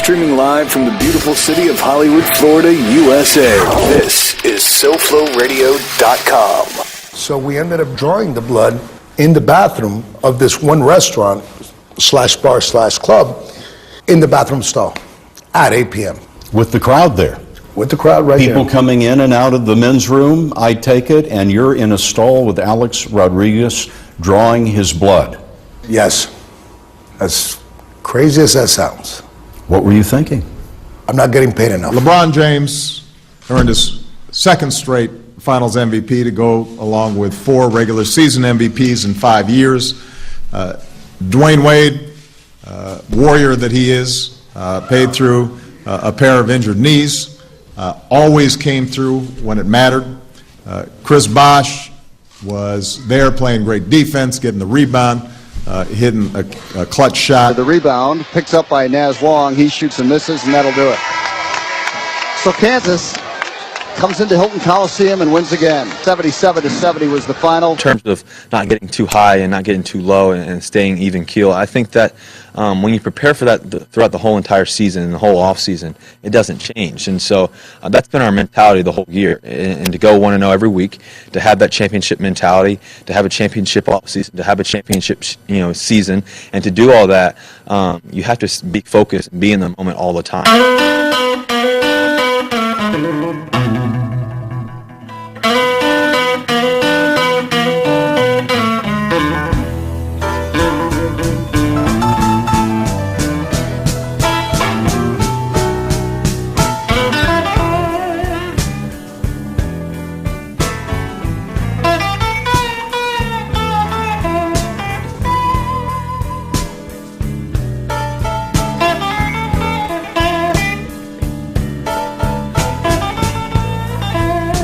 Streaming live from the beautiful city of Hollywood, Florida, USA. This is SoFloRadio.com. So we ended up drawing the blood in the bathroom of this one restaurant / bar / club in the bathroom stall at 8 p.m. With the crowd there. With the crowd right People there. coming in and out of the men's room, I take it, and you're in a stall with Alex Rodriguez drawing his blood. Yes. As crazy as that sounds. What were you thinking? I'm not getting paid enough. LeBron James earned his second straight Finals MVP to go along with 4 regular season MVPs in 5 years. Dwayne Wade, warrior that he is, paid through a pair of injured knees, always came through when it mattered. Chris Bosh was there playing great defense, getting the rebound, hitting a clutch shot. The rebound, picks up by Naz Long. He shoots and misses, and that'll do it. So Kansas comes into Hilton Coliseum and wins again. 77-70 was the final. In terms of not getting too high and not getting too low and staying even keel, I think that when you prepare for that throughout the whole entire season and the whole off season, it doesn't change. And so that's been our mentality the whole year. And to go 1-0 every week, to have that championship mentality, to have a championship off season, to have a championship season, and to do all that, you have to be focused and be in the moment all the time.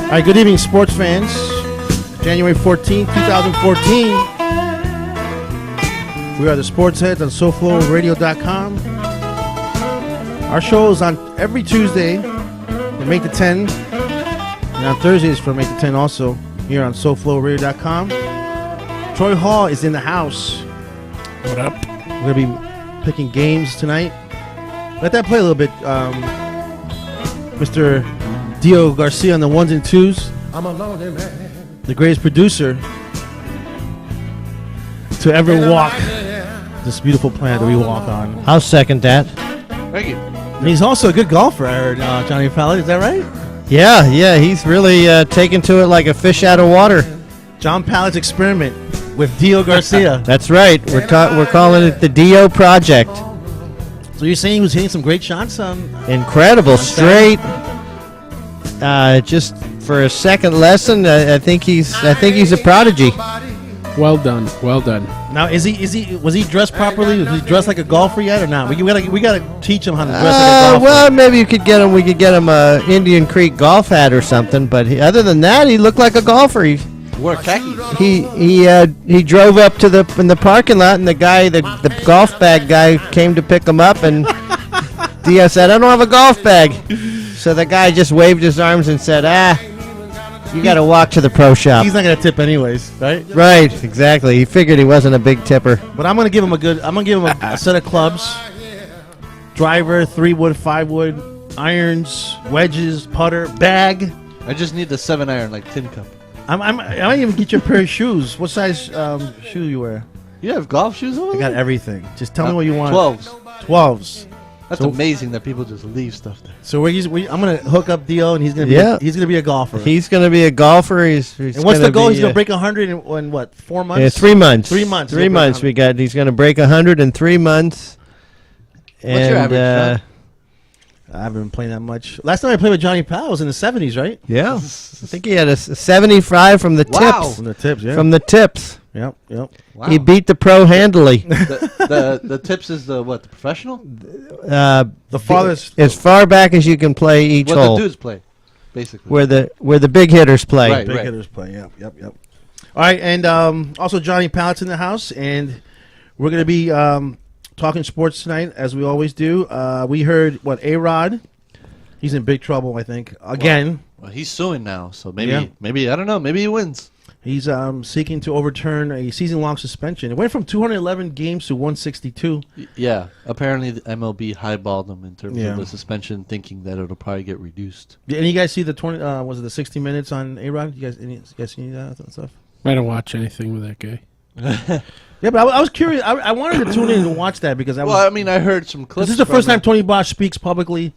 All right, good evening, sports fans. January 14th, 2014. We are the Sports Heads on SoFloRadio.com. Our show is on every Tuesday from 8 to 10. And on Thursdays from 8 to 10 also here on SoFloRadio.com. Troy Hall is in the house. What up? We're going to be picking games tonight. Let that play a little bit, Mr. Dio Garcia on the 1s and 2s. I'm a lonely man. The greatest producer to ever walk this beautiful planet that we walk on. I'll second that. Thank you. And he's also a good golfer, I heard, Johnny Fallon. Is that right? Yeah, he's really taken to it like a fish out of water. John Pallett's experiment with Dio Garcia. That's right. We're calling it the Dio Project. So you're saying he was hitting some great shots? Incredible, straight. Just for a second lesson, I think he's a prodigy. Well done. Now, was he dressed properly? Was he dressed like a golfer yet or not? We gotta teach him how to dress like a golfer. Well, maybe we could get him a Indian Creek golf hat or something. But other than that, he looked like a golfer. He wore khakis. He drove up to in the parking lot, and the golf bag guy came to pick him up, and Dio said, "I don't have a golf bag." So the guy just waved his arms and said, you got to walk to the pro shop. He's not going to tip anyways, right? Right, exactly. He figured he wasn't a big tipper. But I'm going to give him a set of clubs. Driver, 3-wood, 5-wood, irons, wedges, putter, bag. I just need the 7-iron like Tin Cup. I might even get you a pair of shoes. What size shoe you wear? You have golf shoes on? I got everything. Just tell me what you want. 12s. That's So- amazing that people just leave stuff there. So I'm gonna hook up Dio, and he's gonna be a golfer. He's going to be a golfer. He's and what's the goal? He's gonna break 100 in what? 4 months? Yeah, 3 months. 3 months. 3 months. He's going to break 100 in 3 months. What's your average, John? I haven't been playing that much. Last time I played with Johnny Powell was in the 70s, right? Yeah. I think he had a 75 from the tips. From the tips, yeah. From the tips. Yep. Wow. He beat the pro handily. the tips is the professional? The farthest. As far back as you can play each what hole. the dudes play, basically. Where the big hitters play. Right. Big hitters play, yep. All right, and also Johnny Pallett's in the house, and we're going to be talking sports tonight, as we always do. We heard, A-Rod? He's in big trouble, I think. Again. Well, he's suing now, so maybe, I don't know, maybe he wins. He's seeking to overturn a season-long suspension. It went from 211 games to 162. Yeah, apparently the MLB highballed him in terms Yeah. of the suspension, thinking that it'll probably get reduced. Did any of you guys see the 20? Was it the 60 Minutes on A-Rod? You guys see that stuff? I don't watch anything with that guy. Yeah, but I was curious. I wanted to tune in and watch that because I was. Well, I mean, I heard some clips. This is the from first time it. Tony Bosch speaks publicly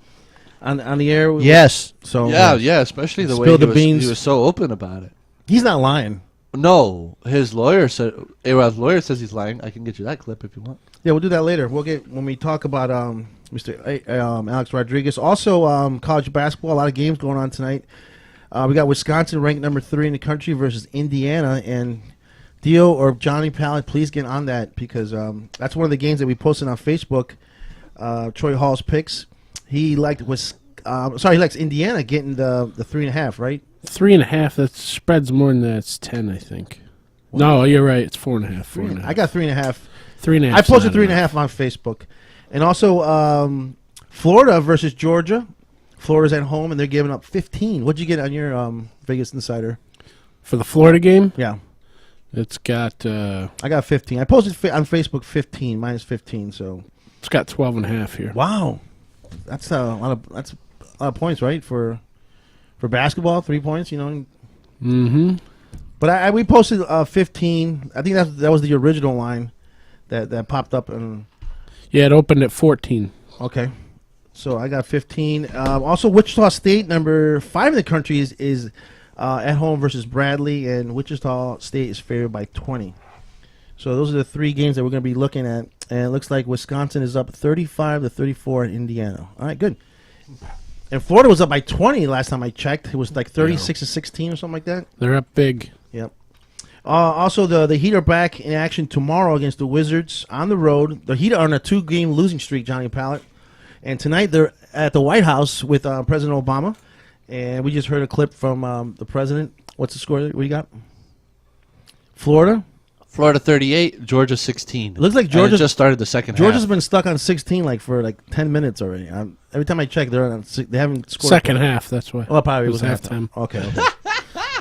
on the air. Yes. So Yeah, especially the way Spill the beans. he was so open about it. he's not lying. No, his lawyer said, A-Rod's lawyer says he's lying. I can get you that clip if you want. Yeah, we'll do that later. We'll get when we talk about Mr. Alex Rodriguez. Also, college basketball. A lot of games going on tonight. We got Wisconsin ranked number 3 in the country versus Indiana. And Dio or Johnny Pallet, please get on that because that's one of the games that we posted on Facebook. Troy Hall's picks. He liked he likes Indiana getting the 3.5, right? 3.5. That spreads more than that. It's 10, I think. No, you're right. It's 4.5. 4.5. I got 3.5. 3.5. I posted 3.5 on Facebook, and also Florida versus Georgia. Florida's at home, and they're giving up 15. What'd you get on your Vegas Insider? For the Florida game, Yeah, it's got I got 15. I posted on Facebook 15 minus 15. So 12.5 here. wow, that's a lot of points, right? For basketball, 3 points. You know, Mm-hmm. but we posted 15. I think that was the original line that popped up and. Yeah, it opened at 14. Okay. So I got 15. Also, Wichita State, number 5 in the country, is at home versus Bradley, and Wichita State is favored by 20. So those are the 3 games that we're going to be looking at. And it looks like Wisconsin is up 35-34 in Indiana. All right, good. And Florida was up by 20 last time I checked. It was like 36-16 or something like that. They're up big. Yep. Also, the Heat are back in action tomorrow against the Wizards on the road. The Heat are on a 2-game losing streak, Johnny Pallet. And tonight they're at the White House with President Obama. And we just heard a clip from the president. What's the score? What do you got? Florida? Florida 38, Georgia 16. It looks like And Georgia it just started the second Georgia's half. been stuck on 16 for 10 minutes already. Every time I check, they haven't scored. Second half, that's why. Well, probably it was was halftime. Okay.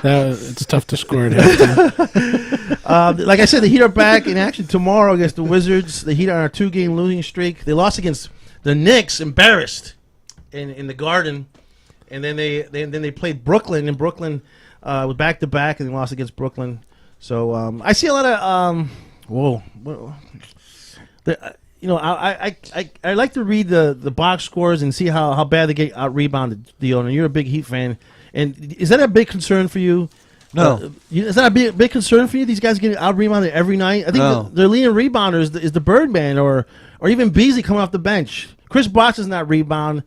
It's tough to score at halftime. Like I said, the Heat are back in action tomorrow against the Wizards. The Heat are on a 2-game losing streak. They lost against the Knicks, embarrassed in the Garden, and then they played Brooklyn, and Brooklyn was back to back, and they lost against Brooklyn. So I see a lot of I like to read the box scores and see how bad they get out rebounded. Deal, and you're a big Heat fan, and is that a big concern for you? No. Is that a big concern for you? These guys getting out rebounded every night. I think No. their leading rebounder is the Birdman or even Beasley coming off the bench. Chris Bosh does not rebound.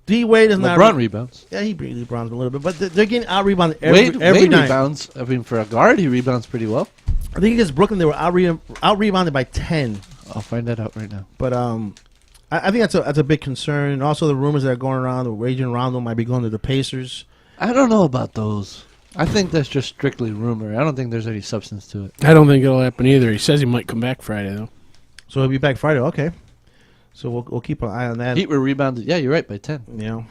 D Wade is not. LeBron rebounds. Yeah, he rebounds a little bit, but they're getting out rebounded every Wade night. rebounds. I mean, for a guard, he rebounds pretty well. I think against Brooklyn they were out rebounded by 10. I'll find that out right now. But I think that's a big concern. And also the rumors that are going around, the Rajon Rondo might be going to the Pacers. I don't know about those. I think that's just strictly rumor. I don't think there's any substance to it. I don't think it'll happen either. He says he might come back Friday, though. So he'll be back Friday. Okay. So we'll keep an eye on that. Heat were rebounded. Yeah, you're right, by 10. Yeah.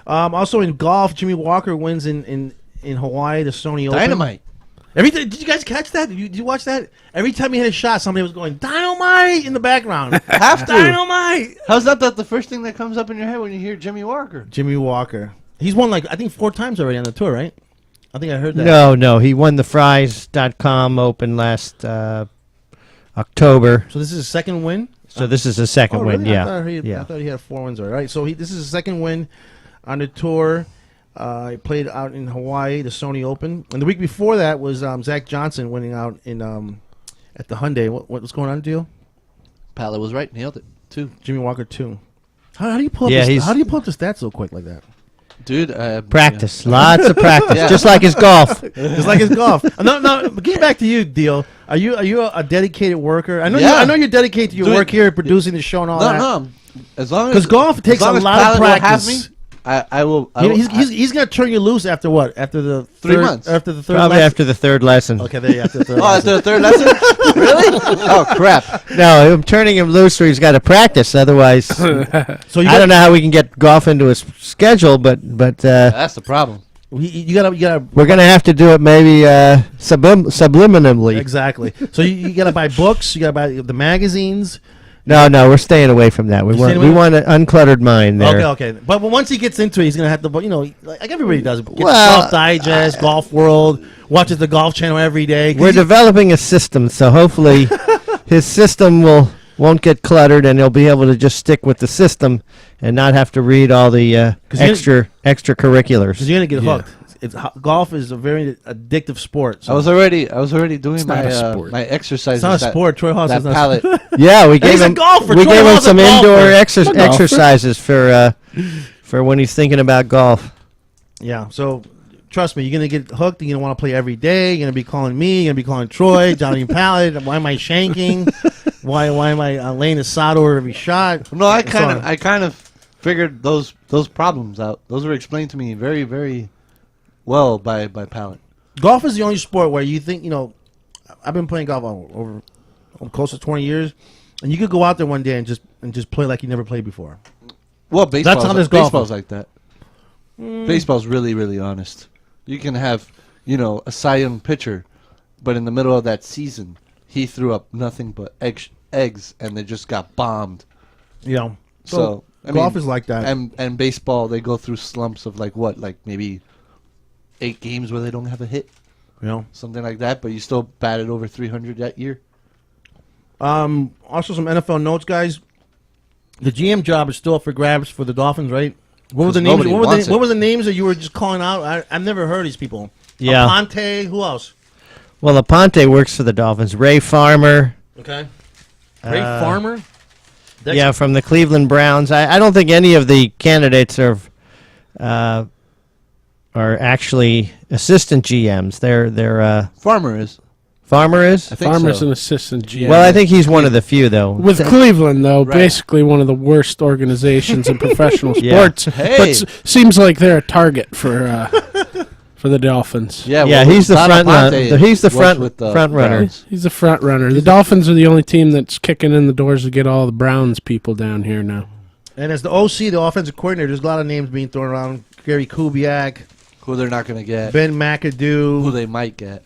Also in golf, Jimmy Walker wins in Hawaii, the Sony Open. Dynamite. Did you guys catch that? Did you watch that? Every time he hit a shot, somebody was going, "Dynamite" in the background. Have to. Dynamite. How's that the first thing that comes up in your head when you hear Jimmy Walker? Jimmy Walker. He's won I think 4 times already on the tour, right? I think I heard that. No. He won the Fries.com Open last October. So this is his second win? So this is his second win, really? yeah. I thought he had 4 wins already. Right? So this is his second win on the tour. He played out in Hawaii, the Sony Open. And the week before that was Zach Johnson winning out in at the Hyundai. What's going on, Deal? Pallet was right. Nailed it, too. Jimmy Walker, too. How do you pull up how do you pull up the stats so quick like that? Dude, practice. Lots of practice. Yeah. Just like his golf. Just like his golf. No, getting back to you, Deal. Are you a dedicated worker? I know you're dedicated to your work here, producing the show and all that. No. As long as because golf takes a lot of practice. I will. He's gonna turn you loose after what? After the 3 months. After the third. Probably lesson? after the third lesson. Okay, there. After the third. After the third lesson. Really? Oh crap! No, I'm turning him loose, so he's got to practice. Otherwise, So I don't know how we can get golf into his schedule. But that's the problem. You gotta. We're gonna have to do it maybe subliminally. Exactly. So you gotta buy books. You gotta buy the magazines. No, we're staying away from that. We want an uncluttered mind there. Okay. But once he gets into it, he's gonna have to, like everybody does. Get Well, Golf Digest, Golf World, watches the Golf Channel every day. We're developing a system, so hopefully his system won't get cluttered, and he'll be able to just stick with the system and not have to read all the extracurriculars. Because you're gonna get hooked. Golf is a very addictive sport. So. I was already doing not a sport. my exercises. It's not a sport. Troy Haas that is not palette. Yeah, we gave he's a him golfer. we Troy gave him Hall's a some indoor golfer. exercises for when he's thinking about golf. Yeah. So trust me, you're gonna get hooked. You're gonna want to play every day. You're gonna be calling me. You're gonna be calling Troy, Johnny Pallet. Why am I shanking? Why am I laying the sod over every shot? No, I kind of figured those problems out. Those were explained to me very, very well by Pallet. Golf is the only sport where you think, I've been playing golf over close to 20 years, and you could go out there one day and just play like you never played before. Well, baseball's like that. Baseball's really, really honest. You can have, a Cy Young pitcher, but in the middle of that season, he threw up nothing but eggs, and they just got bombed. Yeah. So golf is like that. And baseball, they go through slumps of maybe 8 games where they don't have a hit. Something like that, but you still batted over 300 that year. Also some NFL notes, guys. The GM job is still up for grabs for the Dolphins, right? What were the names? What were the names that you were just calling out? I've never heard of these people. Yeah. Aponte, who else? Well, Aponte works for the Dolphins. Ray Farmer. Okay. Ray Farmer? Yeah, from the Cleveland Browns. I don't think any of the candidates are actually assistant GMs. They're Farmer is. Farmer is? I think Farmer's so. an assistant GM. Well, I think he's one of the few, though. With Cleveland, though, Right. basically one of the worst organizations in professional Yeah. sports. Hey. But seems like they're a target for the Dolphins. Yeah, Yeah, well, he's the Don front Aponte run- he's the was front- with the front runner. Browns. He's the front runner. The Dolphins are the only team that's kicking in the doors to get all the Browns people down here now. And as the OC, the offensive coordinator, there's a lot of names being thrown around. Gary Kubiak, Who they're not going to get. Ben Who McAdoo, they might get.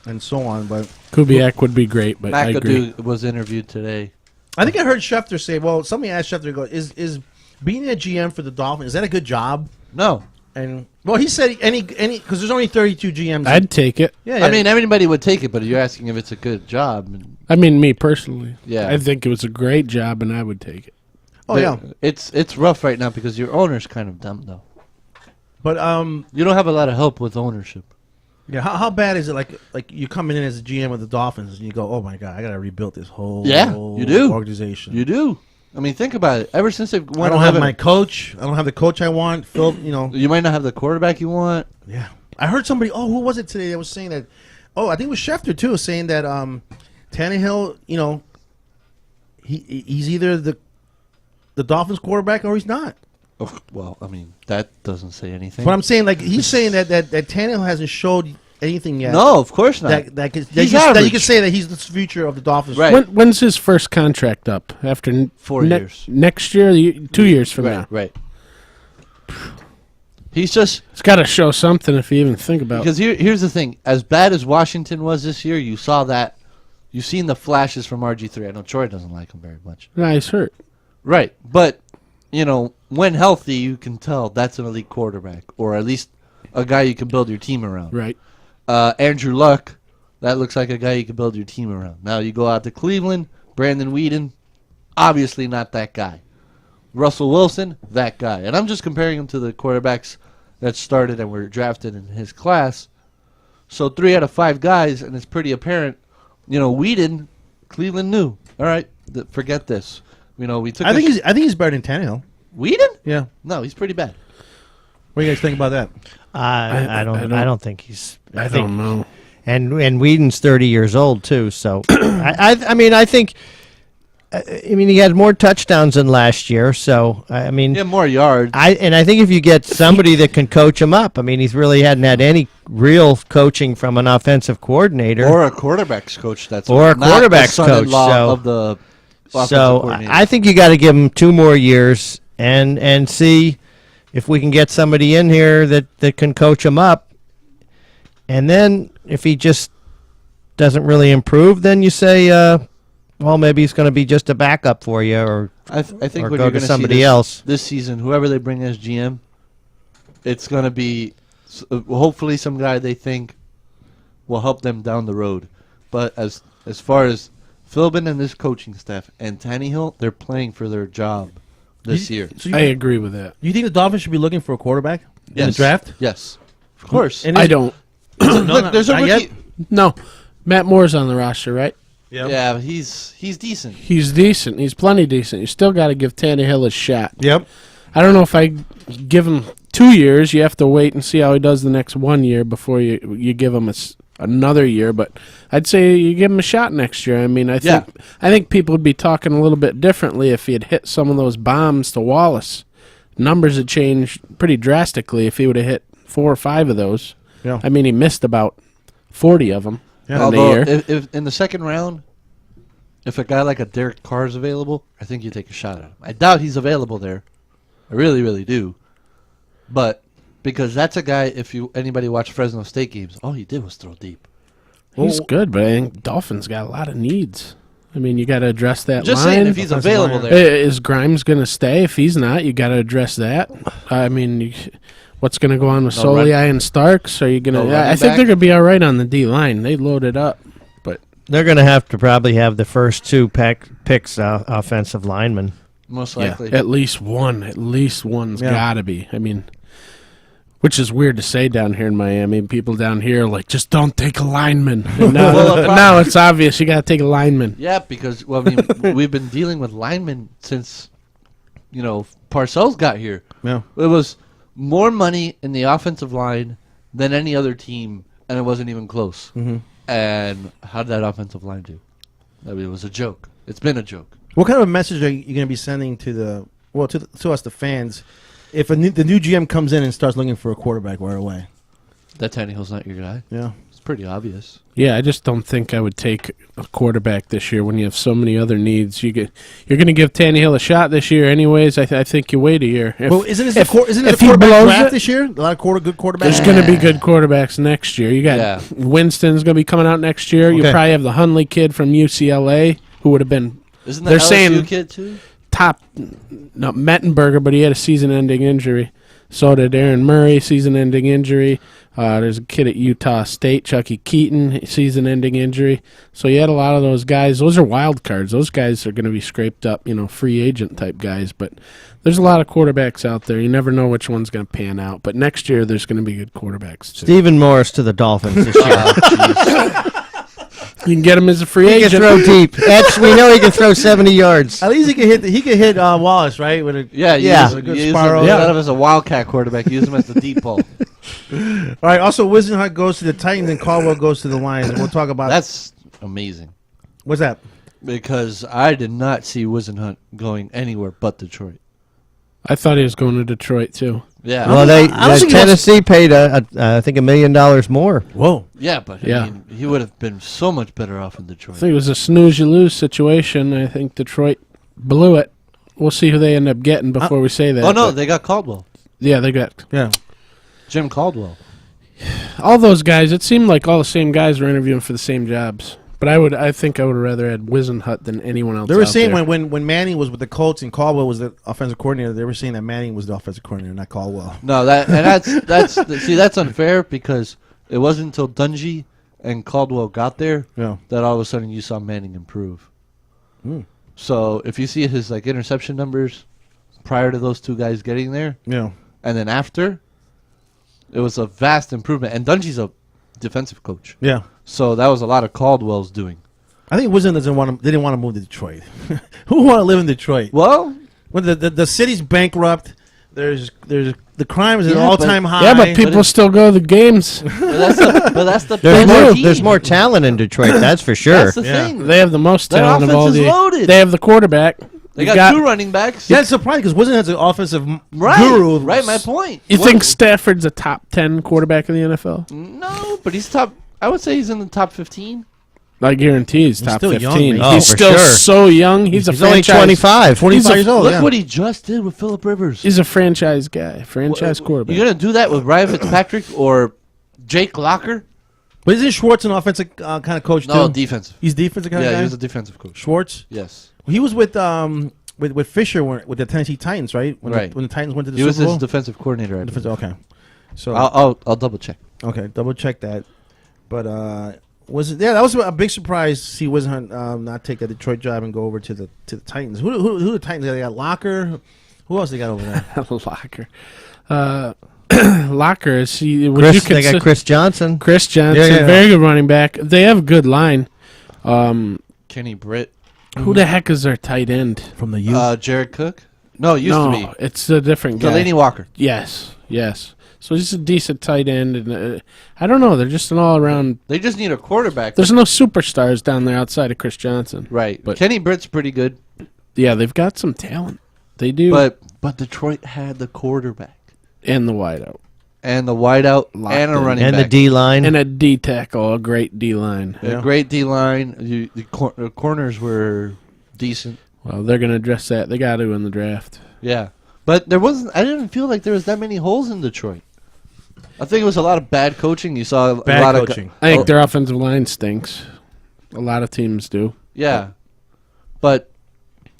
and so on. But Kubiak would be great, but I agree. McAdoo was interviewed today. I think I heard Schefter say, well, somebody asked Schefter, is being a GM for the Dolphins, is that a good job? No. And well, he said any because there's only 32 GMs. I'd take it. yeah. I mean, everybody would take it, but you're asking if it's a good job. And I mean, me personally. Yeah. I think it was a great job, and I would take it. oh yeah. It's rough right now because your owner's kind of dumb, though. But You don't have a lot of help with ownership. yeah, how bad is it? Like you coming in as a GM with the Dolphins and you go, oh my god, I gotta rebuild this whole You do. organization. You do. I mean, think about it. Ever since they've I won don't have 11 my coach. I don't have the coach I want. Phil, You might not have the quarterback you want. Yeah, I heard somebody. Oh, who was it today that was saying that? Oh, I think it was Schefter too, saying that Tannehill, he's either the Dolphins quarterback or he's not. Oh, well, I mean, that doesn't say anything. But I'm saying, like, he's saying that Tannehill hasn't showed anything yet. No, of course not. That He's you average. can say that he's the future of the Dolphins. Right. When's his first contract up? After 4 years. Next year, 2 years from now. Right. He's just It's got to show something if you even think about it. because here's the thing: as bad as Washington was this year, you saw that. You've seen the flashes from RG3. I know Troy doesn't like him very much. Nah, he's hurt. Right, but when healthy, you can tell that's an elite quarterback, or at least a guy you can build your team around. Right. Andrew Luck, that looks like a guy you can build your team around. Now you go out to Cleveland, Brandon Weeden, obviously not that guy. Russell Wilson, that guy. And I'm just comparing him to the quarterbacks that started and were drafted in his class. So 3 out of 5 guys, and it's pretty apparent. Weeden, Cleveland knew. All right, forget this. We took. I think he's better than Tannehill. Weeden? Yeah. No, he's pretty bad. What do you guys think about that? I don't think he's. I don't know. And Whedon's 30 years old too. So I think. He had more touchdowns than last year. So More yards. I think if you get somebody that can coach him up, he's really hadn't had any real coaching from an offensive coordinator Or a quarterback's coach. That's Or a not quarterback's the coach, son-in-law so- of the offensive So coordinator. I think you got to give him 2 more years and see if we can get somebody in here that can coach him up, and then if he just doesn't really improve, then you say, well, maybe he's going to be just a backup for you, or I think or what go you're to going to somebody see else. this season, whoever they bring as GM, it's going to be hopefully some guy they think will help them down the road. But as far as Philbin and this coaching staff and Tannehill, they're playing for their job this year. So I agree with that. You think the Dolphins should be looking for a quarterback in the Yes. draft? Yes, of course. And I don't. Look, there's a not rookie. yet? No. Matt Moore's on the roster, right? Yeah, he's decent. He's decent. He's plenty decent. You still got to give Tannehill a shot. Yep. I don't know if I give him 2 years. You have to wait and see how he does the next 1 year before you give him another year. But I'd say you give him a shot next year. I mean, I think people would be talking a little bit differently if he had hit some of those bombs to Wallace. Numbers had changed pretty drastically if he would have hit 4 or 5 of those. Yeah. I mean, he missed about 40 of them in the Although, year. if in the second round, if a guy like a Derek Carr is available, I think you take a shot at him. I doubt he's available there. I really, really do. But because that's a guy, if anybody watched Fresno State games, all he did was throw deep. He's good, but I think Dolphins got a lot of needs. I mean, you got to address that Just line. saying, if he's available there. Is Grimes going to stay? If he's not, you got to address that. I mean, what's going to go on with No run- Soliai and Starks? Are you going No to? running I think back? they're going to be all right on the D line. They loaded up, but They're going to have to probably have the first 2 picks offensive linemen. Most yeah, likely. at least one. At least one's Yeah. got to be. I mean, which is weird to say down here in Miami. People down here are like, just don't take a lineman. And now, now it's obvious you got to take a lineman. Yeah, because I mean, we've been dealing with linemen since Parcells got here. Yeah. It was more money in the offensive line than any other team, and it wasn't even close. Mm-hmm. And how did that offensive line do? I mean, it was a joke. It's been a joke. What kind of a message are you going to be sending to us, the fans, if the new GM comes in and starts looking for a quarterback right away? That Tannehill's not your guy. Yeah. It's pretty obvious. Yeah, I just don't think I would take a quarterback this year when you have so many other needs. You're going to give Tannehill a shot this year, anyways. I think you wait a year. Well, isn't it a if quarterback blows draft it, this year? A lot of good quarterbacks. there's going to be good quarterbacks next year. You got Winston's going to be coming out next year. You Okay. probably have the Hundley kid from UCLA who would have been. Isn't that they're LSU saying kid too? top, not Mettenberger, but he had a season-ending injury. So did Aaron Murray, season-ending injury. There's a kid at Utah State, Chucky Keaton, season-ending injury. So you had a lot of those guys. Those are wild cards. Those guys are going to be scraped up, free agent type guys. But there's a lot of quarterbacks out there. You never know which one's going to pan out. But next year, there's going to be good quarterbacks too. Stephen Morris to the Dolphins this year. You can get him as a free He agent. can throw deep. We know he can throw 70 yards. At least he can hit Wallace, right? With a, Yeah, Yeah. Use, A good use him spiral. instead of as a wildcat quarterback, use him as the deep ball. All right. Also, Wisenhunt goes to the Titans and Caldwell goes to the Lions. And we'll talk about That's amazing. what's that? Because I did not see Wisenhunt going anywhere but Detroit. I thought he was going to Detroit too. Yeah. Well, I don't think he Tennessee paid, I think, $1 million more. Whoa. Yeah, but Yeah. I mean, he would have been so much better off in I Detroit. think it was a snooze-you-lose situation. I think Detroit blew it. We'll see who they end up getting before we say that. Oh, no, but- they got Caldwell. yeah, they got Yeah. Jim Caldwell. all those guys. It seemed like all the same guys were interviewing for the same jobs. But I think I would rather had Wisenhunt than anyone else. They were out saying there. when Manning was with the Colts and Caldwell was the offensive coordinator, they were saying that Manning was the offensive coordinator, not Caldwell. No, that's unfair because it wasn't until Dungy and Caldwell got there Yeah. that all of a sudden you saw Manning improve. So if you see his interception numbers prior to those two guys getting there, Yeah. and then after, it was a vast improvement. And Dungy's a defensive coach, Yeah. so that was a lot of Caldwell's doing. I think Wisenhunt they didn't want to move to Detroit. Who want to live in Detroit? Well, When the city's bankrupt, there's the crime is at an Yeah, all-time high. Yeah, but people still go to the games. but that's the There's best more, team. there's more talent in Detroit, that's for sure. That's the Yeah. thing. They have the most Their talent of all offense is the. loaded. They have the quarterback. They You've got 2 running backs. Yeah, it's surprising because Wisenhunt's an offensive Right, guru. right. My point. You What- think Stafford's a top 10 quarterback in the NFL? No, but he's top. I would say he's in the top 15. I guarantee he's top still young, 15. man. He's for still sure. so young. He's He's a only franchise. 25. 25 years old. Look yeah. what he just did with Phillip Rivers. He's a franchise guy, franchise quarterback. You're gonna do that with Ryan Fitzpatrick or Jake Locker? But isn't Schwartz an offensive kind of coach No, too? defensive. He's defensive kind of Yeah, guy. he was a defensive coach. Schwartz. Yes, He was with Fisher with the Tennessee Titans, right? When Right. when the Titans went to the he was Super his Bowl. defensive coordinator. I believe. Okay. So I'll double check. okay, double check that. But was it? Yeah, that was a big surprise to see Wisenhunt not take that Detroit job and go over to the Titans. Who the Titans? They got Locker. Who else they got over there? Locker. Locker is he? Would Chris, you they got consider- Chris Johnson. Chris Johnson, Yeah. very good running back. They have a good line. Kenny Britt, Who the heck is their tight end? From the youth. Jared Cook. No, it used no, to be it's a different guy. Delaney Walker. Yes. So he's a decent tight end, and I don't know. They're just an all-around. They just need a quarterback. There's no superstars down there outside of Chris Johnson. Right, But- Kenny Britt's pretty good, Yeah, they've got some talent. They do. but Detroit had the quarterback and the wideout. and the wideout Locked and a in. running And the back. D line. And a D tackle, a great D line. A great D line. The corners were decent. Well, they're going to address that. They got to in the draft. Yeah, but there wasn't. I didn't feel like there was that many holes in Detroit. I think it was a lot of bad coaching. You saw a Bad lot coaching. of. I think their offensive line stinks. A lot of teams do. Yeah, but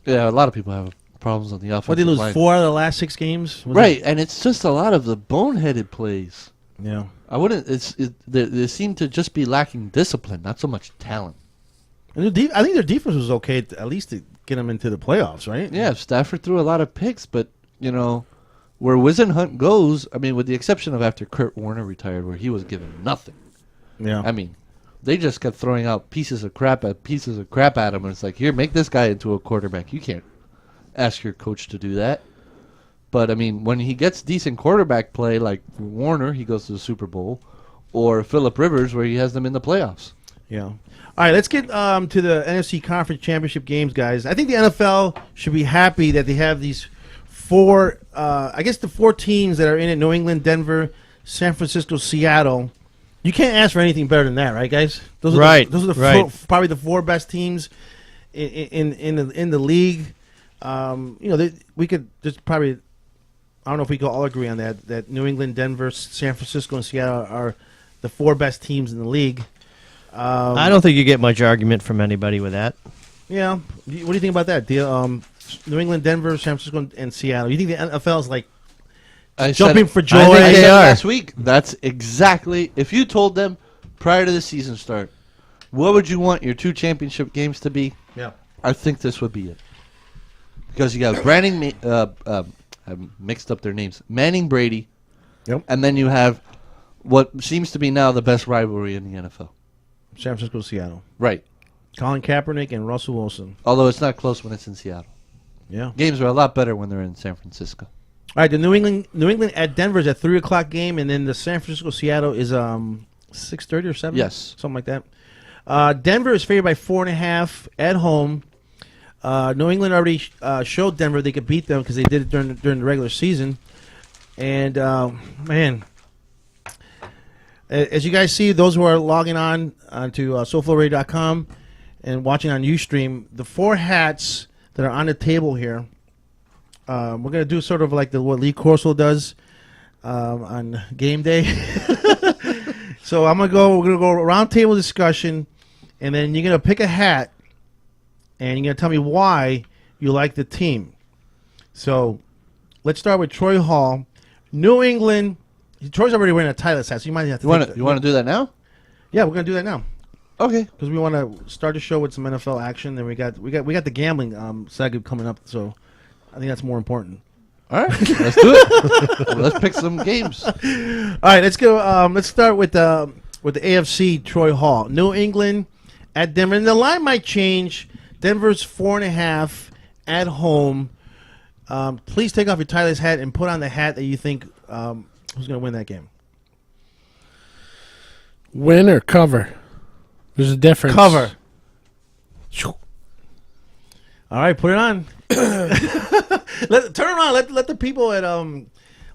yeah, a lot of people have problems on the offensive What did they lose? line. 4 out of the last 6 games. Was Right, and it's just a lot of the boneheaded plays. it? Yeah. I wouldn't. They seem to just be lacking discipline, not so much talent. And I think their defense was okay, at least to get them into the playoffs, right? Yeah, Stafford threw a lot of picks, but where Wisenhunt goes, I mean, with the exception of after Kurt Warner retired, where he was given nothing. Yeah. I mean, they just kept throwing out pieces of crap at him, and it's like, here, make this guy into a quarterback. You can't ask your coach to do that. But I mean, when he gets decent quarterback play, like Warner, he goes to the Super Bowl, or Phillip Rivers, where he has them in the playoffs. Yeah. All right, let's get to the NFC Conference Championship games, guys. I think the NFL should be happy that they have these 4, the 4 teams that are in it: New England, Denver, San Francisco, Seattle. You can't ask for anything better than that, right, guys? Those are Right, those are the right. probably the 4 best teams in the league. We could just probably. I don't know if we could all agree on that. That New England, Denver, San Francisco, and Seattle are the 4 best teams in the league. I don't think you get much argument from anybody with that. Yeah. What do you think about that? New England, Denver, San Francisco, and Seattle. You think the NFL is like jumping for joy? I think I they said are. last week. That's exactly. If you told them prior to the season start, what would you want your 2 championship games to be? Yeah. I think this would be it. Because you got Brandon, I mixed up their names, Manning Brady, Yep. and then you have what seems to be now the best rivalry in the NFL. San Francisco, Seattle. Right. Colin Kaepernick and Russell Wilson. Although it's not close when it's in Seattle. Yeah. Games are a lot better when they're in San Francisco. All right. The New England at Denver is a 3:00 game, and then the San Francisco Seattle is 6:30 or 7. Yes. Something like that. Denver is favored by 4.5 at home. New England already showed Denver they could beat them because they did it during the regular season. And man, as you guys see, those who are logging on to SoFloRadio.com and watching on Ustream, the 4 hats that are on the table here, we're gonna do sort of like what Lee Corso does on game day. So we're gonna go round table discussion, and then you're gonna pick a hat, and you're gonna tell me why you like the team. So let's start with Troy Hall, New England. Troy's already wearing a Titleist hat, so you might have to. You want to do that now? Yeah, we're gonna do that now Okay. because we want to start the show with some NFL action. Then we got the gambling segment coming up, so I think that's more important. All right. Let's do it. Let's pick some games. All right, let's go. Let's start with the AFC. Troy Hall, New England at Denver, and the line might change. Denver's 4.5 at home. Please take off your Tyler's hat and put on the hat that you think who's going to win that game. Win or cover? There's a difference. Cover. All right, put it on. Turn around. Let the people at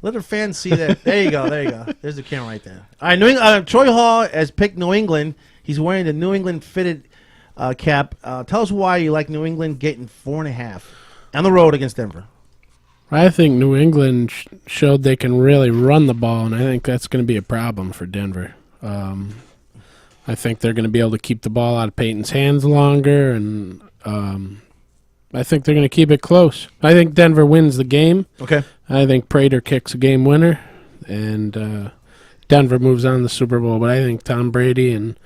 let the fans see that. There you go. There's the camera right there. All right, Troy Hall has picked New England. He's wearing the New England fitted Cap, tell us why you like New England getting 4.5 on the road against Denver. I think New England showed they can really run the ball, and I think that's going to be a problem for Denver. I think they're going to be able to keep the ball out of Peyton's hands longer, and I think they're going to keep it close. I think Denver wins the game. Okay. I think Prater kicks a game winner, and Denver moves on to the Super Bowl. But I think Tom Brady and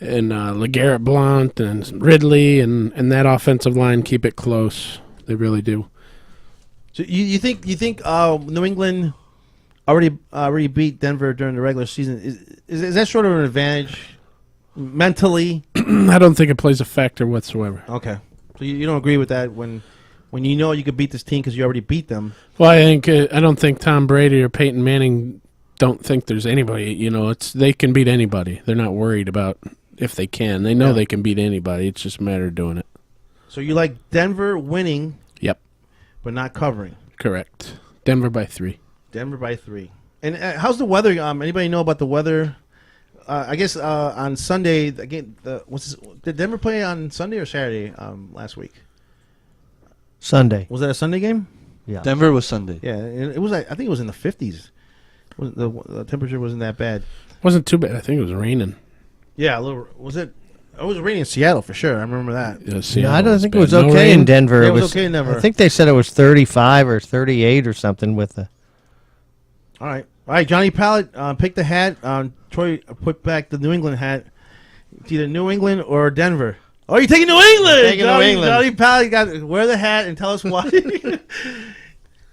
LeGarrette Blount and Ridley and that offensive line keep it close. They really do. So you think New England already beat Denver during the regular season? Is that sort of an advantage mentally? I don't think it plays a factor whatsoever. Okay. So you don't agree with that when you know you could beat this team because you already beat them? Well, I don't think Tom Brady or Peyton Manning don't think there's anybody. They can beat anybody. They're not worried about if they can. They know they can beat anybody. It's just a matter of doing it. So you like Denver winning? Yep. But not covering? Correct. Denver by 3. Denver by 3. And how's the weather? Anybody know about the weather? I guess on Sunday again. Did Denver play on Sunday or Saturday last week? Sunday. Was that a Sunday game? Yeah. Denver was Sunday. Yeah, it was. I think it was in the 50s. The temperature wasn't that bad. Wasn't too bad. I think it was raining. Yeah, a little. Was it? It was raining in Seattle for sure. I remember that. Yeah, I don't think it was bad. No okay rain? in Denver. Yeah, it was okay in Denver. I think they said it was 35 or 38 or something with the. All right, Johnny Pallett, pick the hat. Troy, put back the New England hat. It's either New England or Denver. Oh, you're taking New England. Taking New England. Johnny Pallett, wear the hat and tell us why.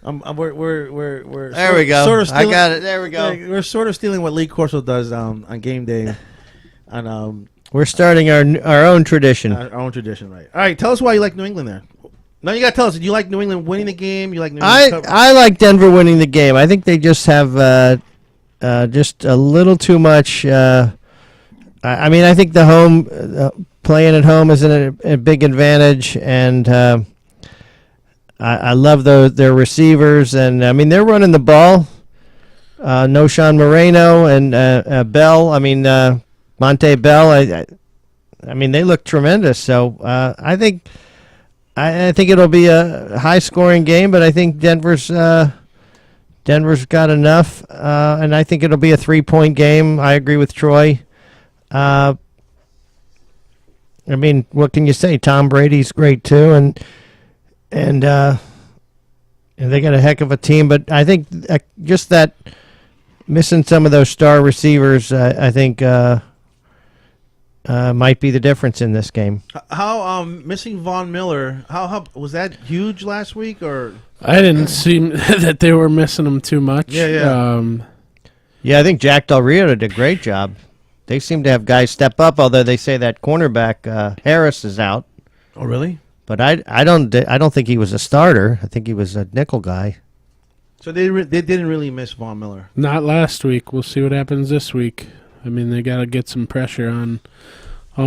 We're There we go. Sort of I got it. There we go. We're sort of stealing what Lee Corso does on game day. We're starting our own tradition. Our own tradition, right? All right, tell us why you like New England there. Now you got to tell us. Do you like New England winning the game? You like New England I like Denver winning the game. I think they just have just a little too much. I mean, I think the home playing at home is a big advantage, and I love their receivers, and I mean they're running the ball. No Sean Moreno and Bell. I mean Monte Bell. I mean they look tremendous. So I think it'll be a high-scoring game, but I think Denver's got enough, and I think it'll be a 3-point game. I agree with Troy. I mean, what can you say? Tom Brady's great too, and they got a heck of a team. But I think just that missing some of those star receivers, I think might be the difference in this game. How missing Von Miller? How was that huge last week? Or I didn't see that they were missing him too much. Yeah. Yeah, I think Jack Del Rio did a great job. They seem to have guys step up, although they say that cornerback Harris is out. Oh, really? But I don't think he was a starter. I think he was a nickel guy. So they didn't really miss Von Miller. Not last week. We'll see what happens this week. I mean, they got to get some pressure on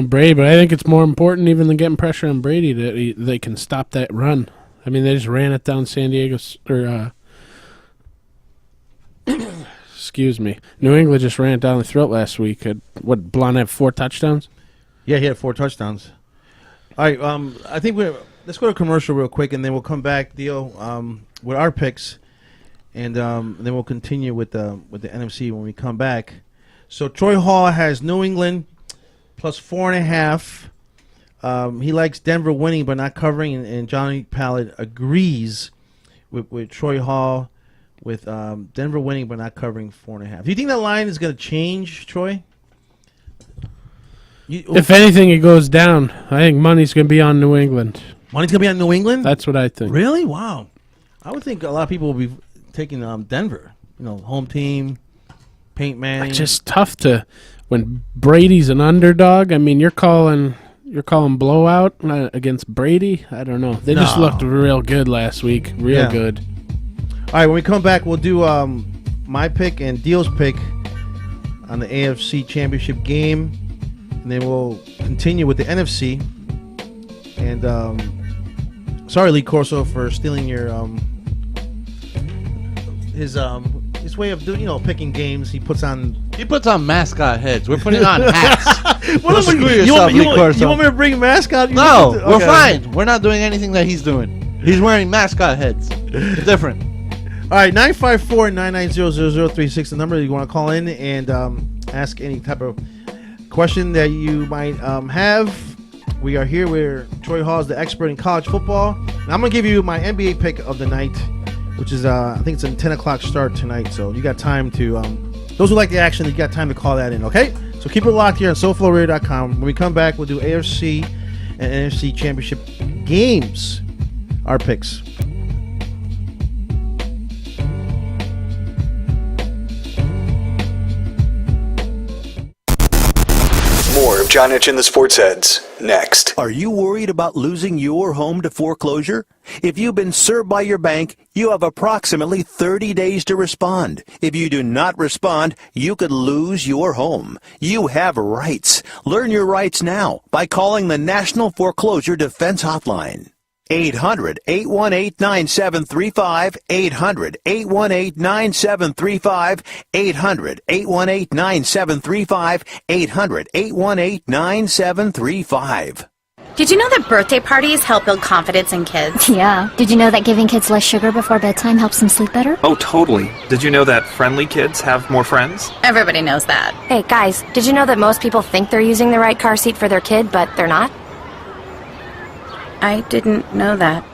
Brady, but I think it's more important even than getting pressure on Brady that they can stop that run. I mean, they just ran it down San Diego excuse me. New England just ran it down the throat last week. What, Blount have 4 touchdowns? Yeah, he had 4 touchdowns. All right, I think let's go to commercial real quick, and then we'll come back, Theo, with our picks, and then we'll continue with the NFC when we come back. So Troy Hall has New England plus 4.5. He likes Denver winning but not covering, and Johnny Pallett agrees with Troy Hall with Denver winning but not covering 4.5. Do you think that line is going to change, Troy? If anything, it goes down. I think money's going to be on New England. Money's going to be on New England? That's what I think. Really? Wow. I would think a lot of people will be taking Denver. Home team, Paint Manning. It's just tough when Brady's an underdog. I mean, you're calling blowout against Brady. I don't know. They just looked real good last week. Real good. All right, when we come back, we'll do my pick and Deal's pick on the AFC Championship game, and then we'll continue with the NFC. And sorry, Lee Corso, for stealing your his way of doing picking games. He puts on He puts on mascot heads. We're putting on hats. Well, Screw you want yourself, Lee Corso. me to bring a mascot? No, we're Okay. fine. We're not doing anything that he's doing. He's wearing mascot heads. It's different. All right, 954-990-0036, the number you want to call in and ask any type of question that you might have. We are here with Troy Hall, the expert in college football. And I'm going to give you my NBA pick of the night, which is, I think it's a 10 o'clock start tonight. So you got time to, those who like the action, you got time to call that in, okay? So keep it locked here on SoFloRadio.com. When we come back, we'll do AFC and NFC championship games, our picks. More of John Etch and the Sports Heads next. Are you worried about losing your home to foreclosure? If you've been served by your bank, you have approximately 30 days to respond. If you do not respond, you could lose your home. You have rights. Learn your rights now by calling the National Foreclosure Defense Hotline. 800-818-9735, 800-818-9735, 800-818-9735, 800-818-9735. Did you know that birthday parties help build confidence in kids? Yeah. Did you know that giving kids less sugar before bedtime helps them sleep better? Oh, totally. Did you know that friendly kids have more friends? Everybody knows that. Hey, guys, did you know that most people think they're using the right car seat for their kid, but they're not? I didn't know that.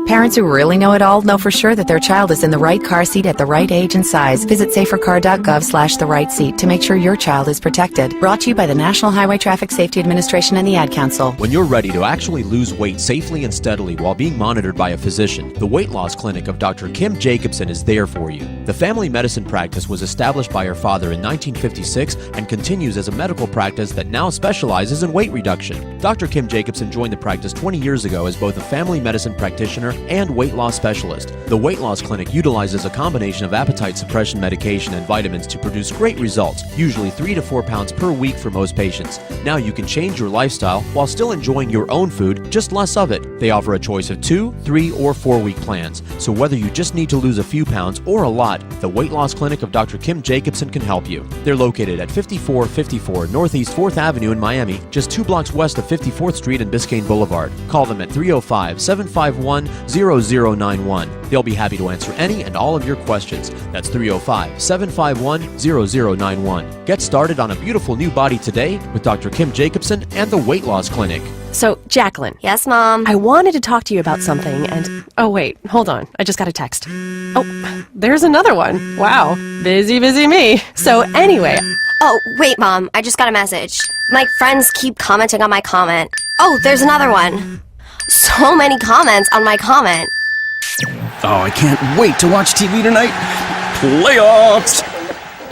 Parents who really know it all know for sure that their child is in the right car seat at the right age and size. Visit safercar.gov/the right seat to make sure your child is protected. Brought to you by the National Highway Traffic Safety Administration and the Ad Council. When you're ready to actually lose weight safely and steadily while being monitored by a physician, the Weight Loss Clinic of Dr. Kim Jacobson is there for you. The family medicine practice was established by her father in 1956 and continues as a medical practice that now specializes in weight reduction. Dr. Kim Jacobson joined the practice 20 years ago as both a family medicine practitioner and weight loss specialist. The Weight Loss Clinic utilizes a combination of appetite suppression medication and vitamins to produce great results, usually 3 to 4 pounds per week for most patients. Now you can change your lifestyle while still enjoying your own food, just less of it. They offer a choice of 2, 3, or 4-week plans. So whether you just need to lose a few pounds or a lot, the Weight Loss Clinic of Dr. Kim Jacobson can help you. They're located at 5454 Northeast 4th Avenue in Miami, just 2 blocks west of 54th Street and Biscayne Boulevard. Call them at 305-751-0091. They'll be happy to answer any and all of your questions. That's 305-751-0091. Get started on a beautiful new body today with Dr. Kim Jacobson and the Weight Loss Clinic. So, Jacqueline. Yes, Mom? I wanted to talk to you about something and... Oh, wait. Hold on. I just got a text. Oh, there's another one. Wow. Busy me. So, anyway... Oh, wait, Mom. I just got a message. My friends keep commenting on my comment. Oh, there's another one. So many comments on my comment. Oh, I can't wait to watch TV tonight. Playoffs!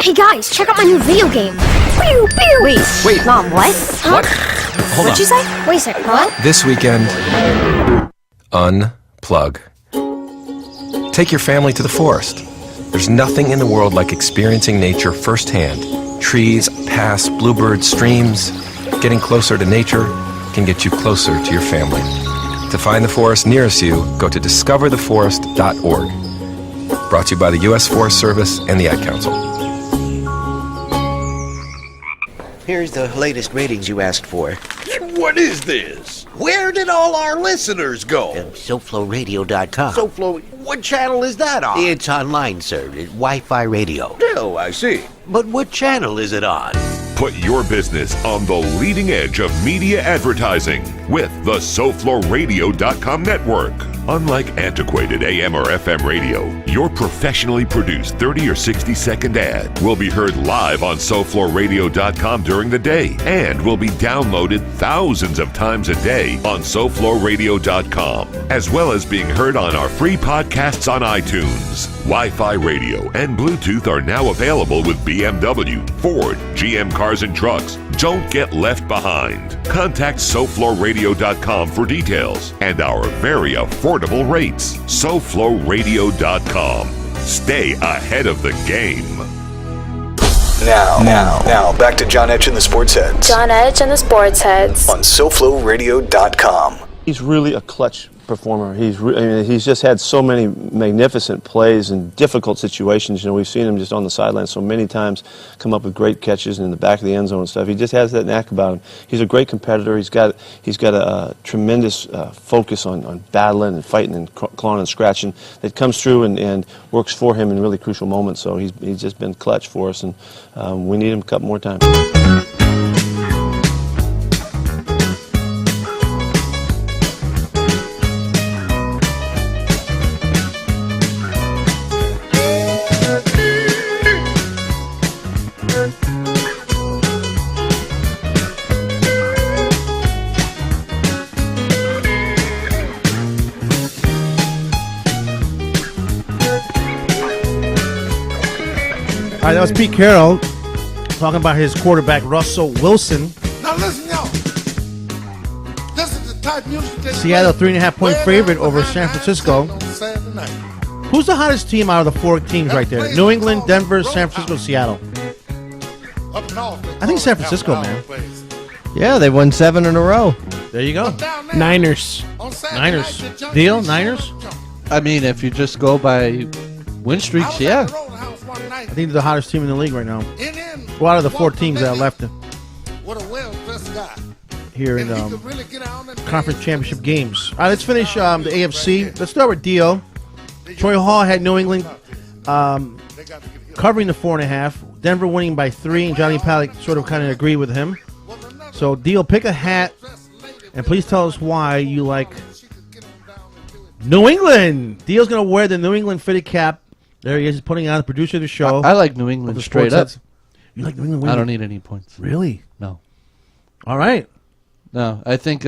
Hey, guys, check out my new video game. Pew, pew. Wait. Mom, what? Huh? What? Hold What'd on. you say? Wait a second, what? This weekend, unplug. Take your family to the forest. There's nothing in the world like experiencing nature firsthand. Trees, paths, bluebirds, streams. Getting closer to nature can get you closer to your family. To find the forest nearest you, go to discovertheforest.org. Brought to you by the U.S. Forest Service and the Ad Council. Here's the latest ratings you asked for. What is this? Where did all our listeners go? SoFloRadio.com. SoFlo, what channel is that on? It's online, sir. Wi-Fi radio. Oh, I see. But what channel is it on? Put your business on the leading edge of media advertising with the SoFloRadio.com network. Unlike antiquated AM or FM radio, your professionally produced 30 or 60-second ad will be heard live on SoFloRadio.com during the day and will be downloaded thousands of times a day on SoFloRadio.com, as well as being heard on our free podcasts on iTunes. Wi-Fi radio and Bluetooth are now available with BMW, Ford, GM Cars and Trucks. Don't get left behind. Contact SoFloRadio.com for details and our very affordable rates. SoFloRadio.com. Stay ahead of the game. Now, back to John Etch and the Sports Heads John Etch and the Sports Heads on SoFloRadio.com. He's really a clutch performer. He's just had so many magnificent plays in difficult situations. We've seen him just on the sideline so many times come up with great catches in the back of the end zone and stuff. He just has that knack about him. He's a great competitor. He's got a tremendous focus on battling and fighting and clawing and scratching that comes through and works for him in really crucial moments. So he's just been clutch for us, and we need him a couple more times. All right, that was Pete Carroll talking about his quarterback, Russell Wilson. Now listen, y'all. This is the type of music that Seattle 3.5-point favorite over San Francisco. Saturday night. Who's the hottest team out of the four teams right there? New England, Denver, San Francisco, Seattle. Up north, I think San Francisco, man. Yeah, they won 7 in a row. There you go. Niners. Niners. Deal? Niners? I mean, if you just go by win streaks, yeah. I think they're the hottest team in the league right now. Well, out of the four teams that are left here in conference championship games. All right, let's finish the AFC. Let's start with Dio. Troy Hall had New England covering the 4.5. Denver winning by 3, and Johnny Palick sort of kind of agreed with him. So, Dio, pick a hat, and please tell us why you like New England. Dio's going to wear the New England fitted cap. There he is, putting on the producer of the show. I like New England straight up. You like New England? I don't need any points. Really? No. All right. No, I think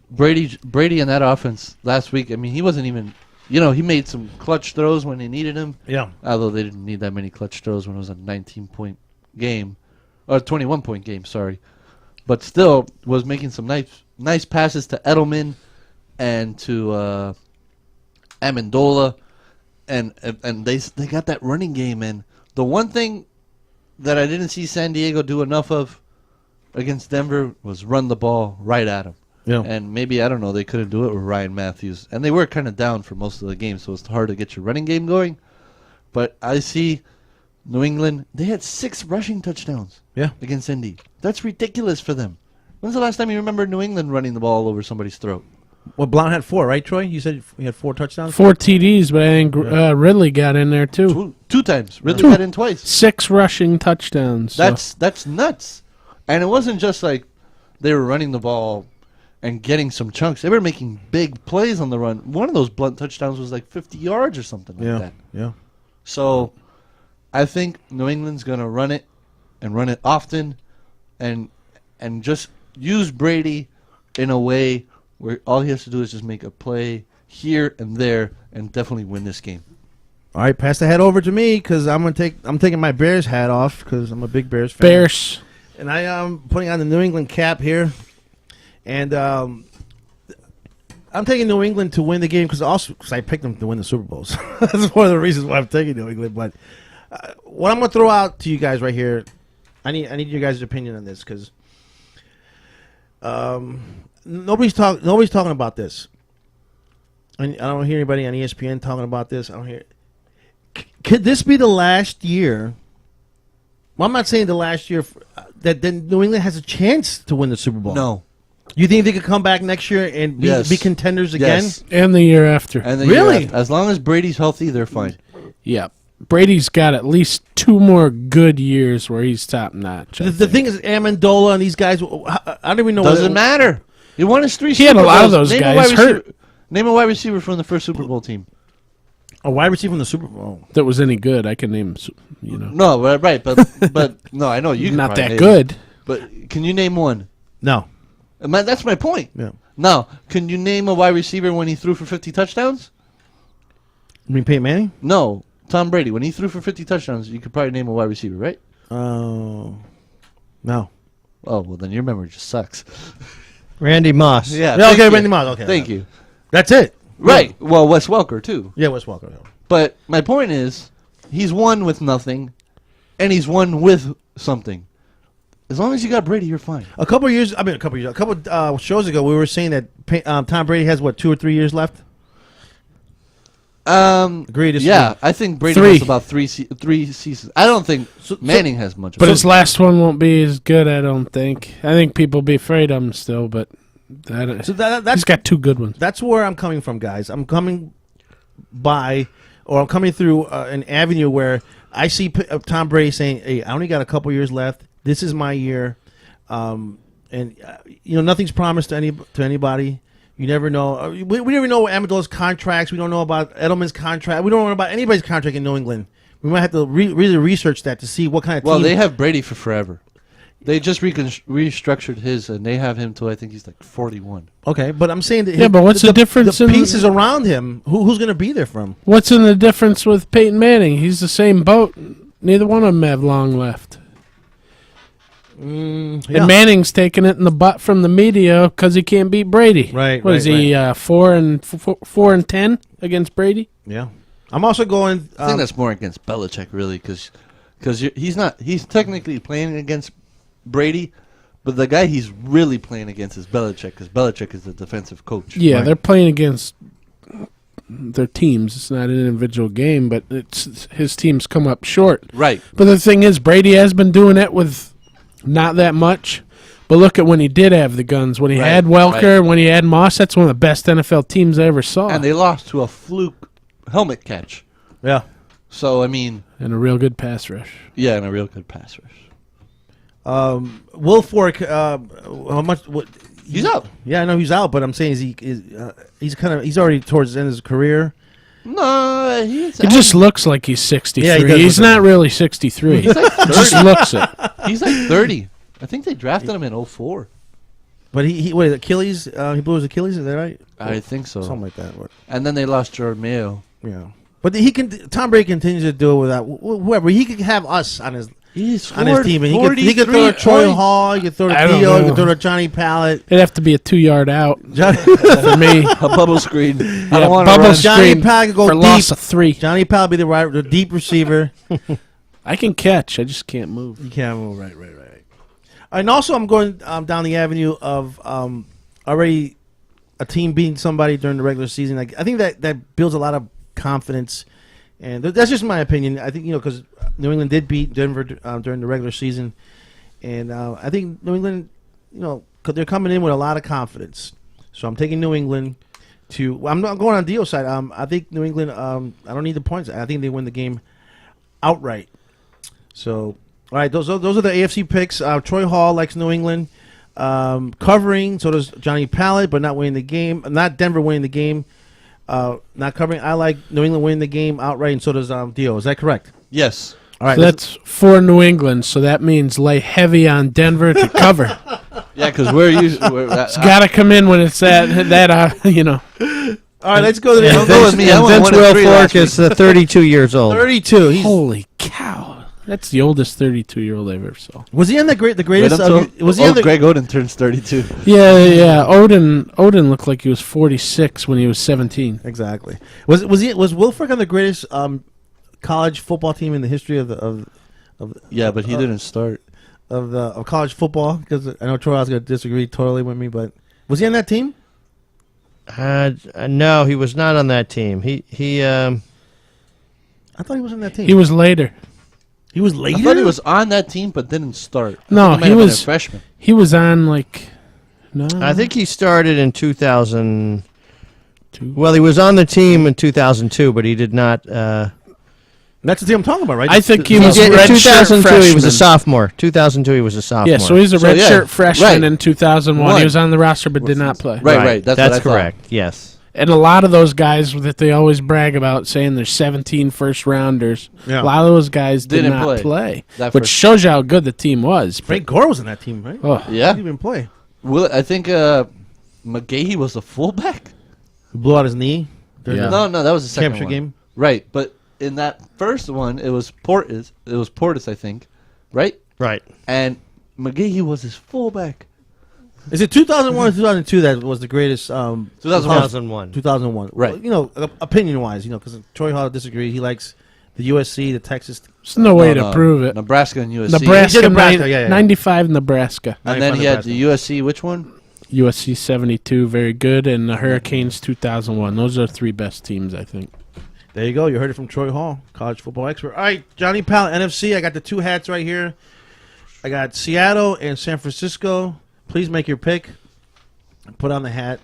Brady in that offense last week, I mean, he wasn't even, he made some clutch throws when they needed him. Yeah. Although they didn't need that many clutch throws when it was a 19-point game. Or 21-point game, sorry. But still was making some nice passes to Edelman and to Amendola. And they got that running game in. The one thing that I didn't see San Diego do enough of against Denver was run the ball right at him. Yeah. And maybe, I don't know, they couldn't do it with Ryan Matthews. And they were kind of down for most of the game, so it's hard to get your running game going. But I see New England, they had 6 rushing touchdowns against Indy. That's ridiculous for them. When's the last time you remember New England running the ball over somebody's throat? Well, Blount had 4, right, Troy? You said he had 4 touchdowns? 4 TDs, but I think Ridley got in there too. Two times. Ridley got in twice. 6 rushing touchdowns. So. That's nuts. And it wasn't just like they were running the ball and getting some chunks. They were making big plays on the run. One of those blunt touchdowns was like 50 yards or something like that. Yeah. So I think New England's going to run it and run it often and just use Brady in a way where all he has to do is just make a play here and there and definitely win this game. All right, pass the hat over to me because I'm taking my Bears hat off because I'm a big Bears fan. Bears. And I am putting on the New England cap here. And I'm taking New England to win the game because I picked them to win the Super Bowls. That's one of the reasons why I'm taking New England. But what I'm going to throw out to you guys right here, I need your guys' opinion on this because nobody's talking about this. I don't hear anybody on ESPN talking about this. I don't hear. Could this be the last year? Well, I'm not saying the last year that then New England has a chance to win the Super Bowl. No. You think they could come back next year and be contenders again? Yes. And the year after. And the Really? year after. As long as Brady's healthy, they're fine. Yeah. Brady's got at least 2 more good years where he's top notch. The thing is, Amendola and these guys, I don't even know. Doesn't matter. He won his 3 He Super had a Bowls. lot of those guys hurt. Name a wide receiver from the first Super Bowl team. A wide receiver from the Super Bowl that was any good. I can name, No, right, but no, I know you can not probably that name good. it. But can you name one? No. That's my point. Yeah. Now, can you name a wide receiver when he threw for 50 touchdowns? You mean Peyton Manning? No, Tom Brady. When he threw for 50 touchdowns, you could probably name a wide receiver, right? No. Oh, well, then your memory just sucks. Randy Moss. Yeah. Okay, thank you. Randy Moss. Okay. Thank you. That's it. Right. Well, Wes Welker, too. Yeah, Wes Welker. Yeah. But my point is, he's won with nothing, and he's won with something. As long as you got Brady, you're fine. A couple shows ago, we were saying that Tom Brady has, 2 or 3 years left? Agree, disagree? Yeah, I think Brady has about three seasons. I don't think Manning has much. But his last one won't be as good, I don't think. I think people will be afraid of him still, but he's got 2 good ones. That's where I'm coming from, guys. I'm coming through an avenue where I see Tom Brady saying, "Hey, I only got a couple years left. This is my year," nothing's promised to anybody. You never know. We never know Amendola's contracts. We don't know about Edelman's contract. We don't know about anybody's contract in New England. We might have to really research that to see what kind of team. Well, they have Brady for forever. They just restructured his, and they have him till I think he's like 41. Okay, but I'm saying that but what's the difference the in pieces around him? Who's going to be there for him? What's in the difference with Peyton Manning? He's the same boat. Neither one of them have long left. And Manning's taking it in the butt from the media because he can't beat Brady. Right. What is he? 4-10 against Brady? Yeah. I'm also going. I think that's more against Belichick, really, because he's not. He's technically playing against Brady, but the guy he's really playing against is Belichick, because Belichick is the defensive coach. Yeah, they're playing against their teams. It's not an individual game, but it's his teams come up short. Right. But the thing is, Brady has been doing it with not that much. But look at when he did have the guns. When he had Welker, when he had Moss, that's one of the best NFL teams I ever saw. And they lost to a fluke helmet catch. Yeah. So, I mean... And a real good pass rush. Yeah, and a real good pass rush. Will Fork, how much... He's out. Yeah, I know he's out, but I'm saying he's already towards the end of his career. No, he just looks like he's 63. Yeah, he's not really 63. He's like 30. Just looks it. He's like 30. I think they drafted him in 04. But he what, Achilles? He blew his Achilles, is that right? I think so. Something like that. And then they lost Jordan Mayo. Yeah. But Tom Brady continues to do it without whoever. He could have us on his team. And he could throw to Troy Hall, he could throw to Theo, he could throw to Johnny Pallett. It'd have to be a 2-yard out for me. A bubble screen. I don't want to run. Johnny Pallett could go for deep. Loss of 3. Johnny Pallett be the deep receiver. I can catch. I just can't move. You can't move. Right. And also, I'm going down the avenue of already a team beating somebody during the regular season. I think that builds a lot of confidence, and that's just my opinion. I think because New England did beat Denver during the regular season, and I think New England, they're coming in with a lot of confidence. So I'm taking New England to. I'm not going on Dio's side. I think New England. I don't need the points. I think they win the game outright. So. All right, those are the AFC picks. Troy Hall likes New England covering. So does Johnny Pallett, but not winning the game. Not Denver winning the game. Not covering. I like New England winning the game outright, and so does Dio. Is that correct? Yes. All right. So that's for New England. So that means lay heavy on Denver to cover. Yeah, because it's got to come in when it's that. All right, let's go to the. Vince Wilfork is 32 years old. 32. Holy cow. That's the oldest 32-year-old I ever saw. Was he on the greatest? Was he on Greg Oden turns 32? Yeah. Oden looked like he was 46 when he was 17. Exactly. Was Wilfork on the greatest college football team in the history of Yeah, but he didn't start of college football, because I know Troy was going to disagree totally with me, but was he on that team? No, he was not on that team. He I thought he was on that team. He was later. He was later? I thought he was on that team, but didn't start. No, he was a freshman. He was on no. I think he started in 2002. Well, he was on the team in 2002, but he did not. That's the team I'm talking about, right? I think he was in redshirt 2002. freshman. He was a sophomore. 2002, he was a sophomore. Yeah, so he's a redshirt freshman in 2001. He was on the roster but did not play. Right. That's correct. Yes. And a lot of those guys that they always brag about, saying there's 17 first-rounders, a lot of those guys did not play. Which shows you how good the team was. Frank Gore was in that team, right? Oh. Yeah. He didn't even play. I think McGahee was a fullback. Who blew out his knee? Yeah. No, that was the second championship game. Right, but in that first one, it was Portis, I think, right? Right. And McGahee was his fullback. Is it 2001 or 2002 that was the greatest? 2001. 2001. Right. Well, opinion-wise, because Troy Hall disagreed. He likes The USC, the Texas. There's no way to prove it. Nebraska and USC. Nebraska, Nebraska, yeah. 95 Nebraska. And then he had the USC, which one? USC 72, very good, and the Hurricanes 2001. Those are the 3 best teams, I think. There you go. You heard it from Troy Hall, college football expert. All right, Johnny Powell, NFC. I got the 2 hats right here. I got Seattle and San Francisco. Please make your pick. Put on the hat.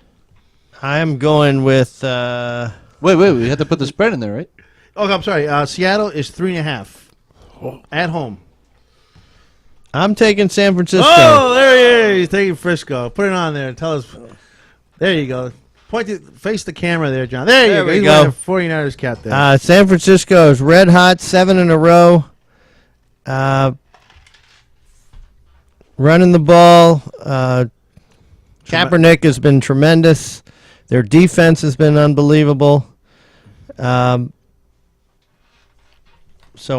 I'm going with. Wait. We had to put the spread in there, right? Oh, I'm sorry. Seattle is 3.5 at home. I'm taking San Francisco. Oh, there he is. He's taking Frisco. Put it on there and tell us. There you go. Face the camera there, John. There you go. He's wearing a 49ers cap there. San Francisco is red hot, 7 in a row. Running the ball. Kaepernick has been tremendous. Their defense has been unbelievable. So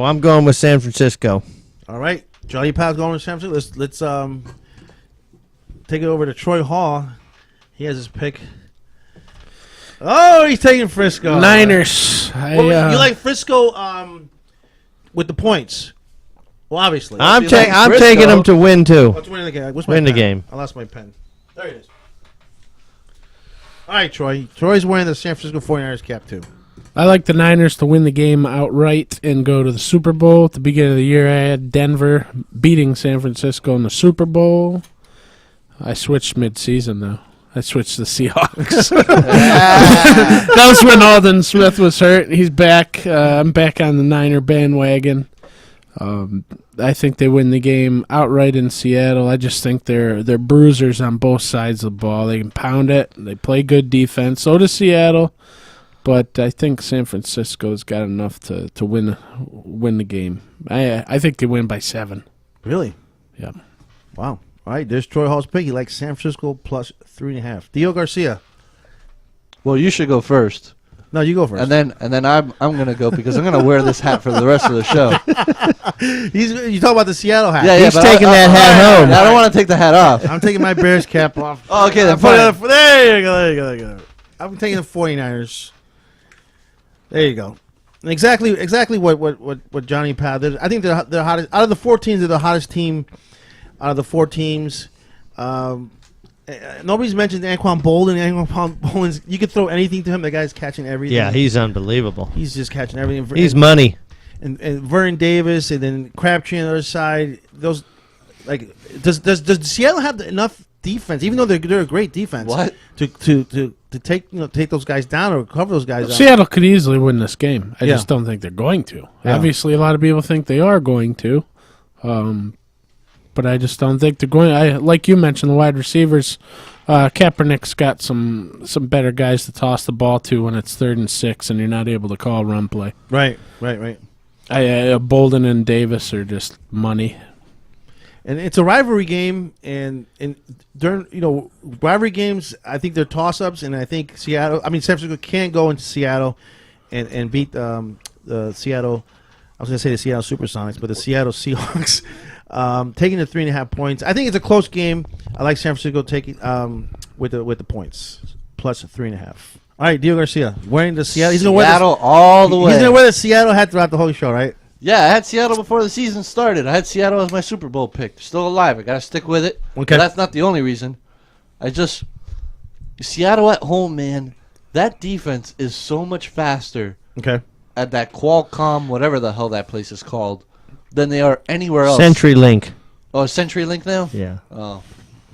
I'm going with San Francisco. All right. Johnny Powell's going with San Francisco. Let's take it over to Troy Hall. He has his pick. Oh, he's taking Frisco. Niners. You like Frisco with the points? Well, obviously. I'm taking them to win, too. Let's win the game. Win the game. I lost my pen. There it is. All right, Troy. Troy's wearing the San Francisco 49ers cap, too. I like the Niners to win the game outright and go to the Super Bowl. At the beginning of the year, I had Denver beating San Francisco in the Super Bowl. I switched mid-season, though. I switched to the Seahawks. That was when Aldon Smith was hurt. He's back. I'm back on the Niner bandwagon. I think they win the game outright in Seattle. I just think they're bruisers on both sides of the ball. They can pound it. They play good defense. So does Seattle. But I think San Francisco's got enough to win the game. I think they win by 7. Really? Yeah. Wow. All right, there's Troy Hall's pick. He likes San Francisco plus 3.5. Dio Garcia. Well, you should go first. No, you go first. And then I'm gonna go because I'm gonna wear this hat for the rest of the show. You talk about the Seattle hat. Yeah, He's taking that hat home. I don't want to take the hat off. I'm taking my Bears cap off. Oh, okay, then There you go. I'm taking the 49ers. There you go. Exactly what Johnny Powell did. I think they're hottest out of the 4 teams. They're the hottest team out of the 4 teams. Nobody's mentioned Anquan Bolden. Anquan Bolden, you could throw anything to him. The guy's catching everything. Yeah, he's unbelievable. He's just catching everything. He's money. And Vernon Davis, and then Crabtree on the other side. Those does Seattle have enough defense, even though they're a great defense? What? To take those guys down or cover those guys? Seattle could easily win this game. I Yeah. just don't think they're going to. Yeah. Obviously, a lot of people think they are going to, but I just don't think they're going. Like you mentioned, the wide receivers. Kaepernick's got some better guys to toss the ball to when it's 3rd and 6, and you're not able to call run play. Right. Bolden and Davis are just money. And it's a rivalry game, and during rivalry games, I think they're toss-ups, and I think San Francisco can go into Seattle and beat the Seattle. I was going to say the Seattle Supersonics, but the Seattle Seahawks, taking the 3.5 points. I think it's a close game. I like San Francisco taking with the points plus 3.5. All right, Dio Garcia wearing the Seattle. He's going to wear Seattle all the way. He's going to wear the Seattle hat throughout the whole show, right? Yeah, I had Seattle before the season started. I had Seattle as my Super Bowl pick. They're still alive. I got to stick with it. Okay. But that's not the only reason. Seattle at home, man, that defense is so much faster at that Qualcomm, whatever the hell that place is called, than they are anywhere else. CenturyLink. Oh, CenturyLink now? Yeah. Oh.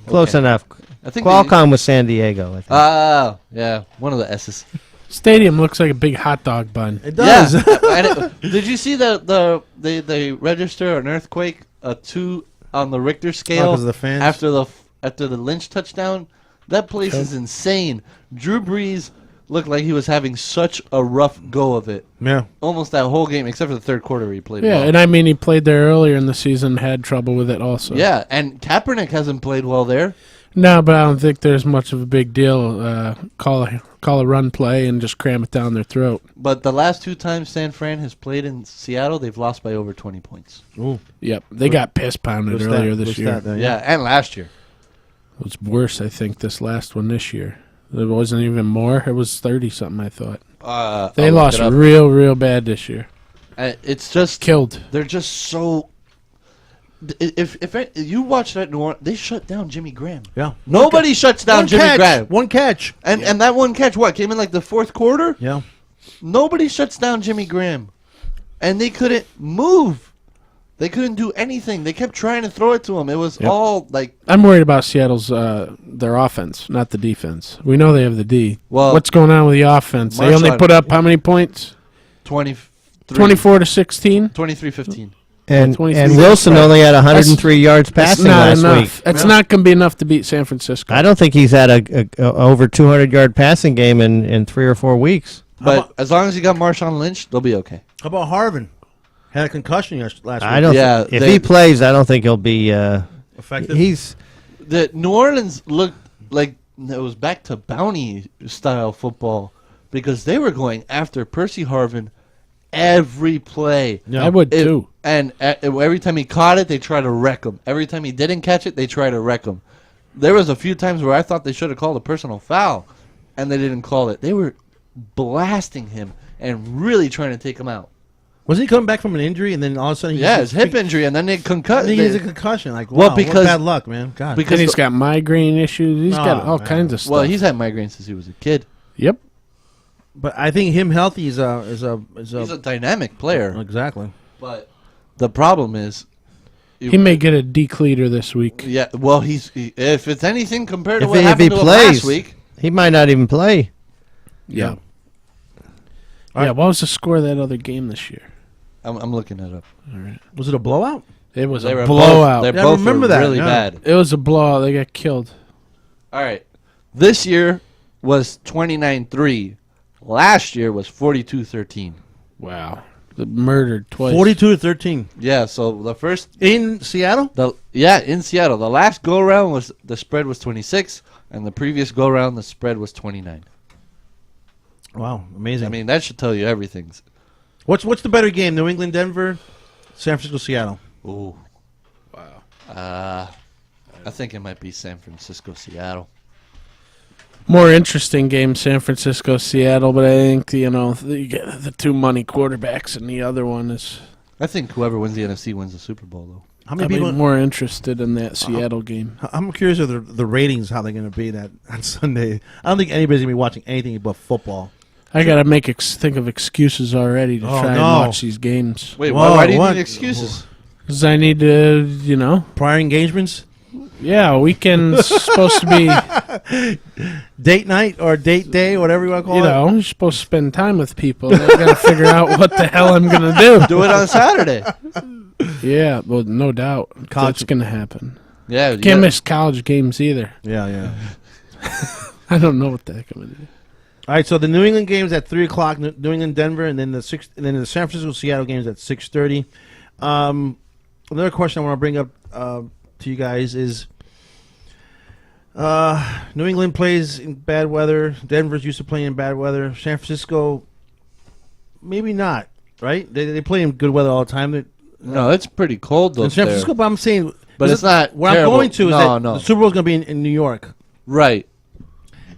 Close enough. I think Qualcomm was San Diego, I think. Oh, yeah. One of the S's. Stadium looks like a big hot dog bun. It does. Yeah. Did you see they register an earthquake, a 2 on the Richter scale 'cause of the fans? after the Lynch touchdown? That place is insane. Drew Brees looked like he was having such a rough go of it. Yeah. Almost that whole game, except for the third quarter where he played Yeah, well. and I mean he played there earlier in the season, had trouble with it also. Yeah, and Kaepernick hasn't played well there. No, but I don't think there's much of a big deal. Call a run play and just cram it down their throat. But the last 2 times San Fran has played in Seattle, they've lost by over 20 points. Ooh. Yep, they got piss pounded earlier this year. Yeah, and last year. It was worse, I think, this last one this year. It wasn't even more. It was 30-something, I thought. They I'll lost look it up. real bad this year. It's just killed. They're just so. If you watch that New Orleans, they shut down Jimmy Graham. Yeah. Nobody shuts down Jimmy Graham. One catch. And that one catch, what, came in like the fourth quarter? Yeah. Nobody shuts down Jimmy Graham. And they couldn't move. They couldn't do anything. They kept trying to throw it to him. It was all like... I'm worried about Seattle's their offense, not the defense. We know they have the D. Well, what's going on with the offense? They only put up how many points? 24 to 16. 23-15. And Wilson only had 103 yards passing last week. It's not going to be enough to beat San Francisco. I don't think he's had a over 200-yard passing game in 3 or 4 weeks. But as long as you got Marshawn Lynch, they'll be okay. How about Harvin? Had a concussion last week. I don't. If he plays, I don't think he'll be effective. The New Orleans looked like it was back to bounty style football because they were going after Percy Harvin every play. Yeah. I would too. And every time he caught it, they try to wreck him. Every time he didn't catch it, they try to wreck him. There was a few times where I thought they should have called a personal foul, and they didn't call it. They were blasting him and really trying to take him out. Wasn't he coming back from an injury and then all of a sudden his hip injury and then they concussed. He has a concussion. Like, wow, what bad luck, man. God. Because he's got migraine issues. He's got all kinds of stuff. Well, he's had migraines since he was a kid. Yep. But I think him healthy is a He's a dynamic player. Exactly. But the problem is he may get a decleater this week. Yeah, well, if it's anything compared to If what he happened to him plays, last week, he might not even play. Yeah. Yeah, what was the score of that other game this year? I'm looking it up. All right. Was it a blowout? It was They a were blowout. both- they both remember were that, really yeah. bad. It was a blowout. They got killed. All right. This year was 29-3. Last year was 42-13. Wow. They murdered twice. 42-13. Yeah, so the first in Seattle? In Seattle. The last go around was the spread was 26 and the previous go around the spread was 29. Wow, amazing. I mean, that should tell you everything. What's the better game? New England, Denver, San Francisco, Seattle. Ooh. Wow. I think it might be San Francisco, Seattle. More interesting game, San Francisco, Seattle, but I think, you get the two money quarterbacks, and the other one is... I think whoever wins the NFC wins the Super Bowl, though. How many I'd be people more interested in that Seattle game. I'm curious of the ratings, how they're going to be that on Sunday. I don't think anybody's going to be watching anything but football. I got to think of excuses already to try and watch these games. Wait, why do you need excuses? Because I need to, Prior engagements? Yeah, weekend's supposed to be... Date night or date day, whatever you want to call it. You're supposed to spend time with people. I got to figure out what the hell I'm going to do. Do it on Saturday. Yeah, well, no doubt. That's going to happen. Yeah. Can't miss college games either. Yeah. I don't know what the heck I'm going to do. All right, so the New England game's at 3:00. New England, Denver, and then the San Francisco, Seattle game's at 6:30. Another question I want to bring up to you guys is: New England plays in bad weather. Denver's used to playing in bad weather. San Francisco, maybe not. Right? They play in good weather all the time. No, it's pretty cold though. In San Francisco, but I'm saying, but it's not. Where terrible. I'm going to is that the Super Bowl's going to be in New York, right?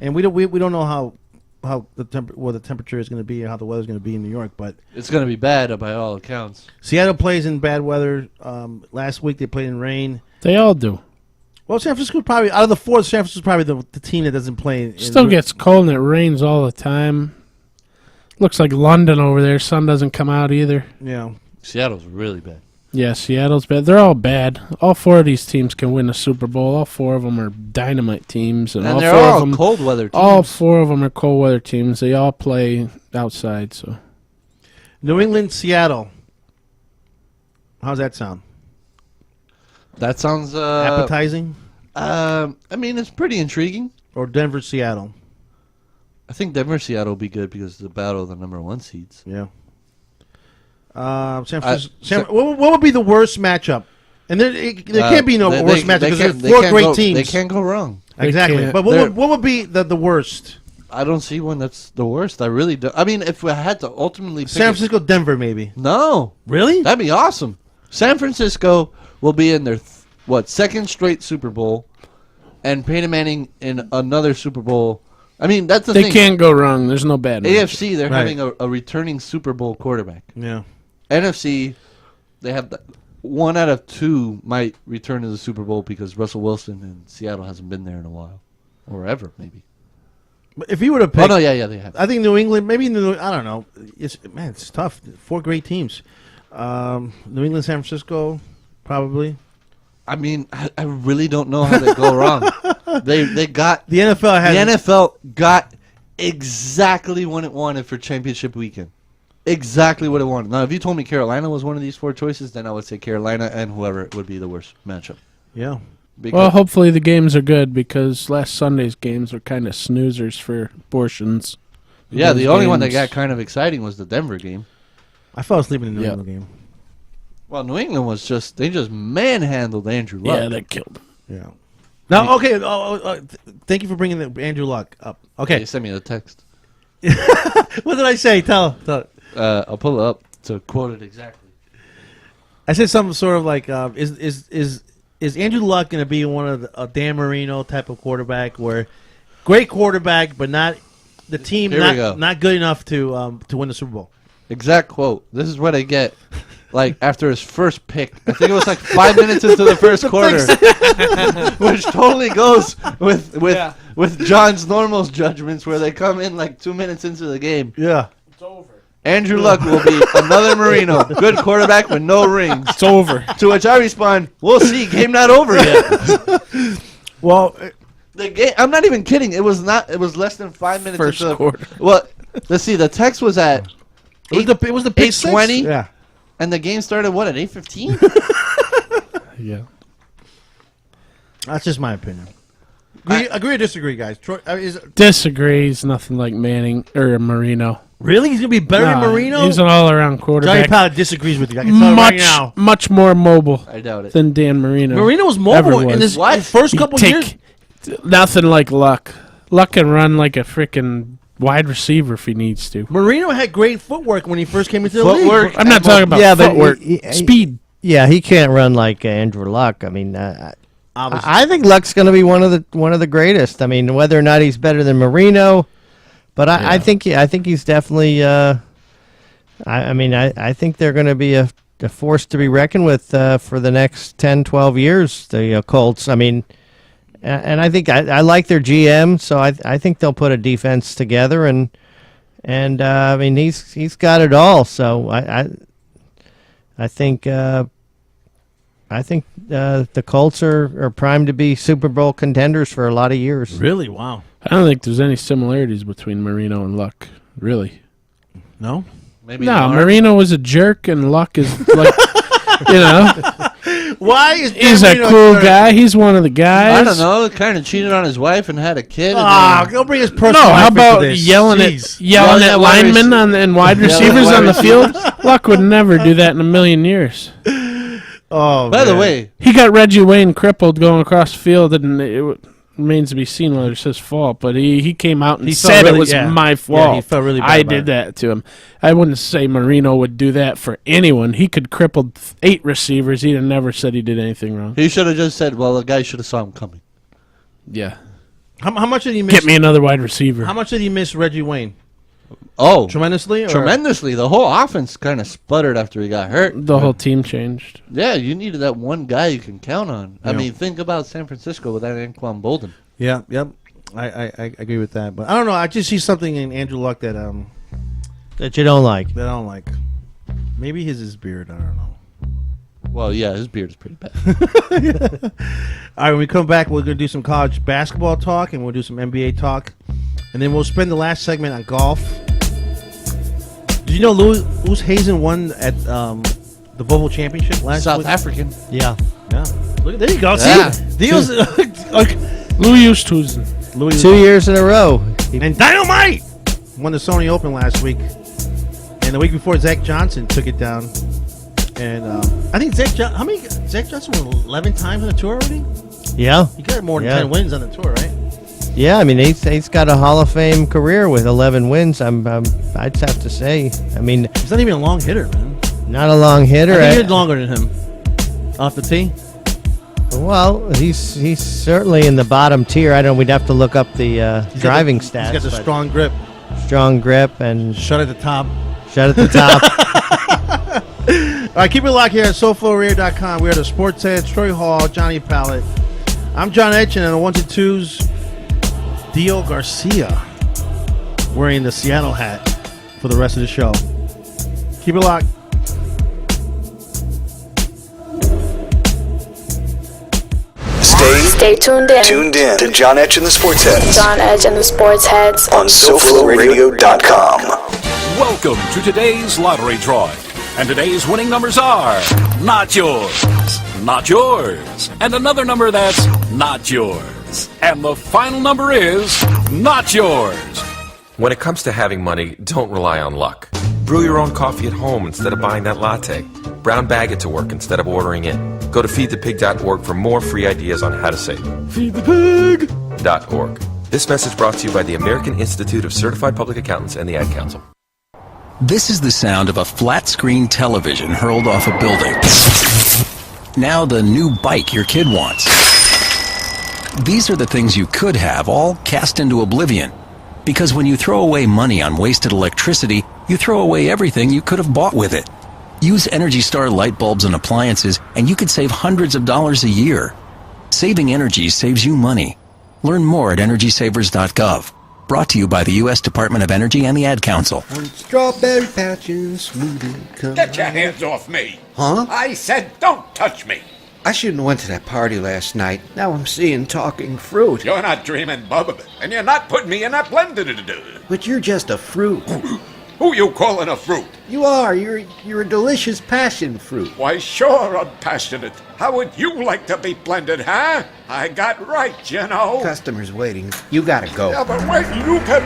And we don't know how the temperature is going to be, or how the weather's going to be in New York, but it's going to be bad by all accounts. Seattle plays in bad weather. Last week they played in rain. They all do. Well, San Francisco probably out of the four. San Francisco's probably the team that doesn't play. Still gets cold and it rains all the time. Looks like London over there. Sun doesn't come out either. Yeah, Seattle's really bad. Yeah, Seattle's bad. They're all bad. All four of these teams can win a Super Bowl. All four of them are dynamite teams, and they're four all of them, cold weather teams. All four of them are cold weather teams. They all play outside. So, New England, Seattle. How's that sound? That sounds appetizing. I mean, it's pretty intriguing. Or Denver, Seattle. I think Denver, Seattle will be good because of the battle of the number one seeds. Yeah. San Francisco. What would be the worst matchup? And there can't be no worst matchup because there's four great teams. They can't go wrong. Exactly. But what would be the worst? I don't see one that's the worst. I really don't. I mean, if we had to ultimately pick San Francisco, Denver, maybe. No. Really? That'd be awesome. San Francisco will be in their second straight Super Bowl, and Peyton Manning in another Super Bowl. I mean, that's the thing. They can't go wrong. There's no bad. AFC, they're having a returning Super Bowl quarterback. Yeah. NFC, they have one out of two might return to the Super Bowl because Russell Wilson and Seattle hasn't been there in a while, or ever maybe. If you were to pick, Oh no, yeah, they have. I think New England, maybe I don't know. It's tough. 4 great teams. New England, San Francisco, probably. I mean, I really don't know how they go wrong. They got the NFL got exactly what it wanted for championship weekend. Exactly what it wanted. Now, if you told me Carolina was one of these 4 choices, then I would say Carolina and whoever would be the worst matchup. Yeah. Well, hopefully the games are good because last Sunday's games were kind of snoozers for portions. Yeah, the only one that games. got kind of exciting was the Denver game. I fell asleep in the New England game. Well, New England was they just manhandled Andrew Luck. Yeah, they killed him. Yeah. Now, okay. Thank you for bringing the Andrew Luck up. Okay. You sent me a text. What did I say? Tell. I'll pull it up to quote it exactly. I said something sort of like, is Andrew Luck going to be one of a Dan Marino type of quarterback, where great quarterback, but not the team Here we go. not good enough to win the Super Bowl? Exact quote. This is what I get. Like after his first pick, I think it was like 5 minutes into the first quarter, which totally goes with John's normal judgments, where they come in like 2 minutes into the game. Yeah, it's over. Andrew Luck will be another Marino, good quarterback with no rings. It's over. To which I respond, "We'll see. Game not over yet." Well, the game. I'm not even kidding. It was not. It was less than 5 minutes First into the quarter. Well, let's see. The text was at it was the pick 8:20. Yeah. And the game started, what, at 8:15? Yeah. That's just my opinion. Agree or disagree, guys? Troy, Disagrees. Nothing like Manning or Marino. Really? He's going to be better than Marino? He's an all-around quarterback. Johnny Powell disagrees with you. I can tell right now. Much more mobile I doubt it. than Dan Marino. Marino was mobile in his first couple years. Nothing like Luck. Luck can run like a freaking wide receiver if he needs to. Marino had great footwork when he first came into the league. I'm not talking about footwork. Speed. Yeah, he can't run like Andrew Luck. I mean, I think Luck's going to be one of the greatest. I mean, whether or not he's better than Marino, but I think he's definitely. I think they're going to be a force to be reckoned with for the next 10, 12 years. The Colts. I mean. And I think I like their GM, so I think they'll put a defense together, and I mean he's got it all. So I think the Colts are primed to be Super Bowl contenders for a lot of years. Really? Wow. I don't think there's any similarities between Marino and Luck. Really? No. Maybe no. Marino was a jerk, and Luck is like, Why is he's Dan a cool Marino guy? He's one of the guys. I don't know. Kind of cheated on his wife and had a kid. Don't bring his personal No, how life into about this. yelling Jeez. at linemen and wide receivers on the field? Luck would never do that in a million years. Oh, By the way, he got Reggie Wayne crippled going across the field, and it remains to be seen whether it's his fault. But he came out and He said felt it really- was yeah. my Yeah, fault. he felt really bad I about did it. that to him. I wouldn't say Marino would do that for anyone. He could cripple 8 receivers. He'd have never said he did anything wrong. he should have just said, "Well, the guy should have saw him coming." Yeah. How much did he miss? Get me another wide receiver. How much did he miss Reggie Wayne? Oh, Tremendously? Or? tremendously. The whole offense kind of sputtered after he got hurt. The whole team changed. Yeah, you needed that one guy you can count on. I Yeah. mean, think about San Francisco without Anquan Bolden. Yeah, yep. I agree with that. But I don't know. I just see something in Andrew Luck that That you don't like. I don't like. Maybe his beard. I don't know. Well, yeah, his beard is pretty bad. All right, when we come back, we're going to do some college basketball talk, and we'll do some NBA talk. And then we'll spend the last segment on golf. Did you know Lewis Hazen won at the Volvo Championship last South week? African. Yeah. Yeah. Look, there you go. Yeah. See? Deals. Like, Louis Oosthuizen. 2 years in a row. and Dynamite won the Sony Open last week. And the week before, Zach Johnson took it down. And I think Zach Johnson won 11 times on the tour already? Yeah. He got more than Yeah. 10 wins on the tour, right? Yeah, I mean he's got a Hall of Fame career with 11 wins. I'd have to say. I mean, He's not even a long hitter, man. not a long hitter. I think he hit longer than him. Off the tee? Well, he's certainly in the bottom tier. I don't. We'd have to look up the driving stats. He's got the but strong grip. strong grip and Shut at the top. shut at the top. All right, keep it locked here at SoFloRadio.com. We are the Sports Heads, Troy Hall, Johnny Pallett. I'm John Etchen, and the 1 to 2's Dio Garcia wearing the Seattle hat for the rest of the show. Keep it locked. Stay tuned in to John Etch and the Sports Heads. John Edge and the Sports Heads on SoFloRadio.com. Welcome to today's lottery drawing. And today's winning numbers are not yours, not yours, and another number that's not yours. And the final number is not yours. When it comes to having money, don't rely on luck. Brew your own coffee at home instead of buying that latte. Brown bag it to work instead of ordering it. Go to feedthepig.org for more free ideas on how to save. Feedthepig.org. This message brought to you by the American Institute of Certified Public Accountants and the Ad Council. This is the sound of a flat-screen television hurled off a building. Now the new bike your kid wants. These are the things you could have, all cast into oblivion. Because when you throw away money on wasted electricity, you throw away everything you could have bought with it. Use Energy Star light bulbs and appliances, and you could save hundreds of dollars a year. Saving energy saves you money. Learn more at EnergySavers.gov. Brought to you by the U.S. Department of Energy and the Ad Council. Strawberry patches, smoothie. Come Get your hands off me. Huh? I said don't touch me. I shouldn't have went to that party last night. Now I'm seeing talking fruit. You're not dreaming, Bubba, and you're not putting me in that blender to do. But you're just a fruit. Who you calling a fruit? You are. You're a delicious passion fruit. Why, sure, I'm passionate. How would you like to be blended, huh? I got right, you know. Customers waiting. You gotta go. Yeah, but wait, you can...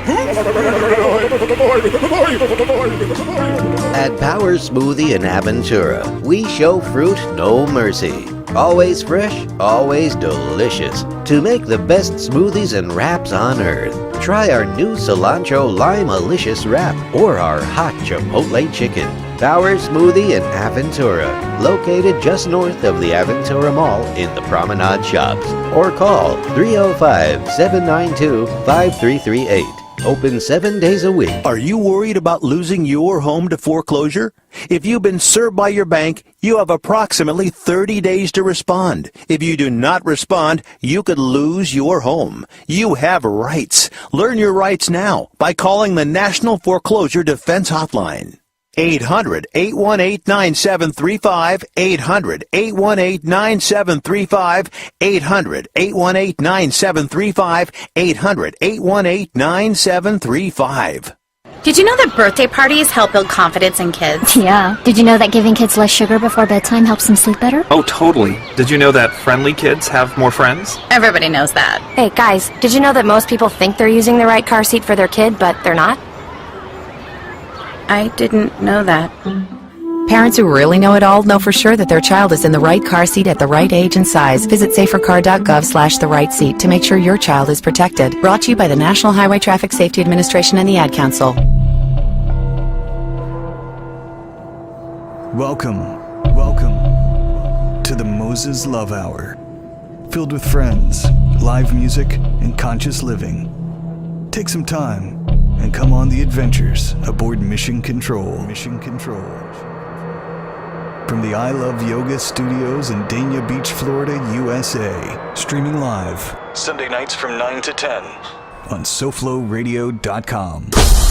At Power Smoothie in Aventura, we show fruit no mercy. Always fresh, always delicious. To make the best smoothies and wraps on earth, try our new cilantro lime-alicious wrap or our hot chipotle chicken. Power Smoothie in Aventura, located just north of the Aventura Mall in the Promenade Shops. Or call 305-792-5338. Open 7 days a week. Are you worried about losing your home to foreclosure? If you've been served by your bank, you have approximately 30 days to respond. If you do not respond, you could lose your home. You have rights. Learn your rights now by calling the National Foreclosure Defense Hotline. 800-818-9735, 800-818-9735, 800-818-9735, 800-818-9735. Did you know that birthday parties help build confidence in kids? Yeah. Did you know that giving kids less sugar before bedtime helps them sleep better? Oh, totally. Did you know that friendly kids have more friends? Everybody knows that. Hey, guys, did you know that most people think they're using the right car seat for their kid, but they're not? I didn't know that. Parents who really know it all know for sure that their child is in the right car seat at the right age and size. Visit safercar.gov/the right seat to make sure your child is protected. Brought to you by the National Highway Traffic Safety Administration and the Ad Council. Welcome to the Moses Love Hour, filled with friends, live music, and conscious living. Take some time and come on the adventures aboard Mission Control. From the I Love Yoga studios in Dania Beach, Florida, USA. Streaming live Sunday nights from 9 to 10 on SoFloRadio.com.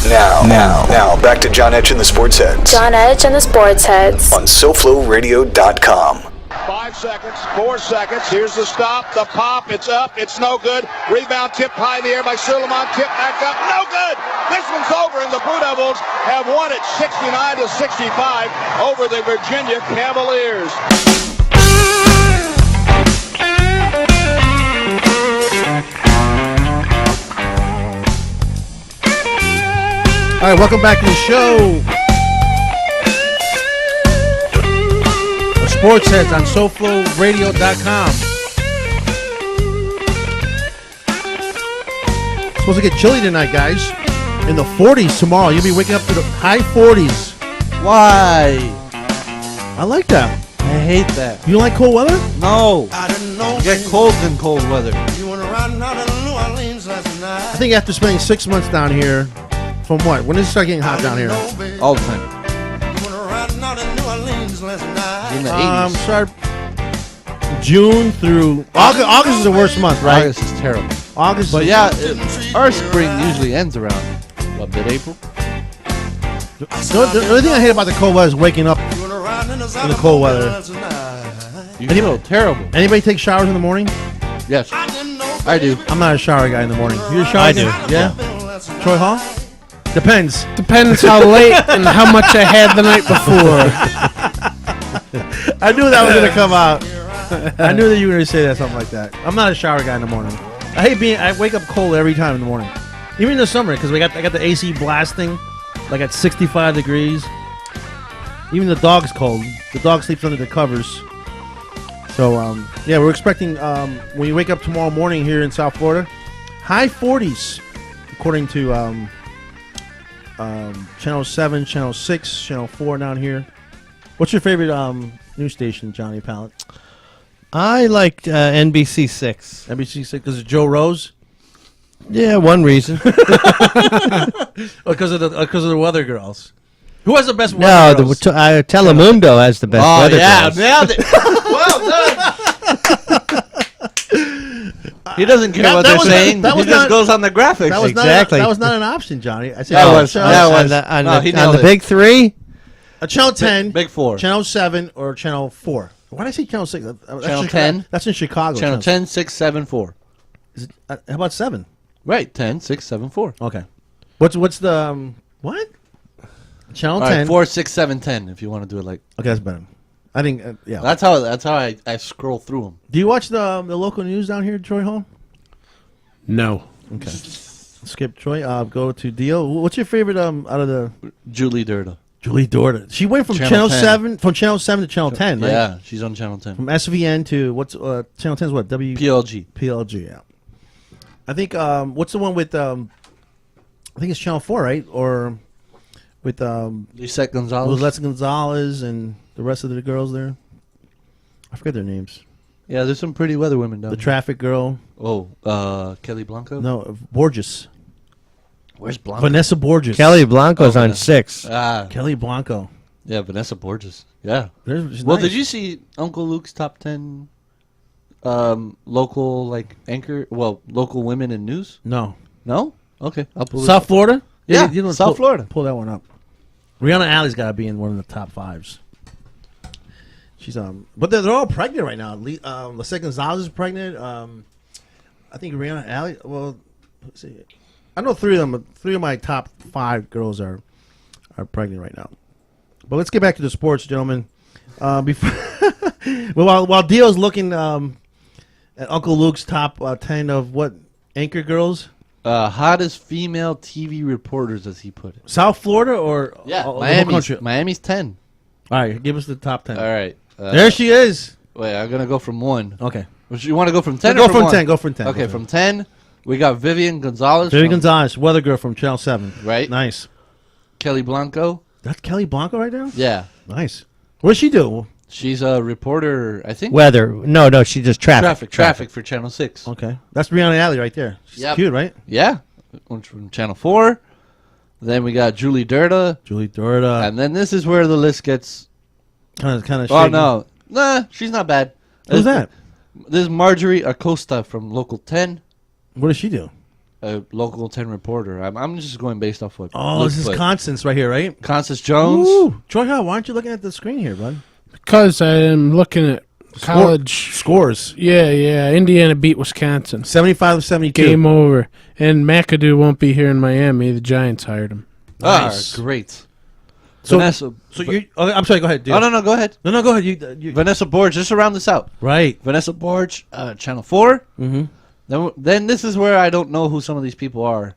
Now, back to John Etch and the Sports Heads. John Edge and the Sports Heads on SoFloRadio.com. 5 seconds, 4 seconds. Here's the stop, the pop. It's up. It's no good. Rebound tipped high in the air by Suleiman. Tipped back up. No good. This one's over, and the Blue Devils have won it 69-65 over the Virginia Cavaliers. All right, welcome back to the show. The Sports Heads on SoFloRadio.com. Supposed to get chilly tonight, guys. In the 40s tomorrow. You'll be waking up to the high 40s. Why? I like that. I hate that. You don't like cold weather? No. You get colds in cold weather. I think after spending 6 months down here, from what? When does it start getting hot down here? All the time. In the 80s. Start June through August. August is the worst month, right? August is terrible. August. But yeah, our spring usually ends around, what, mid-April? The only thing I hate about the cold weather is waking up in the cold weather. You feel terrible. Anybody take showers in the morning? Yes, I do. I'm not a shower guy in the morning. You a shower I guy? do. Yeah. Troy Hall? Depends. Depends how late and how much I had the night before. I knew that was going to come out. I knew that you were going to say that, something like that. I'm not a shower guy in the morning. I wake up cold every time in the morning. Even in the summer, because I got the AC blasting, like at 65 degrees. Even the dog's cold. The dog sleeps under the covers. So, yeah, we're expecting, when you wake up tomorrow morning here in South Florida, high 40s, according to Channel 7, Channel 6, Channel 4 down here. What's your favorite news station, Johnny Pallet? I like NBC 6. NBC 6 because of Joe Rose? Yeah, one reason. Because of the weather girls. Who has the best No, weather girls? Telemundo has the best weather girls. nailed it. Well done. He doesn't care what they're saying. He just goes on the graphics. That was Exactly. That was not an option, Johnny. I said That Channel- was on he the nailed it. big three. Channel 10, Big 4. Channel 7, or Channel 4. Why did I say Channel 6? That's Channel Chicago. 10. That's in Chicago. Channel 10, 6, 7, 4. Is it, how about 7? Right, 10, 6, 7, 4. Okay. What's the what? Channel All 10. right, 4, 6, 7, 10. If you want to do it like. Okay, that's better. I think yeah. That's how I scroll through them. Do you watch the local news down here, Troy Hall? No. Okay. Skip Troy. Go to Dio. What's your favorite out of the Julie Durda. Julie Dorda? She went from Channel 10. Channel 7 to Channel 10, right? Yeah, she's on Channel 10. From SVN to what's Channel 10 is what? PLG. PLG, yeah. I think what's the one with I think it's Channel 4, right? Or with Lisette Gonzalez. Lisette Gonzalez and the rest of the girls there. I forget their names. Yeah, there's some pretty weather women down The there. traffic girl. Oh, Kelly Blanco? No, Borges. Where's Blanco? Vanessa Borges. Kelly Blanco's on Vanessa. 6. Kelly Blanco. Yeah, Vanessa Borges. Yeah. She's Well, nice. did you see Uncle Luke's top 10 local local women in news? No. No? Okay. I'll pull it South up. Florida? Yeah, you don't South Florida. Pull that one up. Rihanna Alley's got to be in one of the top 5s. She's but they're all pregnant right now. Lisette Gonzalez is pregnant. I think Rihanna Alley. Well, let's see. I know 3 of them. But 3 of my top 5 girls are pregnant right now. But let's get back to the sports, gentlemen. Before, well, while Dio's looking at Uncle Luke's top 10 of what anchor girls. Hottest female TV reporters, as he put it. South Florida or Yeah, the whole country? Miami's 10. All right, give us the top 10. All right. There she is. Wait, I'm going to go from 1. Okay. You want to go from 10 Go or from from 10. 1? Go from 10. Okay, Go from 10, we got Vivian Gonzalez. Vivian Gonzalez, weather girl from Channel 7. Right. Nice. Kelly Blanco. That's Kelly Blanco right now? Yeah. Nice. What does she do? She's a reporter, I think. Weather. No, she just traffic. Traffic for Channel 6. Okay. That's Rihanna Alley right there. She's Yep. cute, right? Yeah. One's from Channel 4. Then we got Julie Durda. And then this is where the list gets... Kind of Oh, no. Nah, she's not bad. Who's that? This is Marjorie Acosta from Local 10. What does she do? A Local 10 reporter. I'm just going based off what... Oh, Luke this is put. Constance right here, right? Constance Jones. Ooh. Troy, why aren't you looking at the screen here, bud? Because I am looking at college scores. Yeah. Indiana beat Wisconsin 75-72. Game over. And McAdoo won't be here in Miami. The Giants hired him. Nice. Great. So, Vanessa. So you? Okay, I'm sorry. Go ahead. Dude. Oh, no, go ahead. No, go ahead. You. Vanessa Borge, just around this out. Right. Vanessa Borge, Channel 4. Mm-hmm. Then this is where I don't know who some of these people are.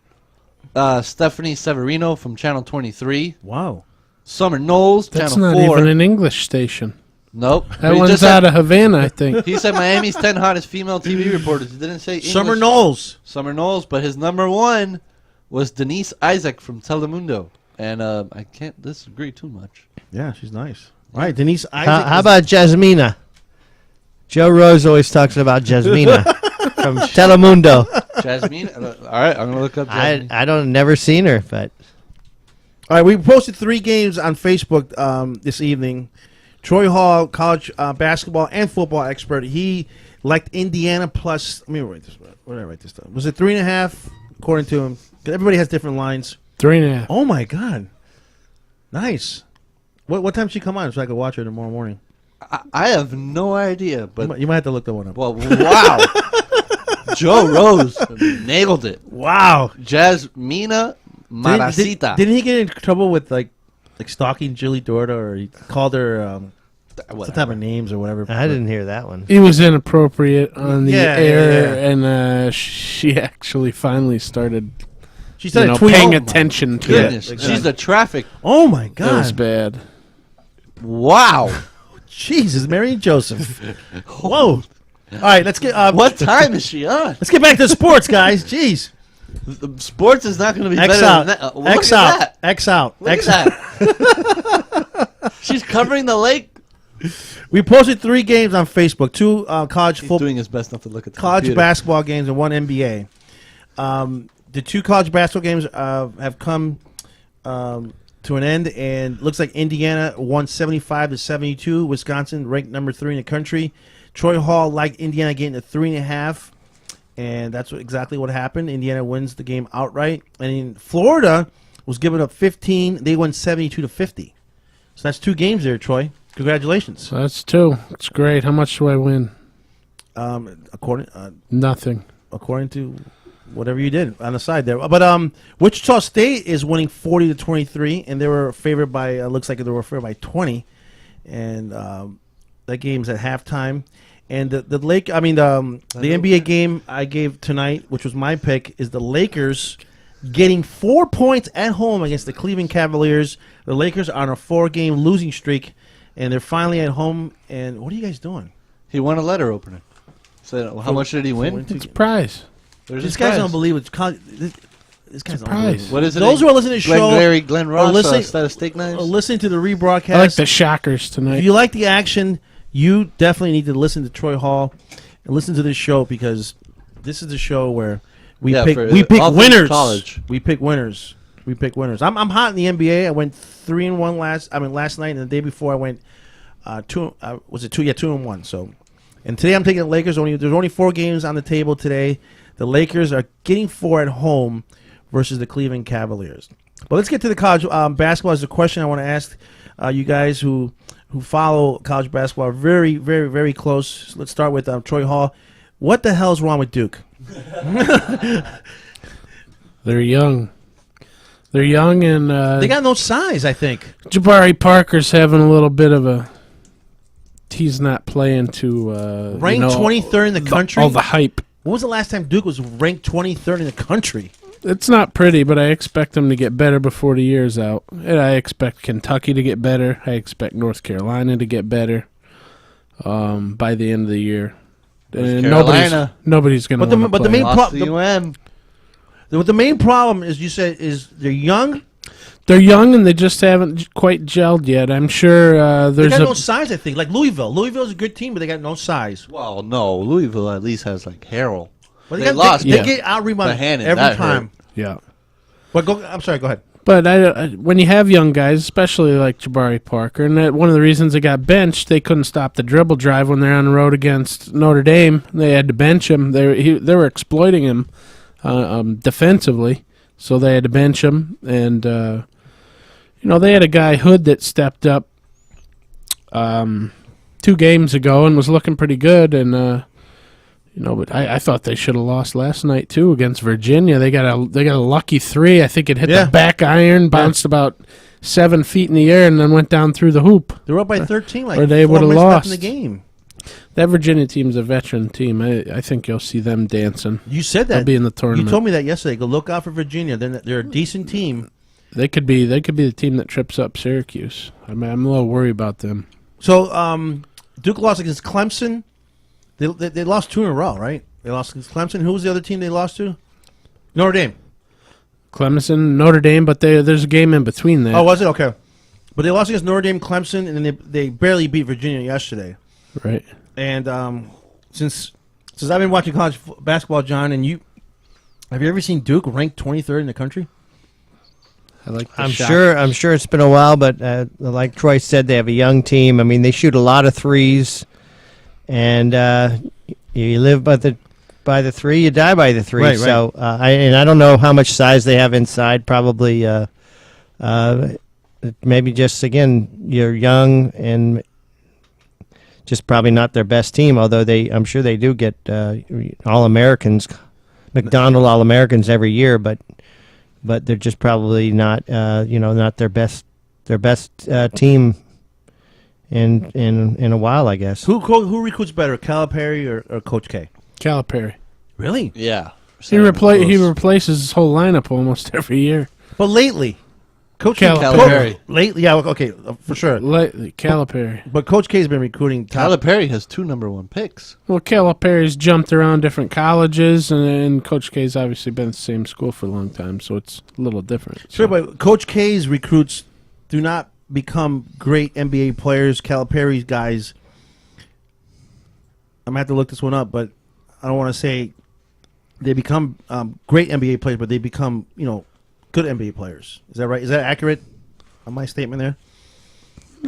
Stephanie Severino from Channel 23. Wow. Summer Knowles, That's Channel not 4. even an English station. Nope. That He one's just said- out of Havana, I think. He said Miami's 10 hottest female TV reporters. He didn't say English. Summer Knowles. Summer Knowles, but his number 1 was Denise Isaac from Telemundo. And I can't disagree too much. Yeah, she's nice. All right, Denise Isaac. How about Jasmina? Joe Rose always talks about Jasmina from Telemundo. Jasmine? All right, I'm going to look up Jasmine. I don't never seen her, but All right, we posted 3 games on Facebook this evening. Troy Hall, college basketball and football expert. He liked Indiana plus. Let me write this. Where did I write this down? Was it 3.5? According to him, 'cause everybody has different lines. 3.5. Oh my God, nice. What time should she come on so I could watch her tomorrow morning? I have no idea, but You might have to look that one up. well, wow. Joe Rose nailed it. Wow. Jasmina Maracita. Didn't he get in trouble with like stalking Julie Dorda, or he called her some type of names or whatever? I didn't hear that one. He was inappropriate on the Yeah, air, yeah. and she actually finally started. She started you know, tweeting. paying Oh, my attention to Goodness, it. she's a traffic. Oh my That was God. bad. Wow. Jesus, Mary and Joseph. Whoa. All right, let's get. What time is she on? Let's get back to sports, guys. Jeez. Sports is not going to be X better out. than that. Look X at out. that. X out. Look X at out. that. She's covering the lake. We posted 3 games on Facebook. 2 college He's football, doing his best not to look at the college computer. basketball games, and 1 NBA. The 2 college basketball games have come to an end, and looks like Indiana won 75-72. Wisconsin ranked number 3 in the country. Troy Hall liked Indiana getting to 3.5, and that's exactly what happened. Indiana wins the game outright, and in Florida was giving up 15. They won 72-50. So that's 2 games there, Troy. Congratulations. So that's 2. It's great. How much do I win? Nothing. According to whatever you did on the side there. But Wichita State is winning 40-23, and they were favored by looks like they were favored by 20, and that game's at halftime. And the NBA game I gave tonight, which was my pick, is the Lakers getting 4 points at home against the Cleveland Cavaliers. The Lakers are on a 4-game losing streak, and they're finally at home. And what are you guys doing? He won a letter opener. So how much did he win? It's a prize. There's This his guy's prize. unbelievable. This guy's unbelievable. What is it? Those who are listening to the show, Larry, Glenn Ross, are listening, steak knives. listening to the rebroadcast. I like the Shockers tonight. If you like the action, you definitely need to listen to Troy Hall and listen to this show, because this is the show where we pick all things winners. college. We pick winners. I'm hot in the NBA. I went 3-1 last night, and the day before I went 2. Was it 2? Yeah, 2-1. So, and today I'm taking the Lakers. There's only 4 games on the table today. The Lakers are getting 4 at home versus the Cleveland Cavaliers. But let's get to the college basketball. Is a question I want to ask you guys who follow college basketball very, very, very close. Let's start with Troy Hall. What the hell's wrong with Duke? They're young. They're young, and They got no size, I think. Jabari Parker's having a little bit of a. He's not playing to Ranked 23rd in the country? All the hype. When was the last time Duke was ranked 23rd in the country? It's not pretty, but I expect them to get better before the year's out. And I expect Kentucky to get better. I expect North Carolina to get better by the end of the year. And nobody's going to. But the main problem. The main problem is, you said, is they're young. They're young and they just haven't quite gelled yet. I'm sure They there's got no size, I think. Like Louisville. Louisville's a good team, but they got no size. Well, no, Louisville at least has like Harrell. But they lost. They get out rebounded every time. Yeah. But I'm sorry. Go ahead. But when you have young guys, especially like Jabari Parker, and one of the reasons they got benched, they couldn't stop the dribble drive when they're on the road against Notre Dame. They had to bench him. They were exploiting him defensively, so they had to bench him. And they had a guy Hood that stepped up 2 games ago and was looking pretty good. And but I thought they should have lost last night too against Virginia. They got a lucky 3. I think it hit the back iron, bounced about 7 feet in the air, and then went down through the hoop. They were up by 13, like or they 4 would have minutes lost left in the game. That Virginia team's a veteran team. I think you'll see them dancing. You said that. They'll be in the tournament. You told me that yesterday. Go look out for Virginia. They're a decent team. They could be the team that trips up Syracuse. I'm a little worried about them. So Duke lost against Clemson. They lost 2 in a row, right? They lost against Clemson. Who was the other team they lost to? Notre Dame. Clemson, Notre Dame, but there's a game in between that. Oh, was it? Okay. But they lost against Notre Dame, Clemson, and then they barely beat Virginia yesterday. Right. And since I've been watching college basketball, John, and have you ever seen Duke ranked 23rd in the country? I like. The I'm shot. sure. I'm sure it's been a while, but like Troy said, they have a young team. I mean, they shoot a lot of threes, and you live by the three, you die by the three. Right, so I don't know how much size they have inside. Probably maybe just again you're young and just probably not their best team. Although I'm sure they do get All-Americans, McDonald All-Americans every year, but they're just probably not not their best team in a while, I guess. Who recruits better, Calipari or Coach K? Calipari. Really? Yeah. He replaces his whole lineup almost every year. But lately, Coach Calipari. Lately, yeah, okay, for sure. Lately, Calipari. But Coach K's been recruiting top. Calipari has 2 #1 picks. Well, Calipari's jumped around different colleges, and Coach K's obviously been at the same school for a long time, so it's a little different. Sure, but Coach K's recruits do not become great NBA players. Calipari's guys, I'm going to have to look this one up, but I don't want to say they become great NBA players, but they become, good NBA players. Is that right? Is that accurate on my statement there?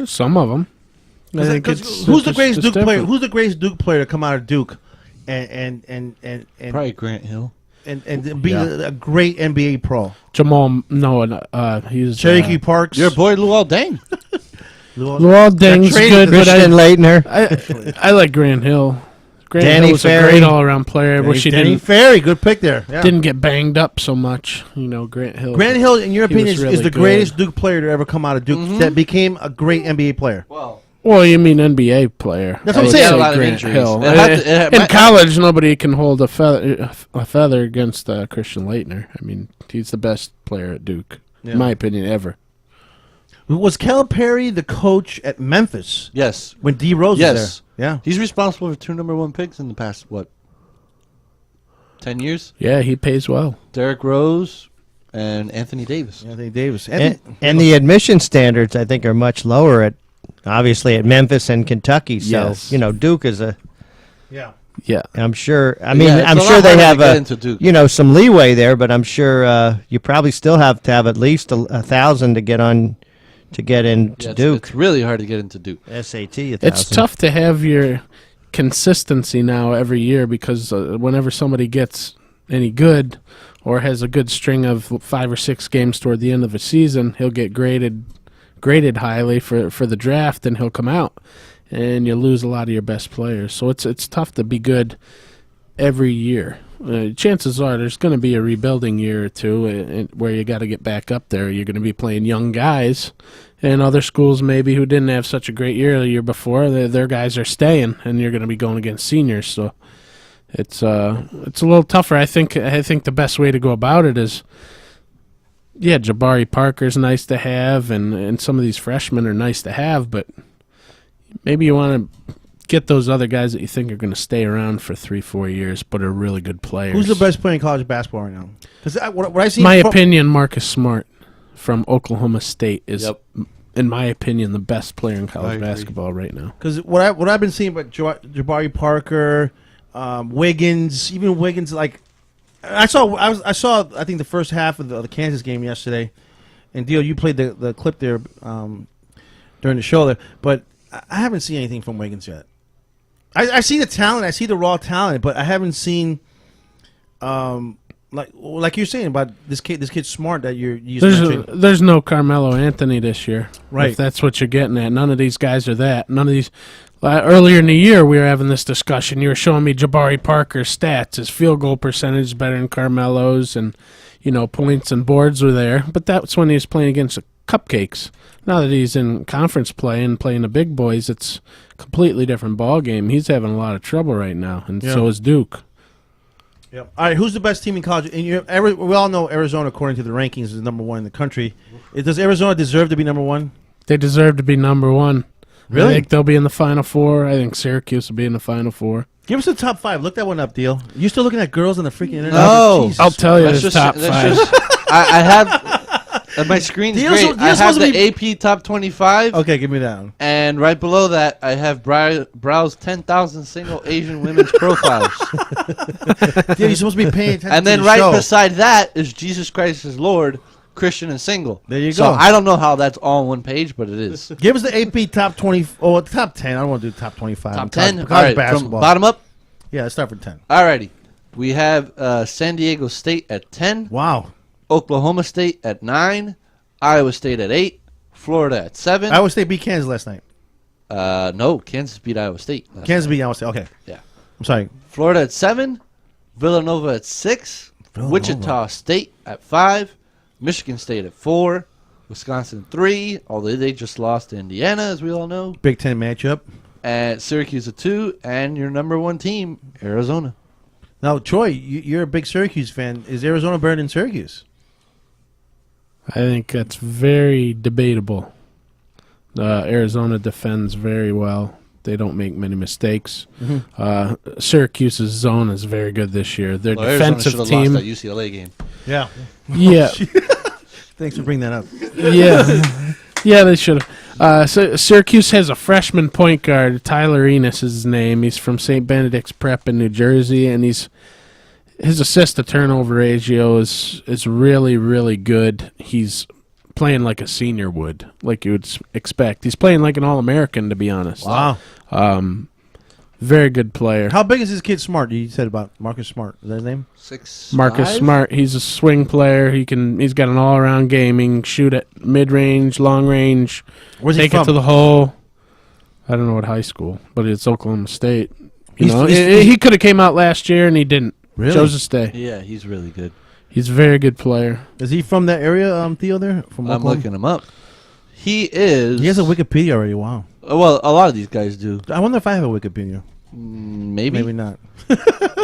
Some of them. Who's the greatest Duke player? Who's the greatest Duke player to come out of Duke and probably Grant Hill and be a great NBA pro? Jamal, he's Cherokee Parks. Your boy Luol Deng. Luol Deng's good, but Christian Laettner. I like Grant Hill. Danny Hill was Ferry. a great all-around player. I wish he Danny didn't. Ferry, good pick there. Yeah. Didn't get banged up so much. Grant Hill. Grant Hill, in your he opinion, was really is the good. greatest Duke player to ever come out of Duke that became a great NBA player. Well, you mean NBA player? That's what I'm I would saying. say A lot of Grant injuries. Hill. In college, nobody can hold a feather against Christian Laettner. I mean, he's the best player at Duke, in my opinion, ever. Was Calipari the coach at Memphis? Yes. When D Rose was there? Yeah. He's responsible for 2 #1 picks in the past, 10 years? Yeah, he pays well. Derrick Rose and Anthony Davis. Anthony Davis. And the admission standards, I think, are much lower at Memphis and Kentucky. So Yes. Duke is a. Yeah. Yeah. I'm sure. I Yeah, mean, it's I'm a sure lot they harder to have get into Duke. some leeway there, but I'm sure you probably still have to have at least 1,000 to get into Yeah, Duke. It's really hard to get into Duke. SAT. 1,000. It's tough to have your consistency now every year because whenever somebody gets any good or has a good string of 5 or 6 games toward the end of a season, he'll get graded highly for the draft, and he'll come out, and you lose a lot of your best players. So it's tough to be good every year. Chances are there's going to be a rebuilding year or two where you got to get back up there. You're going to be playing young guys, and other schools maybe who didn't have such a great year the year before, their guys are staying, and you're going to be going against seniors. So it's a little tougher. I think the best way to go about it is, Jabari Parker's nice to have, and some of these freshmen are nice to have, but maybe you want to get those other guys that you think are going to stay around for 3-4 years, but are really good players. Who's the best player in college basketball right now? Because what I see, my opinion, Marcus Smart from Oklahoma State is, in my opinion, the best player in college basketball right now. Because what I've been seeing about Jabari Parker, Wiggins, even Wiggins, like I saw I think the first half of the Kansas game yesterday, and Dio, you played the clip there during the show there, but I haven't seen anything from Wiggins yet. I see the talent, I see the raw talent, but I haven't seen, like you're saying about this kid's smart that you're using. There's no Carmelo Anthony this year, right? If that's what you're getting at. None of these guys are that. None of these. Earlier in the year, we were having this discussion. You were showing me Jabari Parker's stats. His field goal percentage is better than Carmelo's, and points and boards were there. But that's when he was playing against the cupcakes. Now that he's in conference play and playing the big boys, it's a completely different ball game. He's having a lot of trouble right now, and so is Duke. Yep. All right, who's the best team in college? And we all know Arizona, according to the rankings, is number 1 in the country. Does Arizona deserve to be number 1? They deserve to be number 1. Really? I think they'll be in the Final Four. I think Syracuse will be in the Final Four. Give us the top 5. Look that one up, Deal. You still looking at girls on the freaking internet? No. Jesus I'll tell you Christ. the top 5. I have my screen's Deal's great. I have supposed to the AP top 25. Okay, give me that one. And right below that, I have browse 10,000 single Asian women's profiles. Dude, you're supposed to be paying attention And then to the right show. beside that is Jesus Christ is Lord, Christian, and Single. There you So go. I don't know how that's all on one page, but it is. Give us the AP top 20. Oh, top 10. I don't want to do top 25. Top 10? College All right, from basketball. bottom up? Yeah, let's start from 10. Alrighty. We have San Diego State at 10. Wow. Oklahoma State at 9. Iowa State at 8. Florida at 7. Iowa State beat Kansas last night. No, Kansas beat Iowa State. Kansas beat Iowa State. Okay. Yeah. I'm sorry. Florida at 7. Villanova at 6. Wichita State at 5. Michigan State at 4. Wisconsin 3, although they just lost to Indiana, as we all know. Big Ten matchup. And Syracuse at 2. And your number 1 team, Arizona. Now, Troy, you're a big Syracuse fan. Is Arizona better than Syracuse? I think that's very debatable. Arizona defends very well. They don't make many mistakes. Syracuse's zone is very good this year. Their Well, Arizona defensive should've team. lost that UCLA game. Yeah. Yeah. Thanks for bringing that up. Yeah. Yeah, they should have. So Syracuse has a freshman point guard. Tyler Enos is his name. He's from St. Benedict's Prep in New Jersey, and his assist-to-turnover ratio is really, really good. He's playing like a senior would, like you would expect. He's playing like an All-American, to be honest. Wow. Very good player. How big is this kid Smart? You said about Marcus Smart. Is that his name? 6'5"? Marcus Smart. He's a swing player. He's got an all-around game. He can shoot at mid-range, long range. Where's he take from? it to the hole. I don't know what high school, but it's Oklahoma State. He's- He could have came out last year and he didn't. Really? Chose to stay. Yeah, he's really good. He's a very good player. Is he from that area, Theo, there? From I'm Oklahoma? looking him up. He is. He has a Wikipedia already. Wow. Well, a lot of these guys do. I wonder if I have a Wikipedia. Maybe. Maybe not.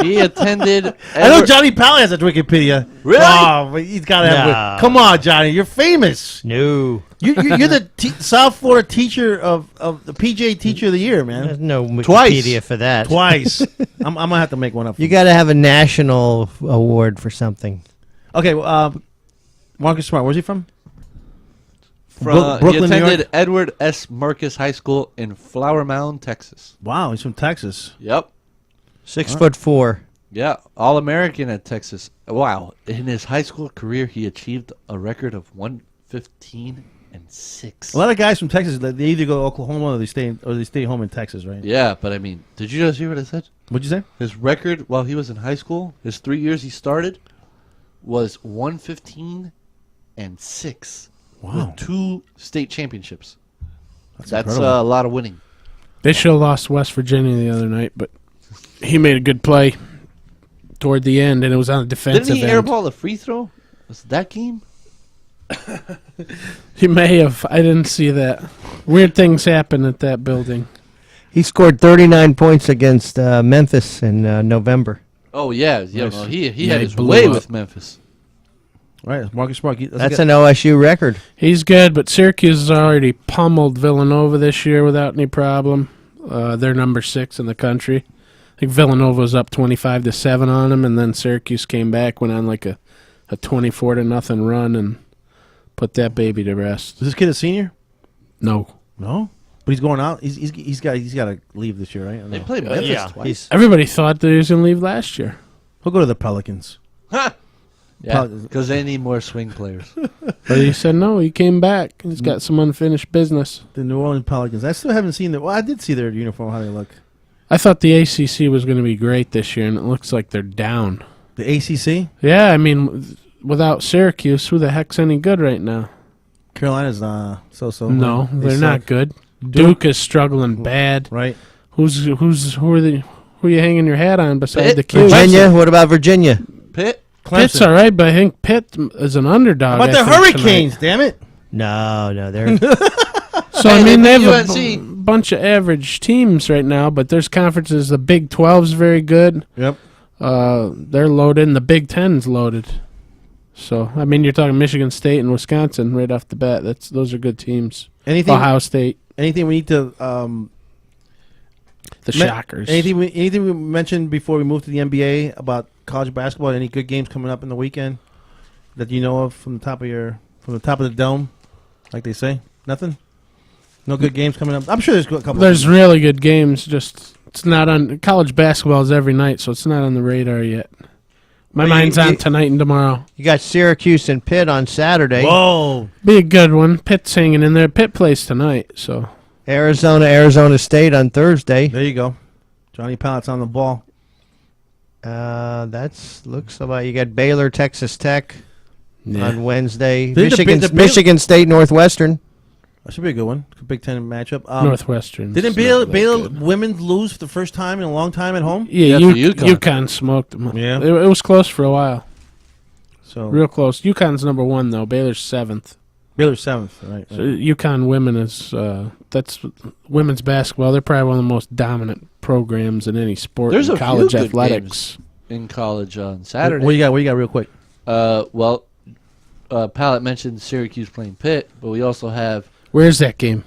He attended. I know Johnny Pally has a Wikipedia. Really? Oh, but he's got to have. Nah. Come on, Johnny, you're famous. No. You're the South Florida teacher of the PJ Teacher of the Year, man. There's no Wikipedia for that. Twice. I'm gonna have to make one up. You got to have a national award for something. Okay, Marcus Smart. Where's he from? From, Brooklyn, he New attended York? Edward S. Marcus High School in Flower Mound, Texas. Wow, he's from Texas. Yep. 6'4". Yeah, All-American at Texas. Wow. In his high school career, he achieved a record of 115-6. A lot of guys from Texas, they either go to Oklahoma or they stay home in Texas, right? Yeah, but I mean, did you guys hear what I said? What'd you say? His record while he was in high school, his 3 years he started, was 115-6. Wow. With 2 state championships. That's incredible. a lot of winning. They should have lost West Virginia the other night, but he made a good play toward the end, and it was on a defensive Didn't he end. airball a free throw? Was it that game? He may have. I didn't see that. Weird things happen at that building. He scored 39 points against Memphis in November. Oh, yeah. Nice. No, he Yeah, had he his blew way up. with Memphis. Right, Marcus Smart. That's an OSU record. He's good, but Syracuse has already pummeled Villanova this year without any problem. They're number 6 in the country. I think Villanova was up 25-7 on them, and then Syracuse came back, went on like a 24-0 run, and put that baby to rest. Is this kid a senior? No. No? But he's going out. He's got to leave this year, right? They played Memphis twice. Everybody thought that he was going to leave last year. He'll go to the Pelicans. Yeah, because they need more swing players. But he said no. He came back. He's got some unfinished business. The New Orleans Pelicans. I still haven't seen Well, I did see their uniform. How they look. I thought the ACC was going to be great this year, and it looks like they're down. The ACC? Yeah, I mean, without Syracuse, who the heck's any good right now? Carolina's so-so. No, They they're suck. not good. Duke is struggling bad. Right. Who are you hanging your hat on beside the Cuse? Virginia? What about Virginia? Pitt? Pitt's all right, but I think Pitt is an underdog. How about the I think, Hurricanes? Damn it! No, they're. So, I mean, they have a UNC. bunch of average teams right now, but there's conferences. The Big 12's very good. Yep. They're loaded, and the Big 10's loaded. So, I mean, you're talking Michigan State and Wisconsin right off the bat. Those are good teams. Ohio State. Anything we need to... The Shockers. Anything we mentioned before we move to the NBA about college basketball? Any good games coming up in the weekend that you know of from the top of the dome, like they say? Nothing. No good games coming up. I'm sure there's a couple. There's really good games. Just it's not on college basketball is every night, so it's not on the radar yet. My mind's on tonight and tomorrow. You got Syracuse and Pitt on Saturday. Whoa. Be a good one. Pitt's hanging in there. Pitt plays tonight, so. Arizona State on Thursday. There you go. Johnny Pallett's on the ball. Looks about. You got Baylor, Texas Tech on Wednesday. Didn't Michigan State, Northwestern. That should be a good one. Big Ten matchup. Northwestern. Didn't Baylor women lose for the first time in a long time at home? Yeah, UConn smoked them. Yeah. It was close for a while. So real close. UConn's number 1, though. Baylor's 7th. Baylor's 7th, right. So UConn women is, that's women's basketball. They're probably one of the most dominant programs in any sport There's in a college few good athletics. games in college on Saturday. What you got real quick? Pallett mentioned Syracuse playing Pitt, but we also have... Where's that game?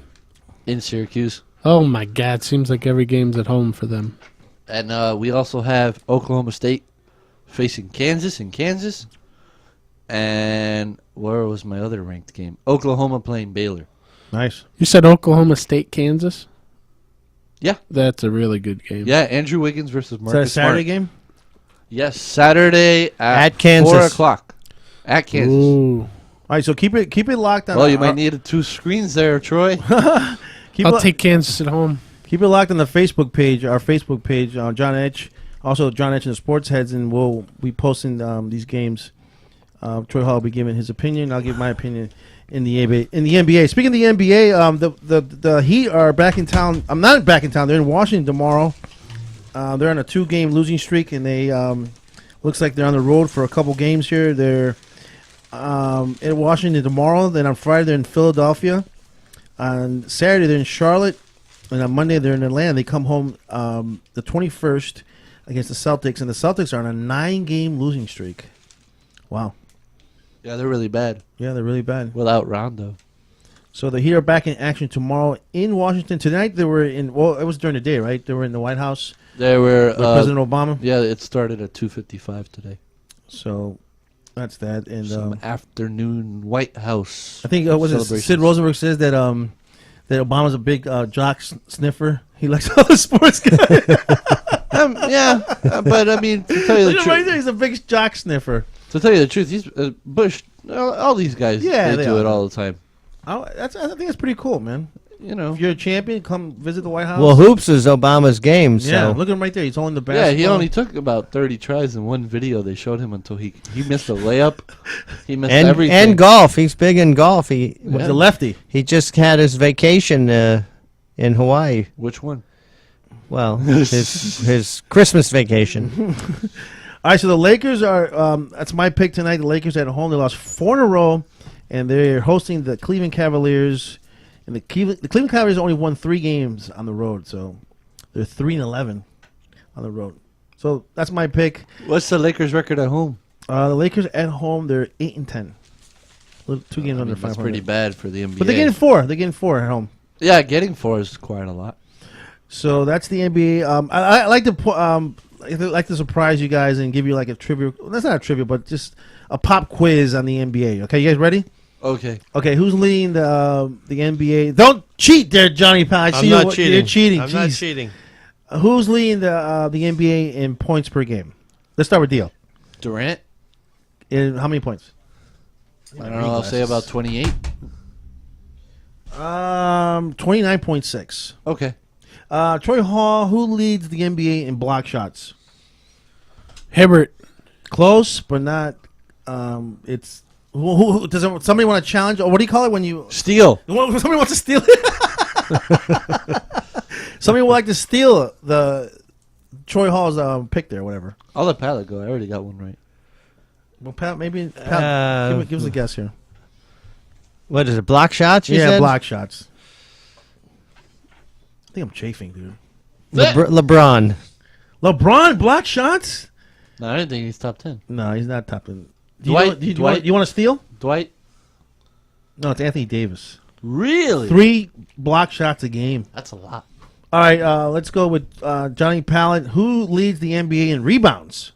In Syracuse. Oh, my God. Seems like every game's at home for them. And we also have Oklahoma State facing Kansas in Kansas. And where was my other ranked game? Oklahoma playing Baylor. Nice. You said Oklahoma State, Kansas? Yeah. That's a really good game. Yeah, Andrew Wiggins versus Marcus Is that a Saturday Smart. game? Yes, Saturday at Kansas. 4 o'clock. At Kansas. Ooh. All right, so keep it locked on. Well, you might need 2 screens there, Troy. I'll take Kansas at home. Keep it locked on the Facebook page, our Facebook page, John Edge. Also, John Edge and the Sports Heads, and we'll be posting these games. Troy Hall will be giving his opinion. I'll give my opinion in the NBA. Speaking of the NBA, the Heat are back in town. I'm not back in town. They're in Washington tomorrow. They're on a 2-game losing streak, and they looks like they're on the road for a couple games here. They're in Washington tomorrow. Then on Friday they're in Philadelphia. On Saturday they're in Charlotte, and on Monday they're in Atlanta. They come home the 21st against the Celtics, and the Celtics are on a 9-game losing streak. Wow. Yeah, they're really bad. Yeah, they're really bad. Without Rondo. So the Heat are back in action tomorrow in Washington. Tonight they were in, well, it was during the day, right? They were in the White House. They were... with President Obama. Yeah, it started at 2:55 today. So that's that. And some afternoon White House. I think Sid Rosenberg says that that Obama's a big jock sniffer. He likes all the sports guys. But I mean, to tell you the truth, right there, he's a big jock sniffer. To tell you the truth, he's Bush. All these guys, Yeah, they they do are. it all the time. I think that's pretty cool, man. You know, if you're a champion, come visit the White House. Well, hoops is Obama's game. So. Yeah, look at him right there. He's holding the Yeah, basketball. he only took about 30 tries in one video they showed him until he missed a layup. He missed everything. And golf. He's big in golf. He's a lefty. He just had his vacation in Hawaii. Which one? Well, his Christmas vacation. All right, so the Lakers are. That's my pick tonight. The Lakers at home. They lost 4 in a row, and they're hosting the Cleveland Cavaliers. And the Cleveland Cavaliers only won 3 games on the road, so they're 3-11 on the road. So that's my pick. What's the Lakers' record at home? The Lakers at home, they're 8-10. 2 games under 500. That's pretty bad for the NBA. But they're getting 4. They're getting 4 at home. Yeah, getting 4 is quite a lot. So that's the NBA. I like to surprise you guys and give you like a trivia. Well, that's not a trivia, but just a pop quiz on the NBA. Okay, you guys ready? Okay. Okay, who's leading the NBA? Don't cheat there, Johnny Powell. I'm not cheating. You're cheating. I'm not Jeez. cheating. Who's leading the NBA in points per game? Let's start with Dio. Durant? In how many points? I don't know. I'll say about 28. 29.6. Okay. Troy Hall, who leads the NBA in block shots? Hibbert. Close, but not. It's who does somebody want to challenge? Or what do you call it when you steal? Somebody wants to steal it. Somebody would like to steal the Troy Hall's pick there, whatever. I'll let Pat go. I already got one right. Well, Pat, maybe give us a guess here. What is it? Block shots? You Yeah, said? block shots. I think I'm chafing, dude. LeBron. LeBron block shots? No, I didn't think he's top 10. No, he's not top 10. Dwight. You want to steal? Dwight. No, it's Anthony Davis. Really? 3 block shots a game. That's a lot. All right, let's go with Johnny Pallet. Who leads the NBA in rebounds?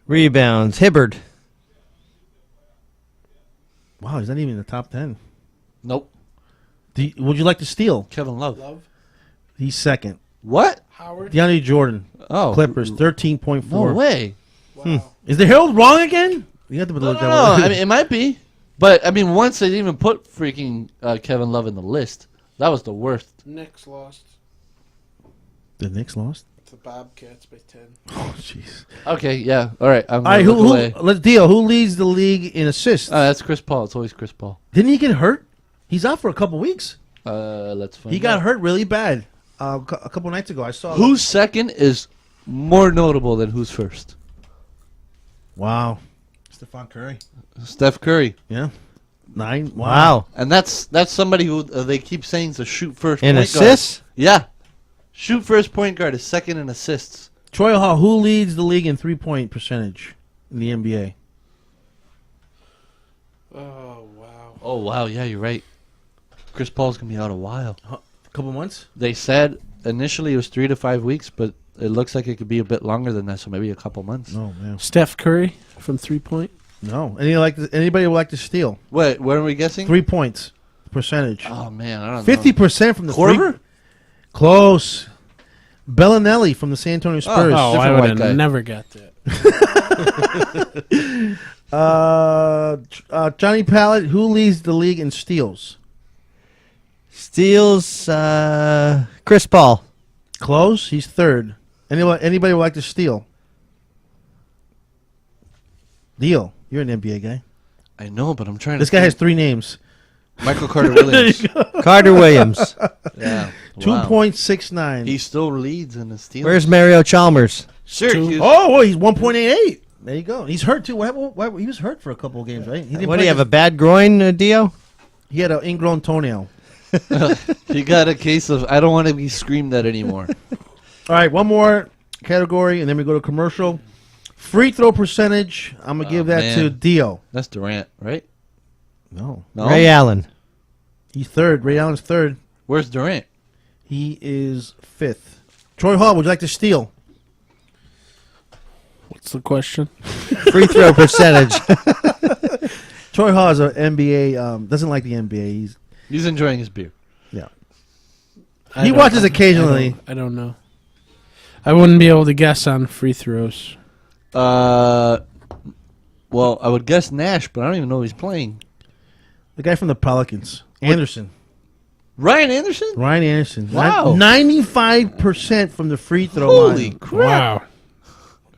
Rebounds. Hibbert. Wow, he's not even in the top 10. Nope. Would you like to steal? Kevin Love. He's second. What? Howard. DeAndre Jordan. Oh. Clippers, 13.4. No way. Is the Herald wrong again? You have to look that No, one. I mean, it might be. But, I mean, once they even put freaking Kevin Love in the list, that was the worst. Knicks lost. The Knicks lost? The Bobcats by 10. Oh, jeez. Okay, yeah. All right. I'm All right, gonna look away. let's deal. Who leads the league in assists? That's Chris Paul. It's always Chris Paul. Didn't he get hurt? He's out for a couple weeks. Let's find He got out. hurt really bad a couple nights ago. I saw. Who's second is more notable than who's first. Wow. Stephon Curry. Steph Curry. Yeah. 9. Wow. And that's somebody who they keep saying is a shoot first In point assists? guard. Yeah. Shoot first point guard is second in assists. Troy Hall, who leads the league in 3-point percentage in the NBA? Oh, wow. Oh, wow. Yeah, you're right. Chris Paul's going to be out a while. A couple months? They said initially it was 3 to 5 weeks, but it looks like it could be a bit longer than that, so maybe a couple months. Oh, man. Steph Curry from 3-point. No. Anybody would like to steal? Wait, what are we guessing? 3 points percentage. Oh, man, I don't know. 50% from the Korver? Close. Bellinelli from the San Antonio Spurs. Oh, I would have never got that. Johnny Pallett, who leads the league in steals? Steals, Chris Paul. Close. He's third. Anybody would like to steal? Deal. You're an NBA guy. I know, but I'm trying This to guy has think. 3 names. Michael Carter Williams. Carter Williams. Yeah. 2.69. He still leads in the steals. Where's Mario Chalmers? Syracuse. Oh, well, he's 1.88. There you go. He's hurt too. He was hurt for a couple of games, right? He didn't What do play you have, this- a bad groin, Dio? He had an ingrown toenail. He got a case of I don't want to be screamed at anymore. All right, one more category, and then we go to commercial. Free throw percentage. I'm gonna give that to man. Dio. That's Durant, right? No. Ray Allen. He's third. Ray Allen's third. Where's Durant? He is fifth. Troy Hall, would you like to steal? What's the question? Free throw percentage. Troy Hall is an NBA. Doesn't like the NBA. He's enjoying his beer. Yeah. I He don't- watches occasionally. I don't know. I wouldn't be able to guess on free throws. Well, I would guess Nash, but I don't even know he's playing. The guy from the Pelicans, Anderson. Ryan Anderson? Ryan Anderson. Wow. 95% from the free throw Holy line. crap. Wow.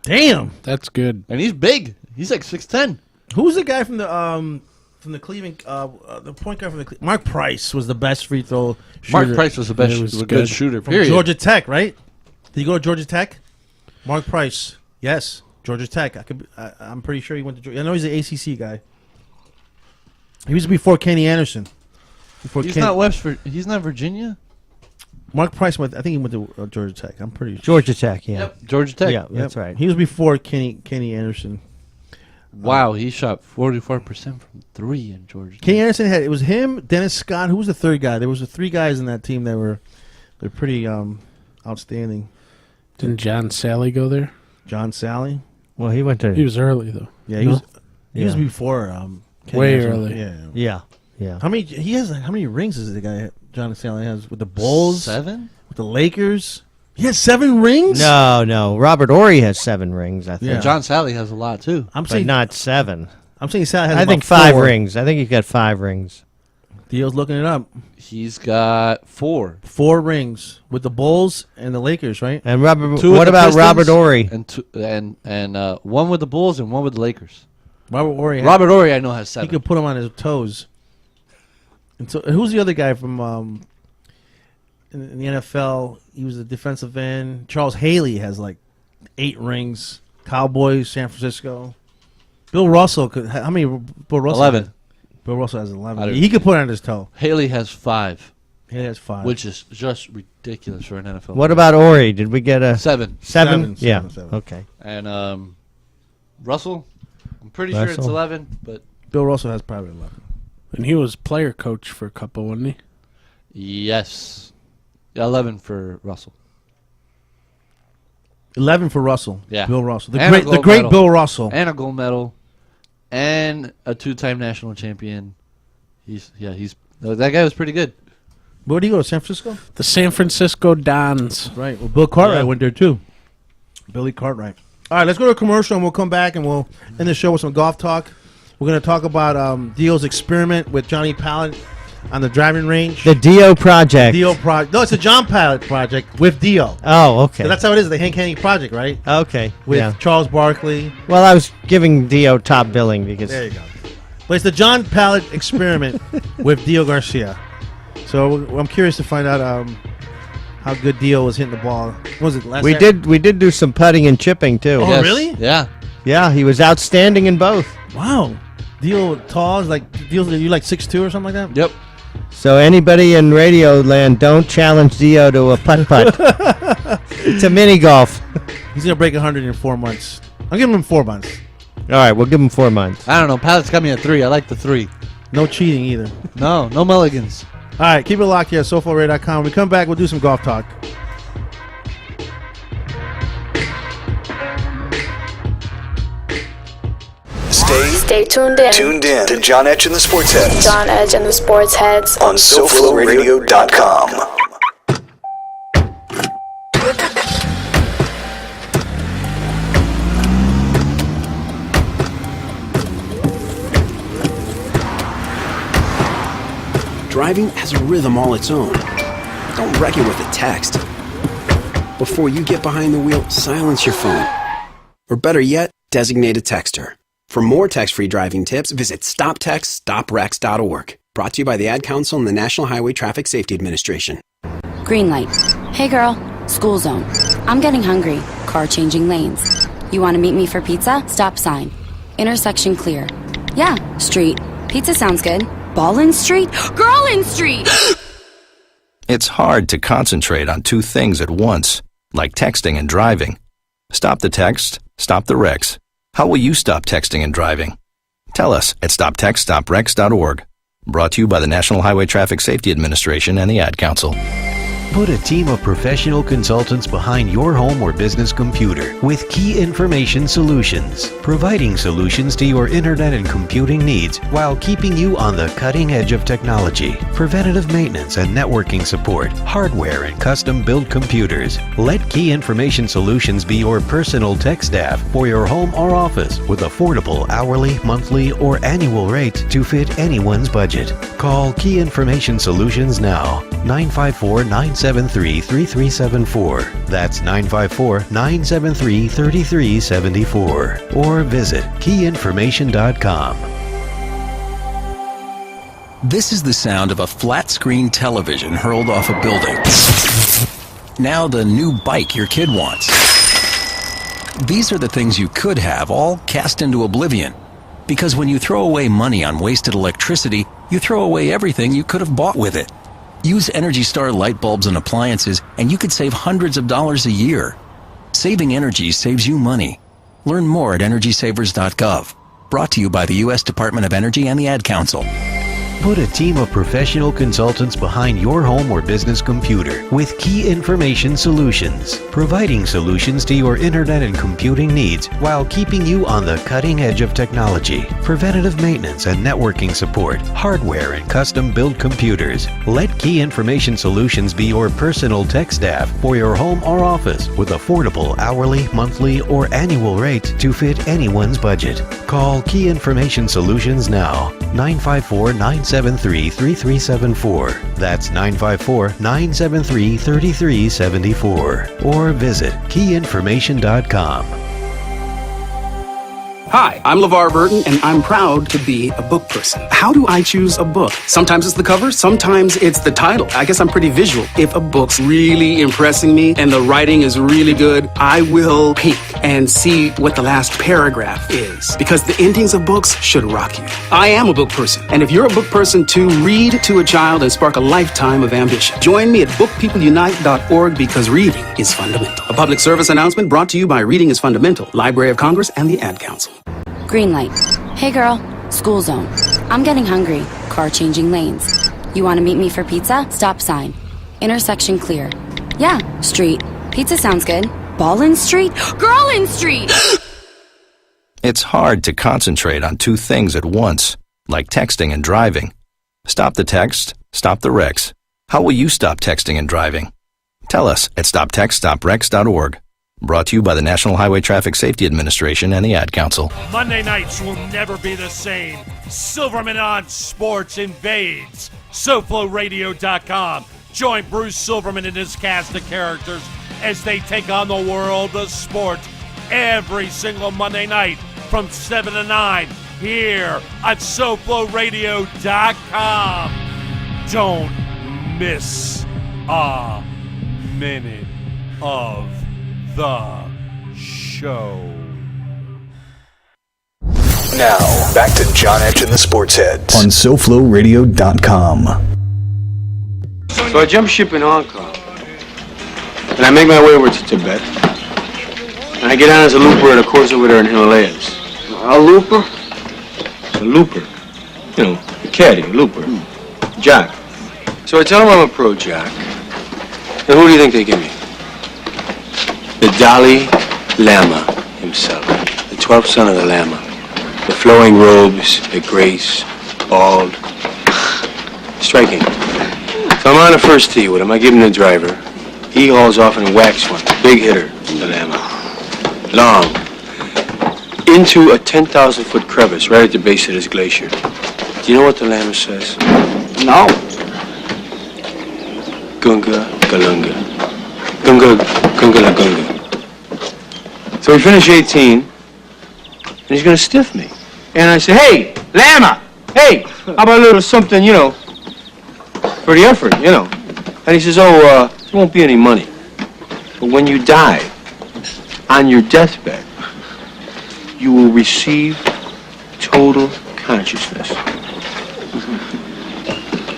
Damn. That's good. And he's big. He's like 6'10". Who's the guy from the Cleveland? The point guard from the Mark Price was the best free throw shooter. Mark Price was the best It was good good. shooter, From period. Georgia Tech, right? Did you go to Georgia Tech? Mark Price. Yes, Georgia Tech. I'm pretty sure he went to Georgia. I know he's an ACC guy. He was before Kenny Anderson. He's not Virginia? Mark Price went. I think he went to Georgia Tech. I'm pretty sure. Georgia Tech, yeah. Yep, Georgia Tech. Yeah, Yep. that's right. He was before Kenny Anderson. Wow, he shot 44% from 3 in Georgia. Kenny Anderson it was him, Dennis Scott. Who was the third guy? There was the 3 guys in that team that they're pretty outstanding. Didn't John Sally go there? John Sally. Well, he went to. He was early though. Yeah, he No? was. He was Yeah. before. Kenny Way Anderson. early. Yeah. Yeah, yeah. How many rings does the guy John Sally has with the Bulls? 7? With the Lakers? He has 7 rings? No. Robert Horry has 7 rings, I think. Yeah. John Sally has a lot, too. I'm But saying not 7. I'm saying Sally has I think about 5 4. rings. I think he's got 5 rings. Theo's looking it up. He's got 4. 4 rings with the Bulls and the Lakers, right? And Robert. 2 with What the about Pistons Robert Horry? And 1 with the Bulls and 1 with the Lakers. Robert Horry. Robert Horry, I know, has 7. He could put him on his toes. And so, who's the other guy from in the NFL? He was a defensive end. Charles Haley has like 8 rings. Cowboys, San Francisco. Bill Russell could. How many? Bill Russell 11. has? Bill Russell has 11. I don't- He could put it on his toe. Haley has 5. He has 5. Which is just ridiculous for an NFL. What about Horry? Did we get a 7? 7? Yeah. 7. Okay. And Russell, I'm pretty sure it's Russell. 11, but Bill Russell has probably 11. And he was player coach for a couple, wasn't he? yes. 11 for Russell. 11 for Russell. Yeah. Bill Russell. The And a great gold Bill medal. Russell. And a gold medal. And a 2-time national champion. That guy was pretty good. Where did he go? San Francisco? The San Francisco Dons. Right. Well, Bill Cartwright Yeah. went there too. Billy Cartwright. All right, let's go to a commercial, and we'll come back, and we'll end the show with some golf talk. We're going to talk about Dio's experiment with Johnny Pallet on the driving range. The Dio project. No, it's a John Pallet project with Dio. Oh, okay. So that's how it is, the Hank Haney project, right? Okay. With Charles Barkley. Well, I was giving Dio top billing because... There you go. But it's the John Pallet experiment with Dio Garcia. So I'm curious to find out how good Dio was hitting the ball. What was it last We did do some putting and chipping, too. Oh, really? Yeah. Yeah, he was outstanding in both. Wow. Dio tall is like Dio's you like 6'2" or something like that? Yep. So anybody in radio land, don't challenge Dio to a putt-putt. It's a mini golf. He's going to break 100 in 4 months. I'll give him 4 months. All right, we'll give him 4 months. I don't know. Pallet's got me at 3. I like the 3. No cheating either. No mulligans. All right, keep it locked here at SoFloRadio.com. When we come back, we'll do some golf talk. Stay tuned in. Tuned in to John Edge and the Sports Heads John Edge and the Sports Heads on SoFloRadio.com. Driving has a rhythm all its own. Don't wreck it with a text. Before you get behind the wheel, silence your phone. Or better yet, designate a texter. For more text-free driving tips, visit StopTextStopWrecks.org. Brought to you by the Ad Council and the National Highway Traffic Safety Administration. Green light. Hey girl, school zone. I'm getting hungry. Car changing lanes. You want to meet me for pizza? Stop sign. Intersection clear. Yeah, street. Pizza sounds good. Ball in street? Girl in street! It's hard to concentrate on two things at once, like texting and driving. Stop the text, stop the wrecks. How will you stop texting and driving? Tell us at StopTextStopWrecks.org. Brought to you by the National Highway Traffic Safety Administration and the Ad Council. Put a team of professional consultants behind your home or business computer with Key Information Solutions, providing solutions to your internet and computing needs while keeping you on the cutting edge of technology. Preventative maintenance and networking support, hardware and custom-built computers. Let Key Information Solutions be your personal tech staff for your home or office with affordable hourly, monthly, or annual rates to fit anyone's budget. Call Key Information Solutions now, 954-973-3374. That's 954-973-3374. Or visit keyinformation.com. This is the sound of a flat-screen television hurled off a building. Now the new bike your kid wants. These are the things you could have all cast into oblivion. Because when you throw away money on wasted electricity, you throw away everything you could have bought with it. Use Energy Star light bulbs and appliances, and you could save hundreds of dollars a year. Saving energy saves you money. Learn more at EnergySavers.gov. Brought to you by the U.S. Department of Energy and the Ad Council. Put a team of professional consultants behind your home or business computer with Key Information Solutions, providing solutions to your internet and computing needs while keeping you on the cutting edge of technology. Preventative maintenance and networking support, hardware and custom-built computers. Let Key Information Solutions be your personal tech staff for your home or office with affordable hourly, monthly, or annual rates to fit anyone's budget. Call Key Information Solutions now, 954-973-3374. That's 954-973-3374. Or visit keyinformation.com. Hi, I'm LeVar Burton, and I'm proud to be a book person. How do I choose a book? Sometimes it's the cover, sometimes it's the title. I guess I'm pretty visual. If a book's really impressing me and the writing is really good, I will peek and see what the last paragraph is. Because the endings of books should rock you. I am a book person, and if you're a book person too, read to a child and spark a lifetime of ambition. Join me at bookpeopleunite.org because reading is fundamental. A public service announcement brought to you by Reading is Fundamental, Library of Congress, and the Ad Council. Green light. Hey girl, school zone. I'm getting hungry. Car changing lanes. You want to meet me for pizza? Stop sign. Intersection clear. Yeah, street. Pizza sounds good. Ball in street? Girl in street! It's hard to concentrate on two things at once, like texting and driving. Stop the text, stop the wrecks. How will you stop texting and driving? Tell us at StopTextStopWrecks.org. Brought to you by the National Highway Traffic Safety Administration and the Ad Council. Monday nights will never be the same. Silverman on Sports invades SoFloRadio.com. Join Bruce Silverman and his cast of characters as they take on the world of sports every single Monday night from 7 to 9 here at SoFloRadio.com. Don't miss a minute of the show. Now, back to John Etch and the Sports Heads On SoFloRadio.com. So I jump ship in Hong Kong, and I make my way over to Tibet, and I get on as a looper at a course over there in Himalayas. A looper? A looper. You know, a caddy, a looper. Jack. So I tell him I'm a pro Jack. And who do you think they give me? The Dalai Lama himself. The 12th son of the Lama. The flowing robes, the grace, bald. Striking. So I'm on the first tee with him. I give him the driver. He hauls off and whacks one. Big hitter, the Lama. Long. Into a 10,000-foot crevice right at the base of this glacier. Do you know what the Lama says? No. Gunga Galunga. Gunga la Gunga. So we finish 18, and he's going to stiff me. And I say, hey, Lama, hey, how about a little something, you know, for the effort, you know. And he says, there won't be any money. But when you die, on your deathbed, you will receive total consciousness.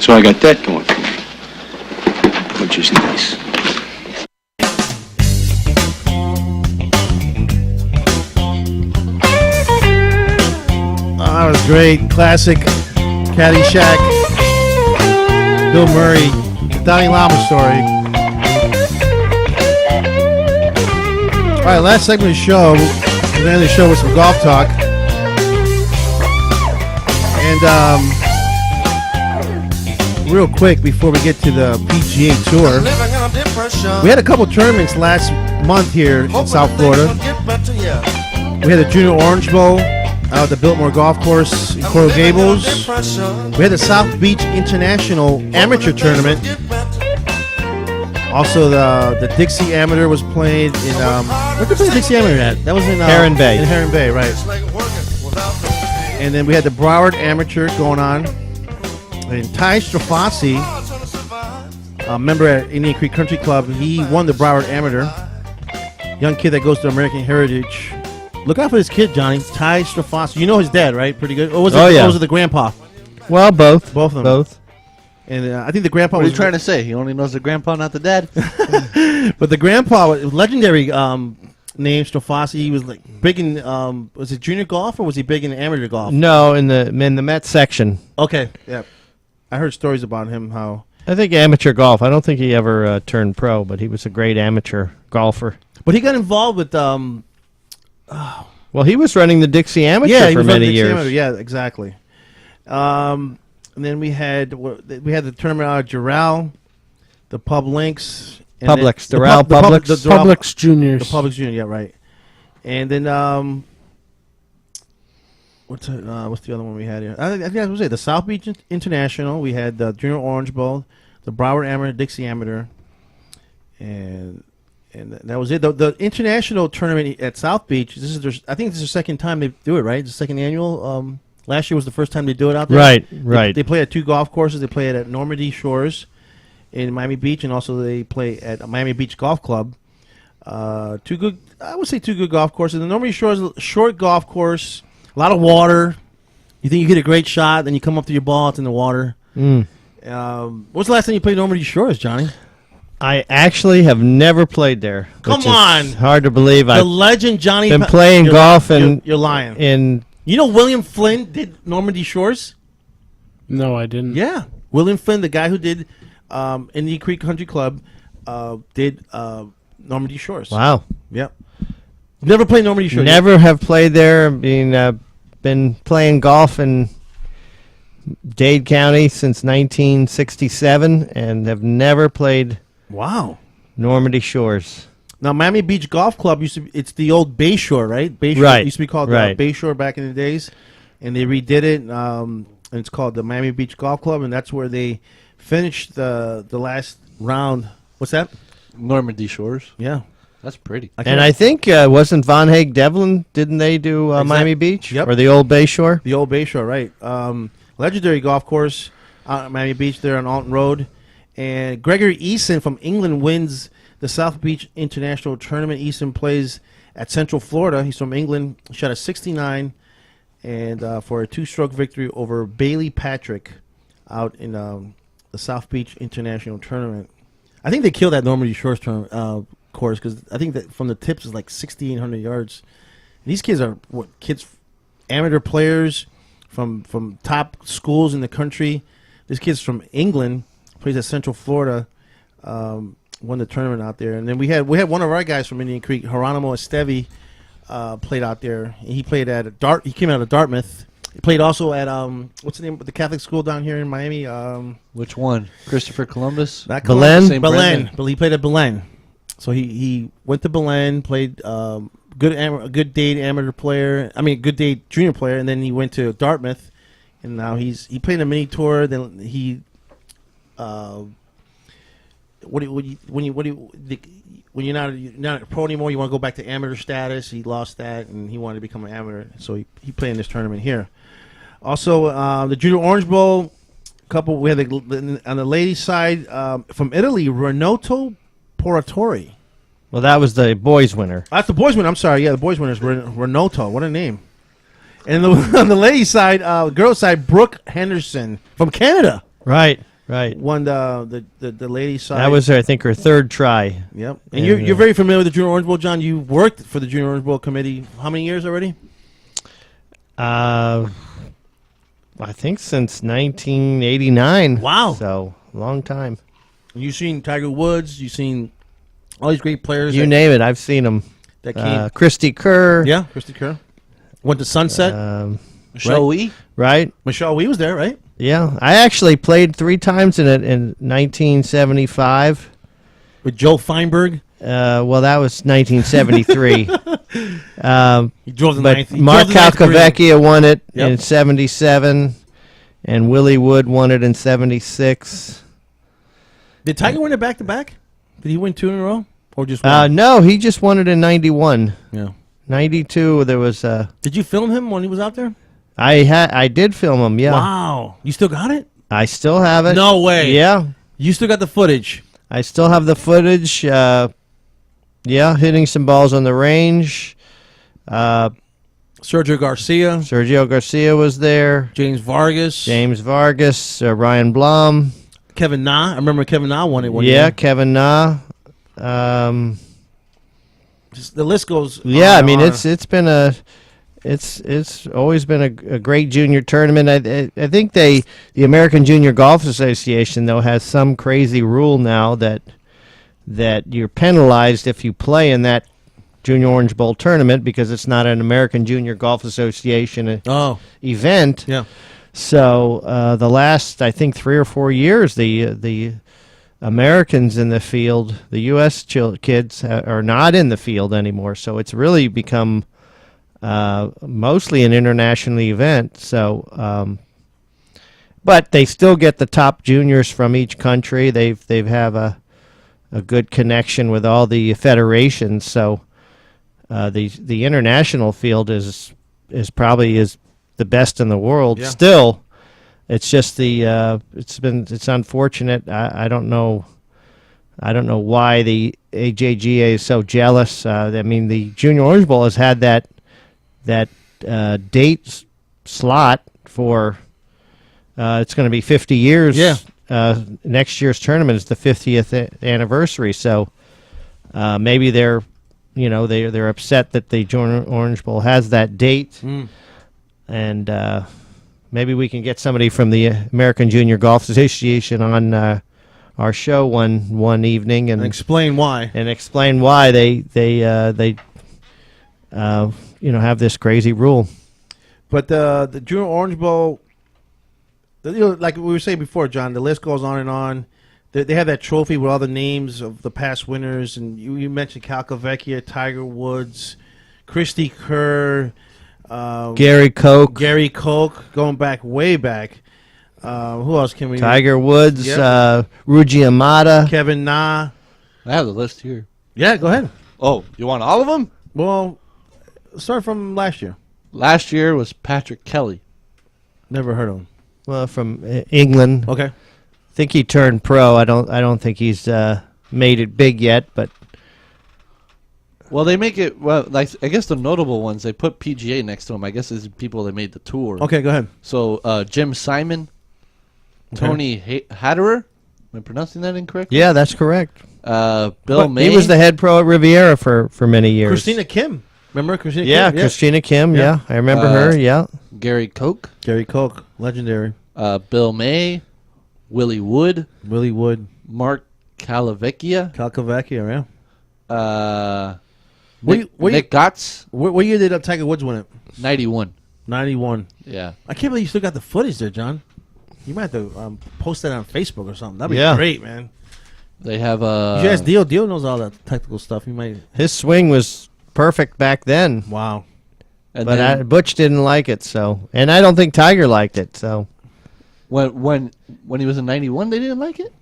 So I got that going for me, which is nice. That was great. Classic Caddyshack. Bill Murray. The Dalai Lama story. All right, last segment of the show. We're end the show with some golf talk. And real quick before we get to the PGA Tour, we had a couple tournaments last month here in South Florida. We had the Junior Orange Bowl out at the Biltmore Golf Course in Coral Gables. We had the South Beach International Amateur Tournament. Also, the Dixie Amateur was played in where did they play the Dixie Amateur at? That was in Heron Bay. In Heron Bay, right? And then we had the Broward Amateur going on. And Ty Strafasi, a member at Indian Creek Country Club, he won the Broward Amateur. Young kid that goes to American Heritage. Look out for this kid, Johnny. Ty Strafasi. You know his dad, right? Pretty good. Or was it, yeah. Or was it the grandpa? Well, both. Both of them. Both. And I think the grandpa What are was you trying to say? He only knows the grandpa, not the dad? But the grandpa was legendary name, Strafasi. He was like big in was it junior golf or was he big in amateur golf? No, in the Met section. Okay, yeah. I heard stories about him, how I think amateur golf. I don't think he ever turned pro, but he was a great amateur golfer. But he got involved with well, he was running the Dixie Amateur for many years. Amateur. Yeah, exactly. And then we had the tournament out of Doral, the Publix, Publix, Doral Publix, Publix Juniors, the Publix Junior. Yeah, right. And then what's the other one we had here? I think that was it. The South Beach International. We had the Junior Orange Bowl, the Broward Amateur, Dixie Amateur, and that was it. The international tournament at South Beach. I think this is the second time they do it. Right, it's the second annual. Last year was the first time they do it out there. Right. They play at two golf courses. They play it at Normandy Shores in Miami Beach, and also they play at Miami Beach Golf Club. I would say two good golf courses. The Normandy Shores, short golf course, a lot of water. You think you hit a great shot, then you come up to your ball, it's in the water. What's the last time you played Normandy Shores, Johnny? I actually have never played there. Come on. Hard to believe. The legend Johnny. Been playing golf and you're lying. In you know William Flynn did Normandy Shores? No, I didn't. Yeah. William Flynn, the guy who did Indian Creek Country Club, did Normandy Shores. Wow. Yep. Never played Normandy Shores. Never have played there. Been playing golf in Dade County since 1967 and have never played Normandy Shores. Now, Miami Beach Golf Club it's the old Bayshore, right? Bayshore Right. used to be called Right. Bayshore back in the days, and they redid it, and it's called the Miami Beach Golf Club, and that's where they finished the last round. What's that? Normandy Shores. Yeah. That's pretty. And I think wasn't Von Hague Devlin? Didn't they do Miami Beach? Yep. Or the old Bayshore? The old Bayshore, right. Legendary golf course out at Miami Beach there on Alton Road. And Gregory Eason from England wins the South Beach International Tournament. Eason plays at Central Florida. He's from England. Shot a 69 and for a 2-stroke victory over Bailey Patrick out in the South Beach International Tournament. I think they killed that Normandy Shores course because I think that from the tips is like 6,800 yards. And these kids are amateur players from top schools in the country. This kid's from England, plays at Central Florida, won the tournament out there. And then we had one of our guys from Indian Creek, Geronimo Estevi, played out there. He played at He came out of Dartmouth. He played also at what's the name of the Catholic school down here in Miami? Which one? Christopher Columbus? Not Belen? St. Belen. Brendan. But he played at Belen. So he went to Belen, played a good day amateur player. I mean, good day junior player, and then he went to Dartmouth, and now he played in a mini tour. Then he, when you're not a pro anymore, you want to go back to amateur status. He lost that, and he wanted to become an amateur, so he played in this tournament here. Also, the Junior Orange Bowl couple. We had on the ladies' side from Italy, Renato Poratori. Well, that was the boys' winner. That's the boys' winner. I'm sorry. Yeah, the boys' winner is Renato. What a name. And on the ladies' side, girls' side, Brooke Henderson from Canada. Right. Won the ladies' side. That was, I think, her third try. Yep. And you're very familiar with the Junior Orange Bowl, John. You worked for the Junior Orange Bowl committee how many years already? I think since 1989. Wow. So, long time. You've seen Tiger Woods. You've seen all these great players. You name it, I've seen them. That came. Christy Kerr. Yeah, Christy Kerr. Went to Sunset. Michelle Wee. Right. Michelle Wee was there, right? Yeah. I actually played 3 times in it in 1975. With Joe Feinberg? Well, that was 1973. He drove the but ninth. Mark Calcavecchia won it Yep. in 77, and Willie Wood won it in 76. Did Tiger win it back-to-back? Did he win 2 in a row? Or just one? No, he just won it in 91. Yeah. 92, there was... Did you film him when he was out there? I did film him, yeah. Wow. You still got it? I still have it. No way. Yeah. You still got the footage? I still have the footage. Hitting some balls on the range. Sergio Garcia was there. James Vargas, Ryan Blum. Kevin Na. I remember Kevin Na won it one year. Yeah, Kevin Na. Just the list goes. Yeah, on I mean and on. it's always been a great junior tournament. I think the American Junior Golf Association though has some crazy rule now that you're penalized if you play in that Junior Orange Bowl tournament because it's not an American Junior Golf Association event. Yeah. So the last, I think, 3 or 4 years, the Americans in the field, the U.S. kids are not in the field anymore. So it's really become mostly an international event. So, but they still get the top juniors from each country. They have a good connection with all the federations. So the international field is probably the best in the world. Yeah. Still, it's just it's unfortunate. I don't know why the AJGA is so jealous. I mean, the Junior Orange Bowl has had that date slot for it's going to be 50 years. Yeah. Next year's tournament is the 50th anniversary. So maybe they're upset that the Junior Orange Bowl has that date. And maybe we can get somebody from the American Junior Golf Association on our show one evening and explain why. And explain why they have this crazy rule. But the Junior Orange Bowl, like we were saying before, John, the list goes on and on. They have that trophy with all the names of the past winners, and you mentioned Calcavecchia, Tiger Woods, Christy Kerr, Gary Koch. Gary Koch, going back way back. Who else can we? Tiger Woods, Yep. Ruji Amata. Kevin Na. I have the list here. Yeah, go ahead. Oh, you want all of them? Well, start from last year. Last year was Patrick Kelly. Never heard of him. Well, from England. Okay. I think he turned pro. I don't think he's made it big yet, but Well, they make it. Well, like I guess the notable ones they put PGA next to him. I guess is people that made the tour. Okay, go ahead. So Jim Simon, Okay. Tony Hatterer. Am I pronouncing that incorrectly? yeah, that's correct. Bill May. He was the head pro at Riviera for many years. Christina Kim. Remember Christina Yeah, Kim? Christina Kim. Yeah, I remember her. Yeah. Gary Koch. Gary Koch, legendary. Bill May. Willie Wood. Willie Wood. Mark Calcavecchia. Calcavecchia, yeah. Nick Gotts. What year did Tiger Woods win it? 91. 91. Yeah. I can't believe you still got the footage there, John. You might have to post that on Facebook or something. That'd be Yeah. great, man. They have You should ask Dio. Dio knows all that technical stuff. He might. His swing was perfect back then. Wow. And But then- Butch didn't like it, so, and I don't think Tiger liked it, so. When he was in 91, they didn't like it.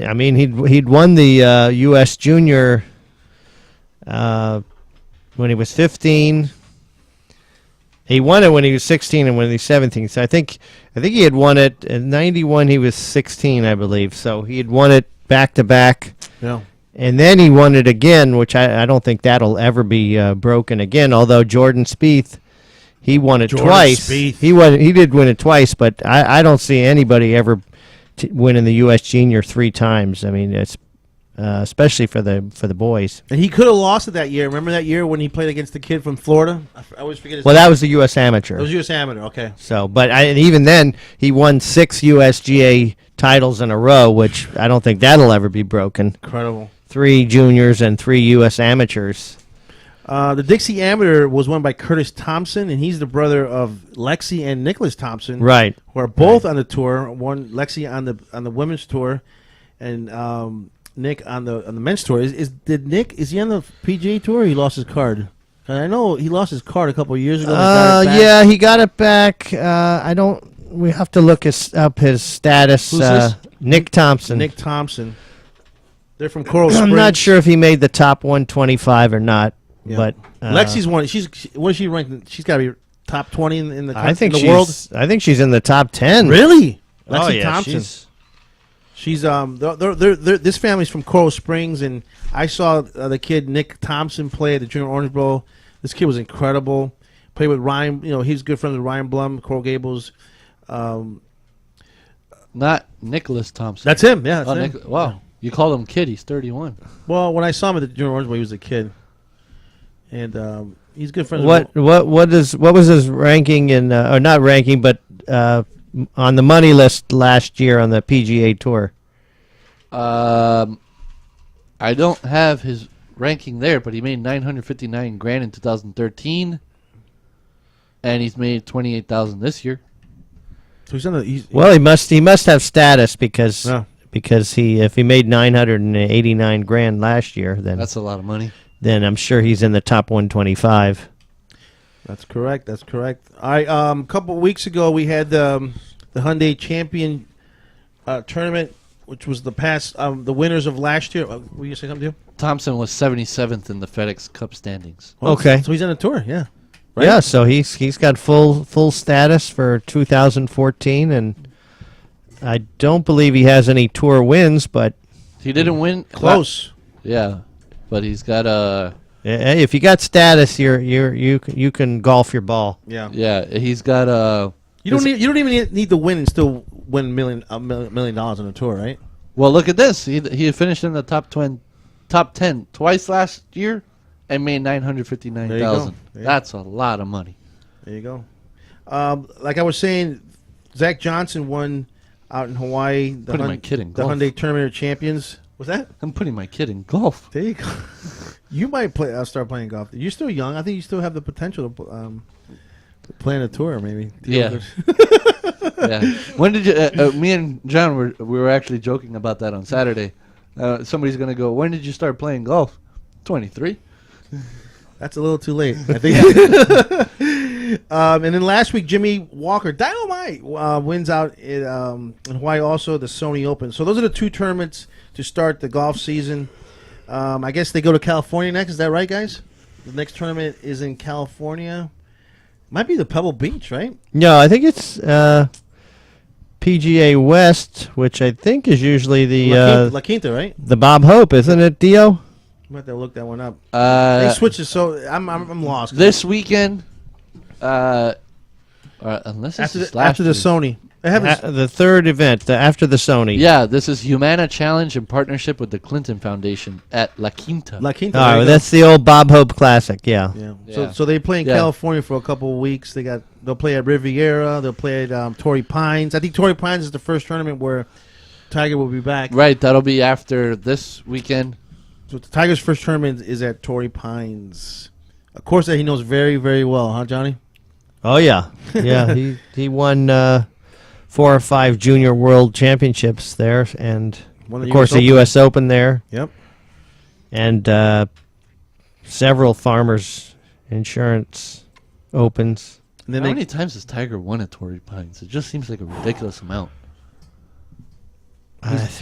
I mean, he'd won the U.S. Junior when he was 15. He won it when he was 16 and when he was 17. So I think he had won it in 91. He was 16, I believe. So he had won it back to back. Yeah. And then he won it again, which I don't think that'll ever be broken again. Although Jordan Spieth, he won it Jordan twice. Spieth. He did win it twice, but I don't see anybody ever winning the U.S. Junior 3 times. I mean, it's especially for the boys. And he could have lost it that year. Remember that year when he played against the kid from Florida? I always forget his Well, name. that was the U.S. Amateur. It was U.S. Amateur, okay. So, but and even then, he won 6 USGA titles in a row, which I don't think that'll ever be broken. Incredible. 3 juniors and 3 U.S. amateurs. The Dixie Amateur was won by Curtis Thompson, and he's the brother of Lexi and Nicholas Thompson. Right. Who are both on the tour. One Lexi on the women's tour, and Nick on the men's tour. Is he on the PGA tour? Or he lost his card. I know he lost his card a couple of years ago. Yeah, he got it back. We have to look up his status. Who's this? Nick Thompson. Nick Thompson. They're from Coral Springs. I'm not sure if he made the top 125 or not, Yeah. but Lexi's one. What is she ranked? She's got to be top 20 in the I think in the world. I think she's in the top 10. Really? Oh, Lexi yeah, Thompson. She's this family's from Coral Springs, and I saw the kid Nick Thompson play at the Junior Orange Bowl. This kid was incredible. Played with Ryan. He's good friends with Ryan Blum, Coral Gables. Not Nicholas Thompson. That's him. Yeah, that's him. Wow. You called him kid. He's 31. Well, when I saw him at the Junior Orange Bowl, he was a kid, and he's good friends. What was his ranking in or not ranking, but on the money list last year on the PGA Tour? I don't have his ranking there, but he made $959,000 in 2013, and he's made $28,000 this year. So he's on the. Well, he must have status because if he made $989,000 last year, then That's a lot of money. Then I'm sure he's in the top 125. That's correct. That's correct. All right. A couple of weeks ago, we had the Hyundai Champion tournament, which was the winners of last year. Were you saying something to? Thompson was 77th in the FedEx Cup standings. Well, Okay. So he's on a tour. Yeah. Right? Yeah, so he's got full status for 2014, and I don't believe he has any tour wins, but He didn't win. Close. Yeah, but he's got a. if you got status, you can golf your ball. Yeah. Yeah, he's got a. You don't even need to win and still win $1 million on a tour, right? Well, look at this. He finished in the top 10 twice last year, and made $959,000. Yeah. That's a lot of money. There you go. Like I was saying, Zach Johnson won out in Hawaii. Putting my kid in the golf. Hyundai Tournament of Champions. What's that? I'm putting my kid in golf. There you go. You might start playing golf. You're still young. I think you still have the potential to play on a tour, maybe. Yeah. Yeah. When did you? Me and John we were actually joking about that on Saturday. Somebody's gonna go. When did you start playing golf? 23. That's a little too late, I think. And then last week, Jimmy Walker Dynamite wins out in Hawaii. Also, the Sony Open. So those are the two tournaments to start the golf season. I guess they go to California next. Is that right, guys? The next tournament is in California. Might be the Pebble Beach, right? No, I think it's PGA West, which I think is usually the La Quinta, right? The Bob Hope, isn't it, Dio? I'm gonna have to look that one up. They switch it, so I'm lost. This weekend, unless it's after the Sony. They have the third event after the Sony. Yeah, this is Humana Challenge in partnership with the Clinton Foundation at La Quinta. La Quinta. Oh, that's the old Bob Hope Classic. Yeah. So they play in California for a couple of weeks. They'll play at Riviera. They'll play at Torrey Pines. I think Torrey Pines is the first tournament where Tiger will be back. Right, that'll be after this weekend. So the Tiger's first tournament is at Torrey Pines, a course that he knows very, very well, huh, Johnny? Oh yeah, yeah. he won 4 or 5 junior world championships there, and of course the U.S. Open there. Yep. And several Farmers Insurance Opens. And then how many times has Tiger won at Torrey Pines? It just seems like a ridiculous amount.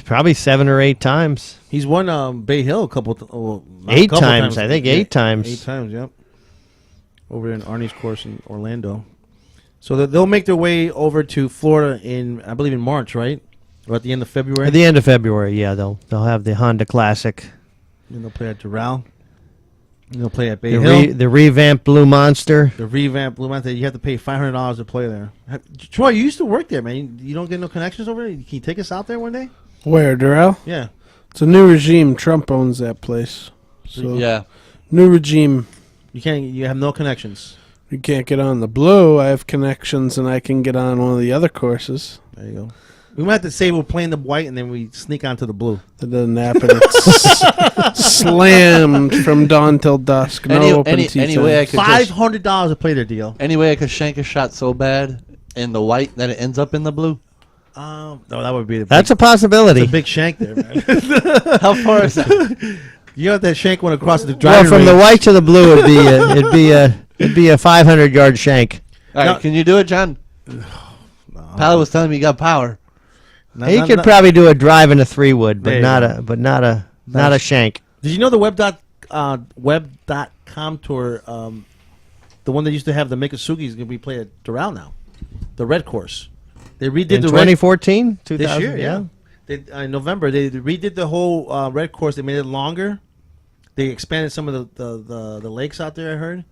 Probably 7 or 8 times. He's won Bay Hill a couple. 8 times, I think. 8 times. 8 times. Yep. Over in Arnie's course in Orlando. So they'll make their way over to Florida I believe in March, right? Or at the end of February? At the end of February, yeah. They'll have the Honda Classic. And they'll play at Doral. And they'll play at Bay Hill. The revamped Blue Monster. The revamped Blue Monster. You have to pay $500 to play there. Troy, you used to work there, man. You don't get no connections over there? Can you take us out there one day? Where, Doral? Yeah. It's a new regime. Trump owns that place. So yeah. New regime. You have no connections. You can't get on the Blue. I have connections, and I can get on one of the other courses. There you go. We might have to say we're playing the white, and then we sneak onto the blue. That doesn't happen. It's slammed from dawn till dusk. No open tee anyway, I could $500 to play their deal. Anyway, I could shank a shot so bad in the white that it ends up in the blue. No, that would be That's a possibility. It's a big shank there, man. How far is that? You have that shank one across the driving Well, from the range. white to the blue, it'd be a 500-yard shank. All right, can you do it, John? Pal was telling me you got power. He could probably do a drive in a 3-wood, but not a shank. Did you know the web.com tour, the one that used to have the Mikasugi is going to be played at Doral now, the red course. They redid in 2014, this year, yeah. In November, they redid the whole red course. They made it longer. They expanded some of the lakes out there, I heard.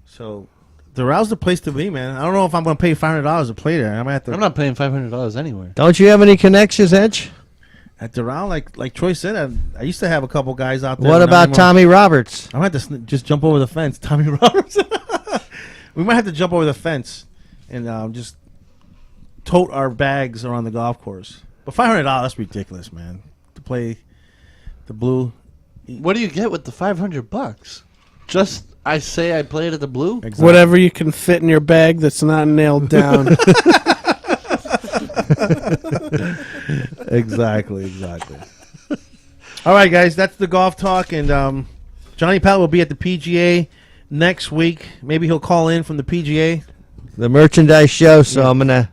So Doral's the place to be, man. I don't know if I'm going to pay $500 to play there. I'm not paying $500 anywhere. Don't you have any connections, Edge? At Doral, like Troy said, I used to have a couple guys out there. What about Tommy Roberts? I might have to just jump over the fence. Tommy Roberts. We might have to jump over the fence and just tote our bags around the golf course. But $500, that's ridiculous, man. To play the blue. What do you get with the $500? Just I say I played at the blue. Exactly. Whatever you can fit in your bag that's not nailed down. Exactly. All right, guys, that's the golf talk, and Johnny Pal will be at the PGA next week. Maybe he'll call in from the PGA, the merchandise show. So yeah.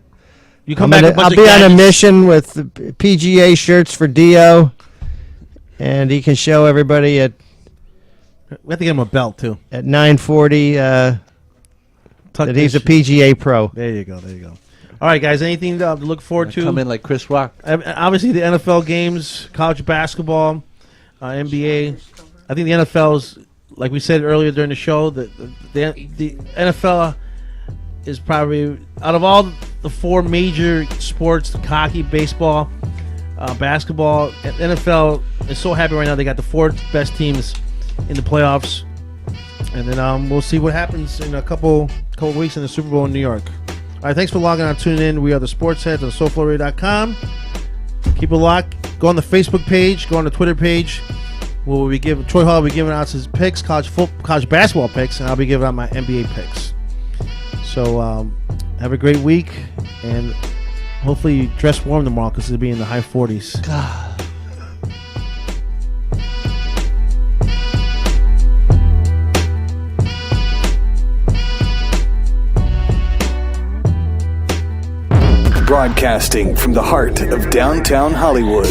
I'll be on a mission with the PGA shirts for Dio, and he can show everybody at. We have to get him a belt too. At 9:40, that he's a PGA pro. There you go. All right, guys. Anything to look forward to? Come in like Chris Rock. Obviously, the NFL games, college basketball, NBA. I think the NFL's, like we said earlier during the show, the NFL is probably, out of all the 4 major sports, hockey, baseball, basketball, NFL is so happy right now. They got the 4 best teams in the playoffs, and then we'll see what happens in a couple weeks in the Super Bowl in New York. All right, thanks for logging on, tuning in. We are the Sports Heads on SoFloRadio.com. Keep it locked. Go on the Facebook page. Go on the Twitter page. Troy Hall will be giving out his picks, college basketball picks, and I'll be giving out my NBA picks. So Have a great week, and hopefully you dress warm tomorrow because it'll be in the high 40s. God. Broadcasting from the heart of downtown Hollywood.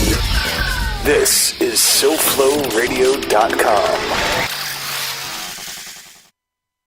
This is SoFloRadio.com.